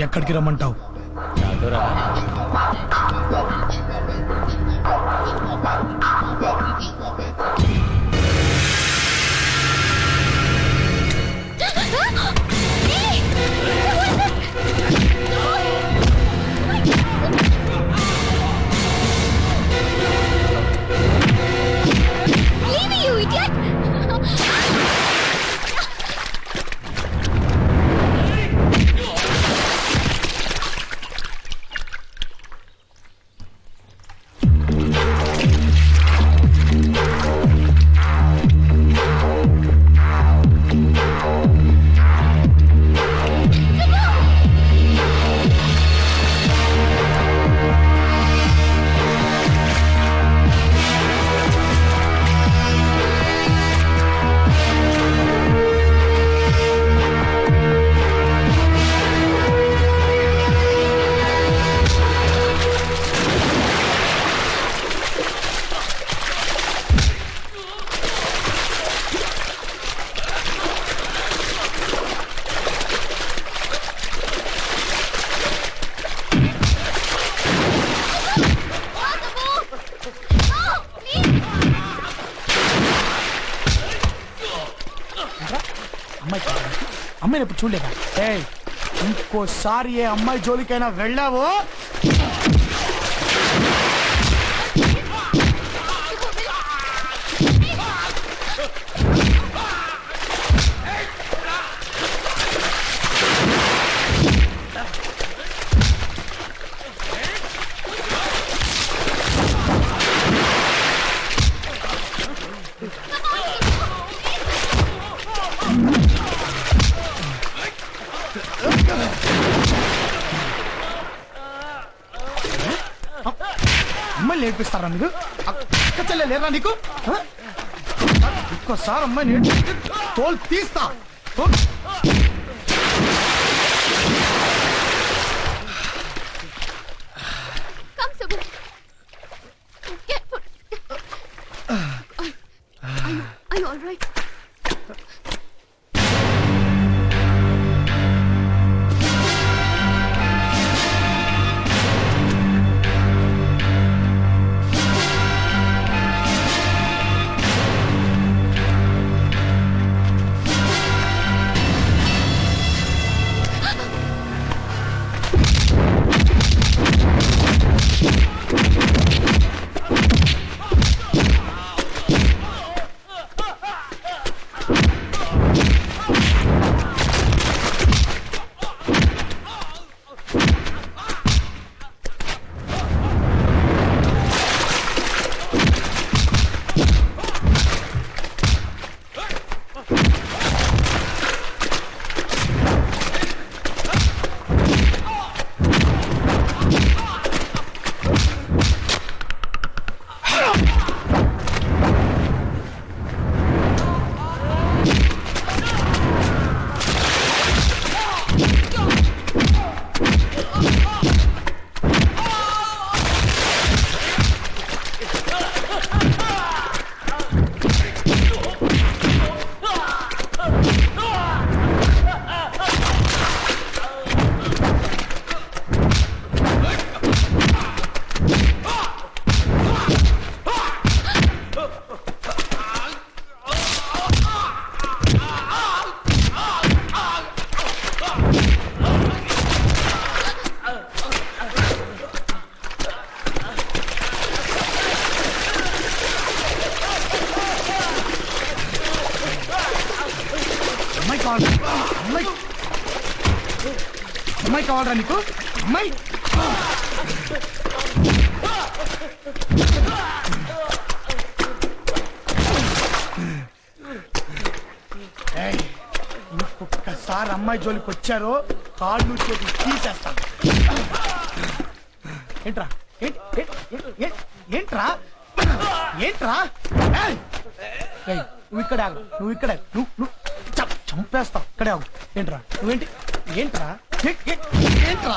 ఎక్కడికి రమ్మంటావు? అమ్మాయిని ఇప్పుడు చూడలేదా? ఏయ్, ఇంకోసారి ఏ అమ్మాయి జోలికైనా వెళ్ళావో అమ్మాయిని నేర్పిస్తారా మీరు? అక్క చెల్లె లేరా నీకు? ఇంకోసారి అమ్మాయి నేర్పిస్తే తోలు తీస్తా. Are you all right? అమ్మాయి కావాలరా నీకు? అమ్మాయి ఇంకొకసారి అమ్మాయి జోలికి వచ్చారో కాళ్ళు చేతులు తీసేస్తాను. ఏంట్రా ఏంట్రా ఏంట్రా? నువ్వు ఇక్కడ ఆగు, నువ్వు ఇక్కడ నువ్వు చంపేస్తావు. ఇక్కడే ఆగు. ఏంట్రా నువ్వేంటి? ఏంట్రా ఏంట్రా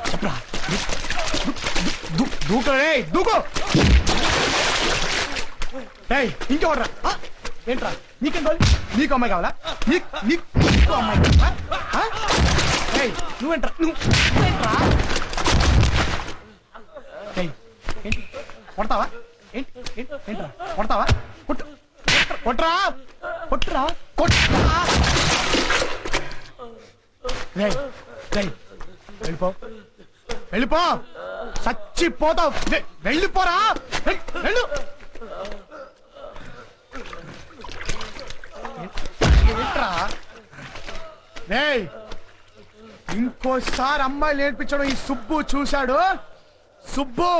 చెప్పరా? దూకరే దూకో. ఇంకెవడరా? ఏంట్రా నీకేం కావాలి? నీకు అమ్మాయి కావాలా? నీకు అమ్మాయి కావాలా? నువ్వేంట్రా నువ్వేంట్రా? ఏంటి కొడతావా? ఏంట్రా కొడతావా? కొట్రా కొట్రా కొట్రా. వెళ్ళిపో వెళ్ళిపో, చచ్చిపోతావు. వెళ్ళిపోరా వెళ్ళు. ఏంట్రా ఇంకోసారి అమ్మాయి నేర్పించడం ఈ సుబ్బు చూశాడు. సుబ్బు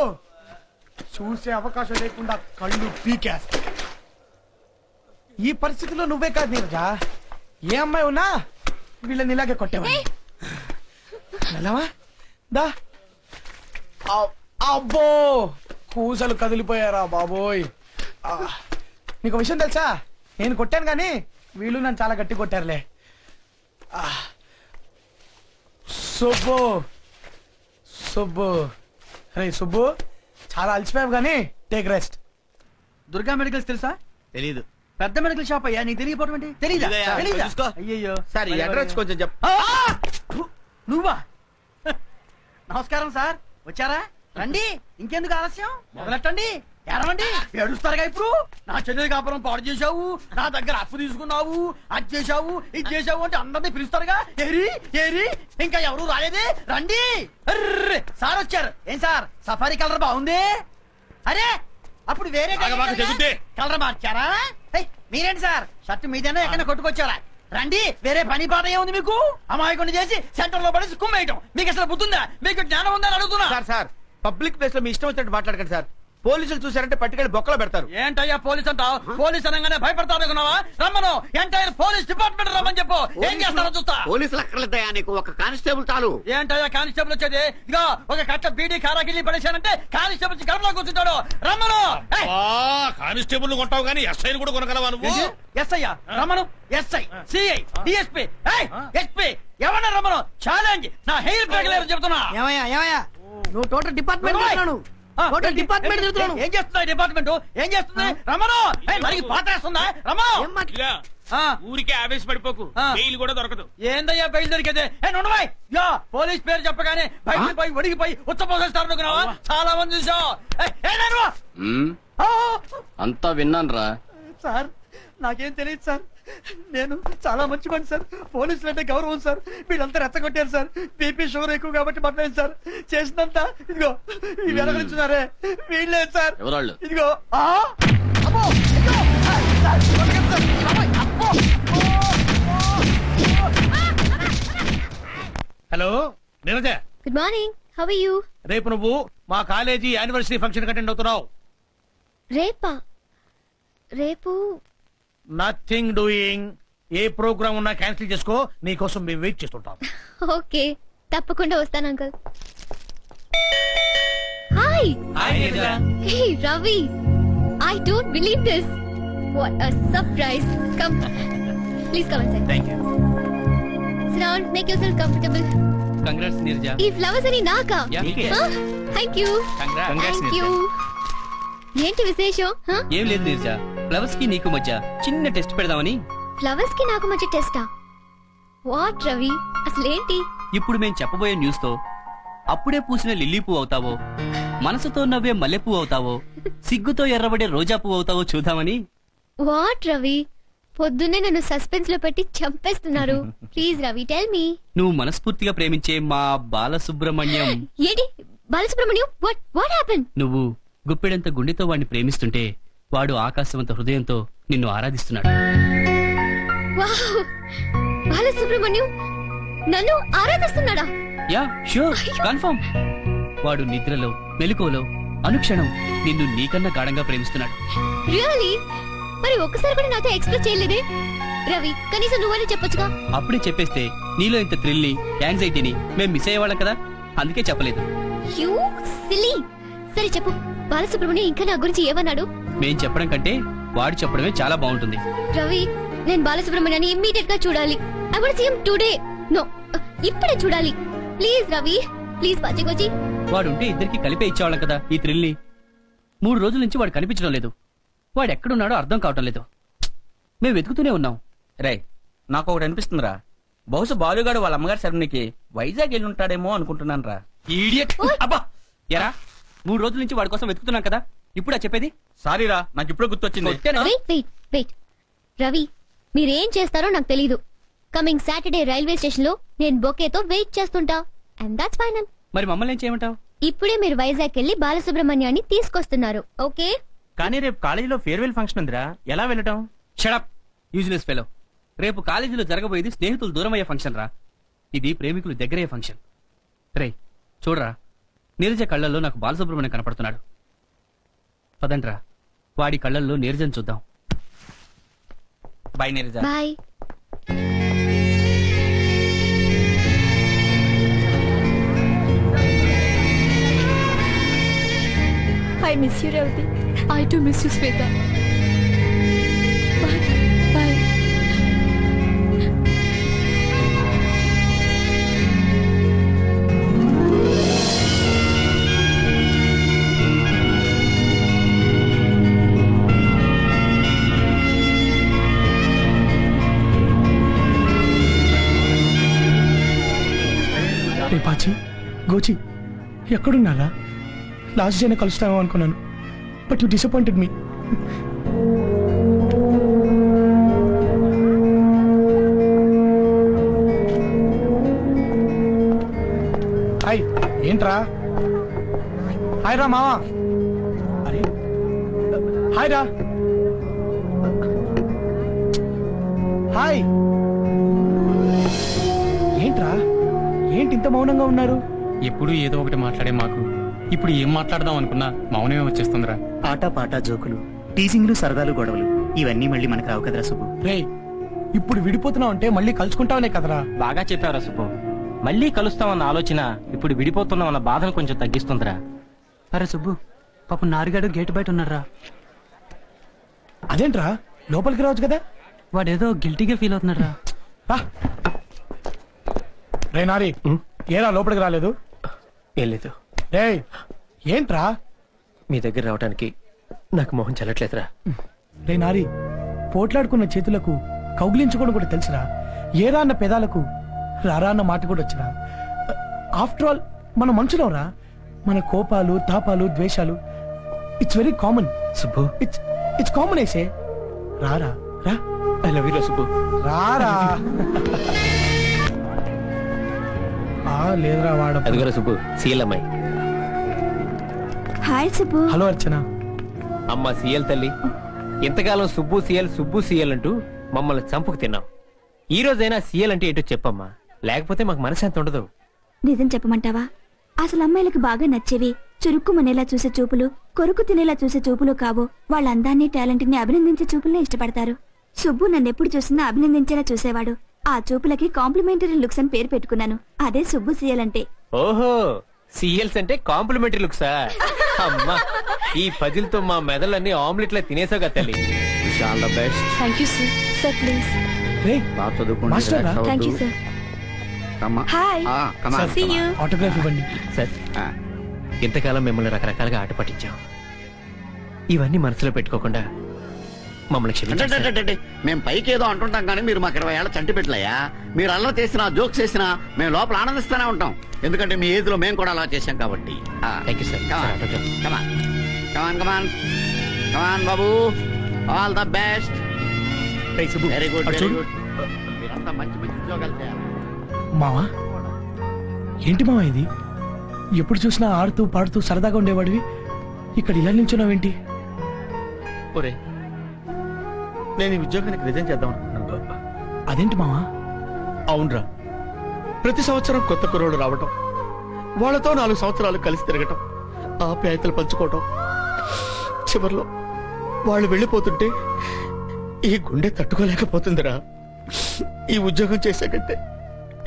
చూసే అవకాశం లేకుండా కళ్ళు పీకేస్తా. ఈ పరిస్థితిలో నువ్వే కాదు నీరజా, ఏ అమ్మాయి ఉన్నా వీళ్ళని ఇలాగే కొట్టేవా? దా. అబ్బో కూసలు కదిలిపోయారా బాబోయ్. నీకు విషయం తెలుసా? నేను కొట్టాను కానీ వీళ్ళు నన్ను చాలా గట్టి కొట్టారులే. సుబ్బు సుబ్బు అరే సుబ్బు, చాలా అలసిపోయావు కానీ టేక్ రెస్ట్. దుర్గా మెడికల్స్ తెలుసా? తెలీదు. పెద్ద మెడికల్ షాప్ అయ్యా, నీకు తెలియకపోవడం ఏంటి? తెలీదా? అయ్యయ్యో సార్ ఈ అడ్రస్ కొంచెం చెప్ప. నువ్వా? నమస్కారం సార్, వచ్చారా? రండి, ఇంకెందుకు ఆలస్యం, మొదలెట్టండి. ఏడవండి ఏడుస్తారుగా ఇప్పుడు నా చెల్లెలి కాపురం పాడు చేశావు, నా దగ్గర అప్పు తీసుకున్నావు, అది చేశావు ఇది చేశావు అంటే అందరినీ పిలుస్తారుగా. ఏరి ఏరి ఇంకా ఎవరు రాలేదే, రండి. అర్రే సార్ వచ్చారు. ఏం సార్ సఫారీ కలర్ బాగుంది? అరే అప్పుడు వేరే కలర్ మార్చారా? మీరేంటి సార్ షర్ట్ మీదేనా ఎక్కడ కొట్టుకొచ్చారా? రండి, వేరే పని పాట ఏముంది మీకు? అమాయకుని చేసి సెంటర్ లో పడేసి కుమ్మేయటం మీకు అసలు బుద్ధుందా? మీకు జ్ఞానం ఉందని అడుగుతున్నా. సార్ పబ్లిక్ ప్లేస్ లో మీ ఇష్టం వచ్చినట్టు మాట్లాడకండి సార్. పోలీసులు చూసారంటే పట్టుకెళ్ళి బొక్కలో పెడతారు. ఏంటయ్యా పోలీస్ అంటావు? పోలీస్ అనగానే భయపడతానుకున్నావా? రమ్మను, ఎంటైర్ పోలీస్ డిపార్ట్మెంట్ రమ్మని చెప్పు. ఏం చేస్తారో చూస్తా. పోలీసులు అక్కర్లేదయా, నీకు ఒక కానిస్టేబుల్ చాలు. ఏంటయ్యా కానిస్టేబుల్ వచ్చేది? ఇదిగో ఒక కట్ట బీడీ కారాకిల్లి పడేశానంటే కానిస్టేబుల్ గడపలో కూర్చుంటాడు. రమ్మను. కానిస్టేబుల్ కొంటావు కానీ ఎస్ఐ కూడా కొనగలవా నువ్వు? ఎస్ఐ రమ్మను. ఎస్ఐ సిఐ డిఎస్పీ ఎస్పీ ఎవరన్నా రమ్మను. ఛాలెంజ్ నా హెయిర్ బ్రేక్ చెప్తున్నా. ఏమయ్యా నువ్వు టోటల్ డిపార్ట్మెంట్ డిపార్ట్మెంట్ ఏం చేస్తుంది డిపార్ట్మెంట్? ఏం చేస్తుంది? రమను మరి పాటేస్తుందా? రమను ఊరికే ఆవేశపడిపోకు, బెయిల్ కూడా దొరకదు. ఏందయ్యా బెయిల్ దొరికేది? పోలీస్ పేరు చెప్పగానే బయటపోయి ఒడిగిపోయి ఉచ్చపోసేస్తారు అనుకున్నావా? చాలా మంది చూసావు. అంతా విన్నాను రా సార్. నాకేం తెలియదు సార్, నేను చాలా మంచి పని సార్. పోలీసులు అంటే గౌరవం సార్. వీళ్ళంతా రెచ్చగొట్టారు సార్. బీపీ షుగర్ ఎక్కువ కాబట్టి మాట్లాడారు సార్. చేసినంతా ఇదిగో ఈ వెనకనిచ్చున్నారే వీళ్ళే సార్. ఇదిగో hello Neeraja. Good morning. How are you? రేపు నువ్వు మా కాలేజీ యానివర్సరీ ఫంక్షన్ అటెండ్ అవుతున్నావు. రేపా? రేపు నథింగ్ డూయింగ్. ఏ ప్రోగ్రామ్ ఉన్నా క్యాన్సిల్ చేసుకో, నీకోసం మేము వెయిట్ చేస్తుంటాం. ఓకే, తప్పకుండా వస్తాను uncle. Hi. Hey Ravi, I don't believe this. What a surprise. Come, please come inside. Thank you. Sit down, make yourself comfortable. Congrats Nirja. ఈ ఫ్లవర్స్ అని నాకా? Thank you. Congrats you. ఏంటి విశేషం? ఏం లేదు నీర్జా, ఫ్లవర్స్ కి నీకు మధ్య చిన్న టెస్ట్ పెడదామని. ఫ్లవర్స్ కి నాకు మధ్య టెస్టా? వాట్ రవి, అసలేంటి? ఇప్పుడు మేం చెప్పబోయే న్యూస్ తో అప్పుడే పూసిన లిల్లీ పువ్వు అవుతావో, మనసుతో నవ్వే మల్లె పువ్వు అవుతావో, సిగ్గుతో ఎర్రబడే రోజా పువ్వు అవుతావో చూద్దామని. వాట్ రవి, పొద్దున్నే నన్ను సస్పెన్స్ లో పెట్టి చంపేస్తున్నారు. Please Ravi, tell me. నువ్వు మనస్ఫూర్తిగా ప్రేమించే మా బాలసుబ్రహ్మణ్యం. ఏంటి బాలసుబ్రహ్మణ్యం? What happen? నువ్వు గుప్పెడంత గుండెతో వాడిని ప్రేమిస్తుంటే వాడు ఆకాశవంత హృదయంతో నిన్ను ఆరాధిస్తున్నాడు. వావ్, బాలసుబ్రహ్మణ్యం నన్ను ఆరాధిస్తున్నాడా? Yeah sure, confirm. వాడు నిద్రలో మెలకువలో అనుక్షణం నిన్ను నీకన్నా గాఢంగా ప్రేమిస్తున్నాడు. రియల్లీ? మరి ఒక్కసారి కూడా నాతో ఎక్స్ప్రెస్ చేయలేదే రవి? కనీసం నువ్వని చెప్పొచ్చుగా. అప్పుడే చెప్పేస్తే నీలో ఇంత థ్రిల్ ని యాంగ్జైటీని మేం మిస్ అయ్యేవాళ్ళం కదా, అందుకే చెప్పలేదు. You silly. సరే చెప్పు, బాలసుబ్రహ్మణ్యం ఇంకా నా గురించి ఏమన్నాడు? మేం చెప్పడం కంటే వాడు చెప్పడమే చాలా బాగుంటుంది. రవి, నేను బాలసుబ్రహ్మణ్యాన్ని ఇమ్మీడియట్ గా చూడాలి. I want see him today. No, ఇప్పుడే చూడాలి. ప్లీజ్ రవి, ప్లీజ్ పచ్చికొచ్చి. వాడుంటే ఇద్దరికి కలిపే ఇచ్చేవాళ్ళం కదా ఈ థ్రిల్ ని. 3 రోజుల నుంచి వాడు కనిపించడం లేదు. వాడు ఎక్కడున్నాడో అర్థం కావటం లేదు. మేము వెతుకుతూనే ఉన్నాం. రే, నాకు ఒకటి అనిపిస్తుందిరా, బహుశా బాలుగాడు వాళ్ళ అమ్మగారి సెరమనీకి వైజాగ్ వెళ్ళి ఉంటాడేమో అనుకుంటున్నాను రా. ఈడియట్. అబ్బా ఎరా, 3 రోజుల నుంచి వాడి కోసం వెతుకుతున్నాం కదా, ఇప్పుడా చెప్పేది? సారీరా, నాకు ఇప్పుడే గుర్తొచ్చింది. వెయిట్ రవి, మీరేం చేస్తారో నాకు తెలీదు. కమింగ్ సాటర్డే రైల్వే స్టేషన్ లో నేను బొకేతో వెయిట్ చేస్తుంటా. And that's final. మరి మమ్మల్ని ఏం చేయమంటావు? ఇప్పుడే మీరు వైజాగ్ వెళ్ళి బాలసుబ్రహ్మణ్యాన్ని తీసుకొస్తున్నారు. ఓకే? కానీ రేపు కాలేజీలో ఫేర్వెల్ ఫంక్షన్ ఉందిరా, ఎలా వెళ్ళటం? Shut up useless fellow. రేపు కాలేజీలో జరగబోయేది స్నేహితులు దూరమయ్యే ఫంక్షన్ రా, ఇది ప్రేమికులు దగ్గరయ్యే ఫంక్షన్. రే చూడరా, నీరజ కళ్ళల్లో నాకు బాలసుబ్రహ్మణ్యం కనపడుతున్నాడు. పదండ్రా, వాడి కళ్ళల్లో నీరజను చూద్దాం. Bye Neeraja. Bye. I miss you, Revati. I too miss you, Sweta. Bye. Bye. రేపాచి గోచి ఎక్కడున్నారా? లాస్ట్ డేనే కలుస్తామో అనుకున్నాను. But you disappointed me. Hi, ఏంట్రా? హాయ్ రా మావా. అరే హాయ్ రా. హాయ్. ఏంట్రా, ఏంటి ఇంత మౌనంగా ఉన్నారు? ఎప్పుడు ఏదో ఒకటి మాట్లాడే మాకు ఇప్పుడు ఏం మాట్లాడదాం అనుకున్నా మౌనమే వచ్చేస్తుందిరా. ఆట పాట జోకులు, టీజింగ్లు, సరదాలు, గొడవలు ఇవన్నీ మళ్ళీ మనకు రావు కదరా సుబ్బు. రే, ఇప్పుడు విడిపోతున్నావు అంటే మళ్ళీ కలుసుకుంటావనే కదరా. బాగా చెప్పావురా సుబ్బు. మళ్ళీ కలుస్తామన్న ఆలోచన ఇప్పుడు విడిపోతున్నామన్న బాధను కొంచెం తగ్గిస్తుందిరా. అరే సుబ్బు, పాపం నారిగాడు గేటు బయట ఉన్నారా. అదేంట్రా, లోపలికి రావచ్చు కదా. వాడేదో గిల్టీగా ఫీల్ అవుతున్నారా. రే నారి, ఏరా లోపలికి రాలేదు? ఏం లేదు. రే ఏంట్రా? మీ దగ్గర రావడానికి నాకు మొహం చెల్లట్లేదురా. రే నారి, పోట్లాడుకున్న చేతులకు కౌగిలించుకోవడం కూడా తెలుసురా. ఏరా అన్న పెదాలకు రారా అన్న మాట కూడా వచ్చిరా. ఆఫ్టర్ ఆల్ మన మనుషులం రా. మన కోపాలు, తాపాలు, ద్వేషాలు it's very common Subbu. It's common ఐసే. రారా రా. I love you Subbu. రారా. లేదురా వాడు. అదిగోరా సుబ్బు, సీఎల్ అమ్మాయి. హాయ్ సుబ్బు. హలో అర్చన. అమ్మ సీఎల్ తల్లి, ఇంతకాలం సుబ్బు సీఎల్ అంటూ మమ్మల్ని చంపుకు తిన్నాం. ఈ రోజైనా సీఎల్ అంటే ఏంటో చెప్పమ్మా, లేకపోతే మాకు మనశ్శాంతి ఉండదు. నిజం చెప్పమంటావా? అసలు అమ్మాయిలకు బాగా నచ్చేవి చురుక్కుమనేలా చూసే చూపులు, కొరుకు తినేలా చూసే చూపులు కావు. వాళ్ళ అందాన్ని, టాలెంట్ ని అభినందించే చూపులనే ఇష్టపడతారు. సుబ్బు నన్నెప్పుడు చూసినా అభినందించేలా చూసేవాడు. ఆ చూపులకి కాంప్లిమెంటరీ లుక్స్ అని పేరు పెట్టుకున్నాను. అదే సుబ్బు సీఎల్ అంటే. ఓహో, సీఎల్స్ అంటే కాంప్లిమెంటరీ లుక్సా? అమ్మా, ఈ పజిల్తో మా మెదళ్ళన్నీ ఆమ్లెట్లా తినేసావు కదా తల్లి. All the best. Thank you sir. Sir please. Thank you sir. Hi. See you. Autograph ఇవ్వండి సార్. ఇంతకాలం మిమ్మల్ని రకరకాలుగా ఆట పట్టించాం. ఇవన్నీ మనసులో పెట్టుకోకుండా మమ్మల్ని క్షమించండి. మేము పైకి ఏదో అంటుంటాం కానీ మీరు మాకు 20 ఏళ్ళ చంటి పెట్టలేయా. మీరు అలా చేసినా, జోక్స్ చేసినా మేము లోపల ఆనందిస్తూనే ఉంటాం. ఎందుకంటే మీ ఏజ్ లో మేము కూడా అలా చేశాం కాబట్టి. Thank you sir. Come on Babu, all the best. Very good, very good. మీరంతా మంచి మంచి ఉద్యోగాలు చేయాలి. మావా, ఏంటి మావా ఇది? ఎప్పుడు చూసినా ఆడుతూ పాడుతూ సరదాగా ఉండేవాడివి, ఇక్కడ ఇలా నిల్చున్నావేంటి? ఒరే, నేను ఈ ఉద్యోగానికి రిజైన్ చేద్దాం అనుకుంటున్నాను. అదేంటి మావా? అవునరా, ప్రతి సంవత్సరం కొత్త కుర్రోళ్ళు రావటం, వాళ్ళతో 4 సంవత్సరాలు కలిసి తిరగటం, ఆప్యాయతలు పంచుకోవటం, చివర్లో వాళ్ళు వెళ్ళిపోతుంటే ఈ గుండె తట్టుకోలేకపోతుందిరా. ఈ ఉద్యోగం చేశాకంటే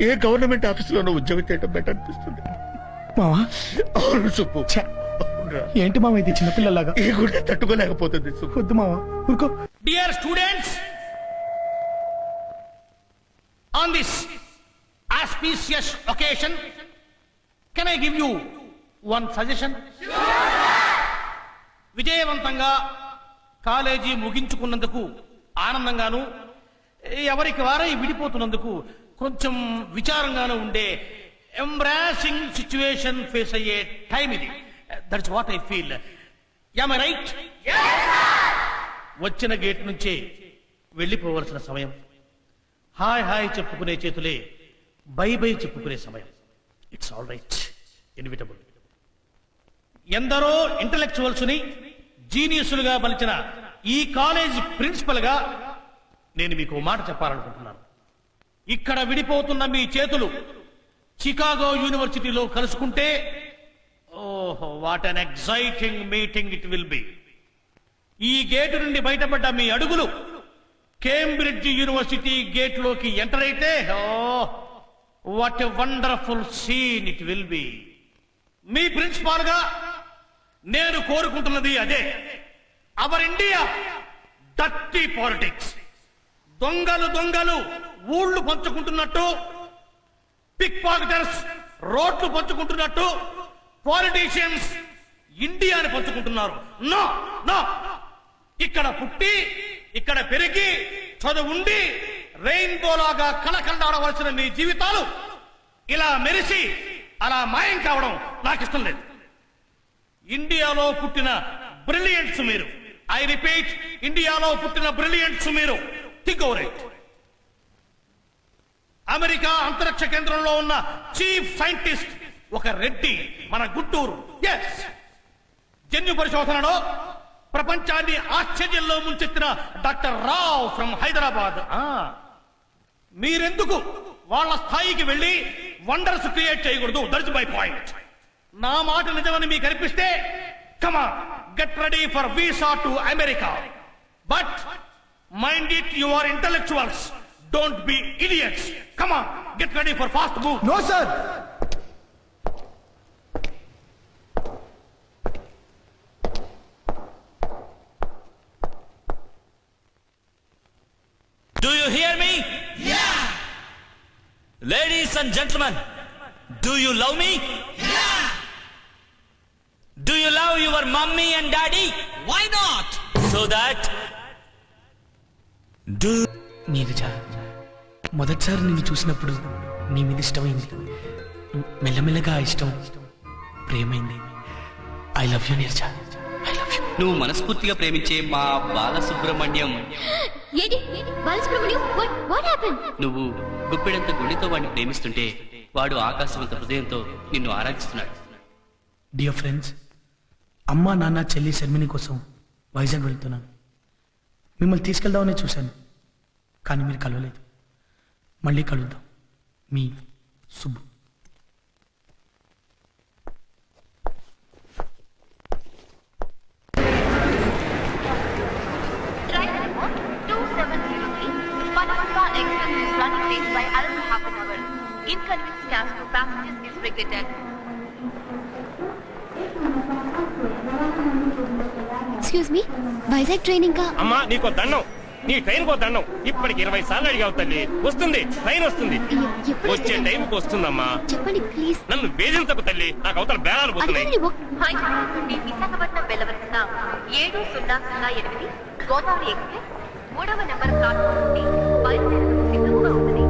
ఏ గవర్నమెంట్ ఆఫీసులోనూ ఉద్యోగం చేయడం బెటర్ అనిపిస్తుంది. మావా, అవును సుబ్బు. ఏంటి మావా ఇది చిన్నపిల్లలాగా? ఈ గుండె తట్టుకోలేకపోతుంది. వద్దు మావా, ఊరుకో. Dear students, on this auspicious occasion, can I give you one suggestion? విజయవంతంగా కాలేజీ ముగించుకున్నందుకు ఆనందంగాను, ఎవరికి వారై విడిపోతున్నందుకు కొంచెం విచారంగాను ఉండే ఎంబ్రాసింగ్ సిచ్యువేషన్ ఫేస్ అయ్యే టైం ఇది. That's what I feel. Am I right? వచ్చిన గేట్ నుంచే వెళ్ళిపోవలసిన సమయం. హాయ్ హాయ్ చెప్పుకునే చేతులే బై బై చెప్పుకునే సమయం. It's all right, inevitable. ఎందరో ఇంటలెక్చువల్స్ ని జీనియస్లుగా మలిచిన ఈ కాలేజ్ ప్రిన్సిపల్ గా నేను మీకు మాట చెప్పాలనుకుంటున్నాను. ఇక్కడ విడిపోతున్న మీ చేతులు చికాగో యూనివర్సిటీలో కలుసుకుంటే, ఓహో, what an exciting meeting it will be. ఈ గేటు నుండి బయటపడ్డ మీ అడుగులు కేంబ్రిడ్జ్ యూనివర్సిటీ గేట్ లోకి ఎంటర్ అయితే, what a wonderful scene it will be. Me principal గా నేను కోరుకుంటున్నది అదే. Our India dirty politics. దొంగలు దొంగలు ఊళ్ళు పంచుకుంటున్నట్టు, పిక్ పాకెటర్స్ రోడ్లు పంచుకుంటున్నట్టు, పాలిటీషియన్స్ ఇండియాని పంచుకుంటున్నారు. నో నో, ఇక్కడ పుట్టి, ఇక్కడ పెరిగి, చదువుండి, రెయిన్బో లాగా కళకళలాడవలసిన మీ జీవితాలు ఇలా మెరిసి అలా మాయం కావడం నాకు ఇష్టం లేదు. ఇండియాలో పుట్టిన బ్రిలియంట్స్ మీరు. ఐ రిపీట్, ఇండియాలో పుట్టిన బ్రిలియంట్స్ మీరు. Think over it. అమెరికా అంతరిక్ష కేంద్రంలో ఉన్న చీఫ్ సైంటిస్ట్ ఒక రెడ్డి, మన గుంటూరు. ఎస్, జన్యు పరిశోధనలో ప్రపంచాన్ని ఆశ్చర్యంలో ముంచెత్తిన డాక్టర్ రావ్ ఫ్రమ్ హైదరాబాద్. మీరెందుకు వాళ్ళ స్థాయికి వెళ్ళి వండర్స్ క్రియేట్ చేయకూడదు? That's my point. నా మాట నిజమని మీకు అనిపిస్తే come on, get ready for visa to America. But mind it, you are intellectuals, don't be idiots. Come on, get ready for fast move. No sir. Do you hear me? Yeah. Ladies and gentlemen, do you love me? Yeah. Do you love your mommy and daddy? Why not? So that do Neeraja, మొదటిసారి నిన్ను చూసినప్పుడు నీ మీద ఇష్టమైంది. మెల్లమెల్లగా ఆ ఇష్టం ప్రేమైంది. I love you Neeraja, I love you. నువ్వు మనస్ఫూర్తిగా ప్రేమించే మా బాలసుబ్రహ్మణ్యం. ఏంటి బాలసుబ్రహ్మణ్యం? What happen? నువ్వు గుప్పెడంత గుండెతో వాడిని ప్రేమిస్తుంటే వాడు ఆకాశవంత హృదయంతో నిన్ను ఆరాధిస్తున్నాడు. డియర్ ఫ్రెండ్స్, అమ్మ నాన్న చెల్లి శర్మిని కోసం వైజాగ్ వెళ్తున్నాను. మిమ్మల్ని తీసుకెళ్దామని చూశాను, కానీ మీరు కలవలేదు. మళ్ళీ కలుద్దాం. మీ Subbu. Inconvenience staff to passengers is regretted. Excuse me, Vizag train ఇంకా? అమ్మా నీకో దండం, నీ ట్రైన్ కో దండం. ఇప్పటికి 20 సార్లు అడిగావు తల్లి. వస్తుంది, ట్రైన్ వస్తుంది, వచ్చే టైంకి వస్తుందమ్మా. చెప్పండి ప్లీజ్. నన్ను వేధించకు తల్లి, నాకు అవతల బేరాలు పోతున్నాయి. హైదరాబాద్ నుండి విశాఖపట్నం వెళ్ళవలసిన 7008 గోదావరి ఎక్స్ప్రెస్ 3వ నెంబర్ ప్లాట్ఫామ్ నుండి బయలుదేరడానికి సిద్ధంగా ఉంది.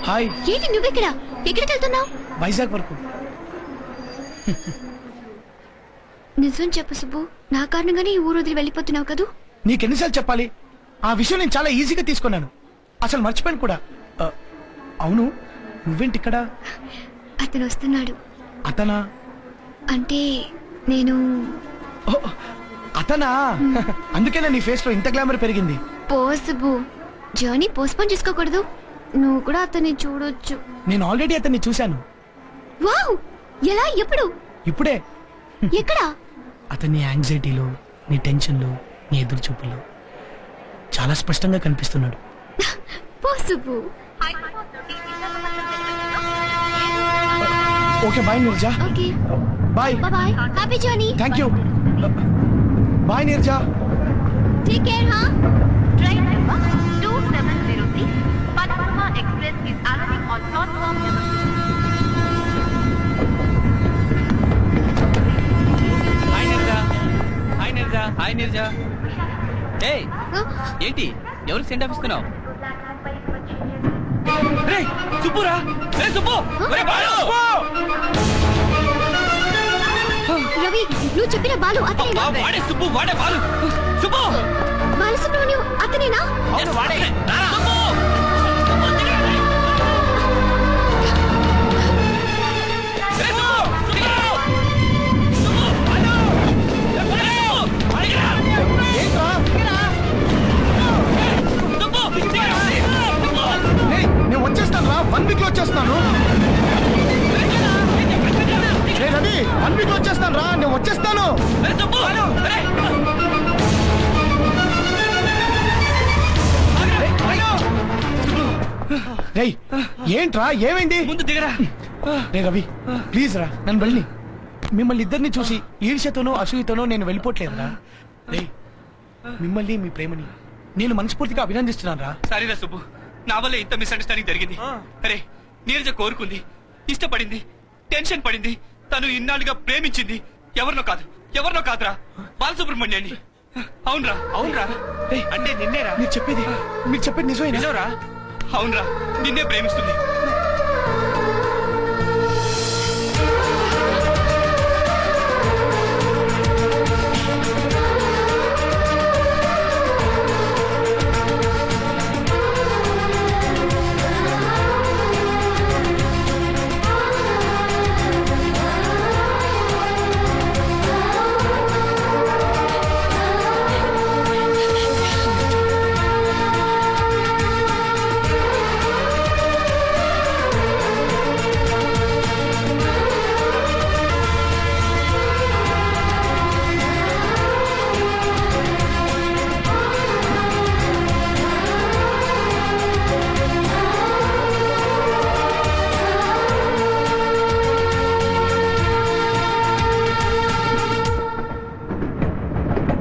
హాయ్. ఏంటి నువ్వెక్కడ? ఎక్కడికి వెళ్తున్నావు? వైజాగ్ వరకు. నిజం చెప్పు సుబ్బు, నా కారణంగానే ఈ ఊరు వదిలి వెళ్ళిపోతున్నావు కదూ? నీకెన్నిసార్లు చెప్పాలి? ఆ విషయం నేను చాలా ఈజీగా తీసుకున్నాను, అసలు మర్చిపోయాను కూడా. అవును, నువ్వేంటి ఇక్కడ? అతను వస్తున్నాడు. అతనా? అంటే నేను. అతనా? అందుకేనా నీ ఫేస్ లో ఇంత గ్లామర్ పెరిగింది? పో సుబ్బు, జర్నీ పోస్ట్పోన్ చేసుకోకూడదు. నువ్వు కూడా అతన్ని చూడొచ్చు. నేను ఆల్రెడీ అతన్ని చూశాను. వావ్, ఎలా? ఎప్పుడు? ఇప్పుడే. ఎక్కడ? అతని యాంగ్జైటీలో, నీ టెన్షన్లో, నీ ఎదురు చూపుల్లో చాలా స్పష్టంగా కనిపిస్తున్నాడు. పో Subbu. Okay bye Neeraja. Okay bye. Bye. Happy journey. Thank you. Bye Neeraja. Take care. హా. Train number 2703 Panorama Express is arriving on platform number 2. Hi Nirja. Hi Nirja. Hi Nirja. ఏయ్, ఏంటి ఎవరికి సెండ్ ఆఫ్ ఇస్తున్నావు? రేయ్ సుబ్బురా. రే సుబ్బు. ఒరే బాలు. రవి, నువ్వు చెప్పిన బాలు అతనేనా? వాడే సుబ్బు, వాడే బాలు. సుబ్బు. బాలసుబ్రహ్మణ్యం అతనేనా? అవును వాడే. సుబ్బు. నేను వచ్చేస్తాను రా, 1 వీక్ లో వచ్చేస్తాను. రవి, 1 వీక్ లో వచ్చేస్తాను రా, నేను వచ్చేస్తాను. ఏంట్రా, ఏమైంది? ముందు దిగరా. రే రవి, ప్లీజ్ రా, నన్ను వెళ్ళి. మిమ్మల్ని ఇద్దరిని చూసి ఈర్ష్యతోనో అసూయతోనో నేను వెళ్ళిపోవట్లేదురా. రేయ్, మిమ్మల్ని మీ ప్రేమని నేను మనస్ఫూర్తిగా అభినందిస్తున్నాను రా. సరేరా సుబ్బు, నా వల్ల ఇంత మిస్అండర్స్టాండింగ్ జరిగింది. అరే, నీరజ కోరుకుంది, ఇష్టపడింది, టెన్షన్ పడింది. తను ఇన్నాళ్ళుగా ప్రేమించింది ఎవరినో కాదురా, బాలసుబ్రహ్మణ్యాన్ని. అవునరా. అంటే నిన్నేరా? మీరు చెప్పేది నిజమేనా? అవునరా, నిన్నే ప్రేమిస్తుంది.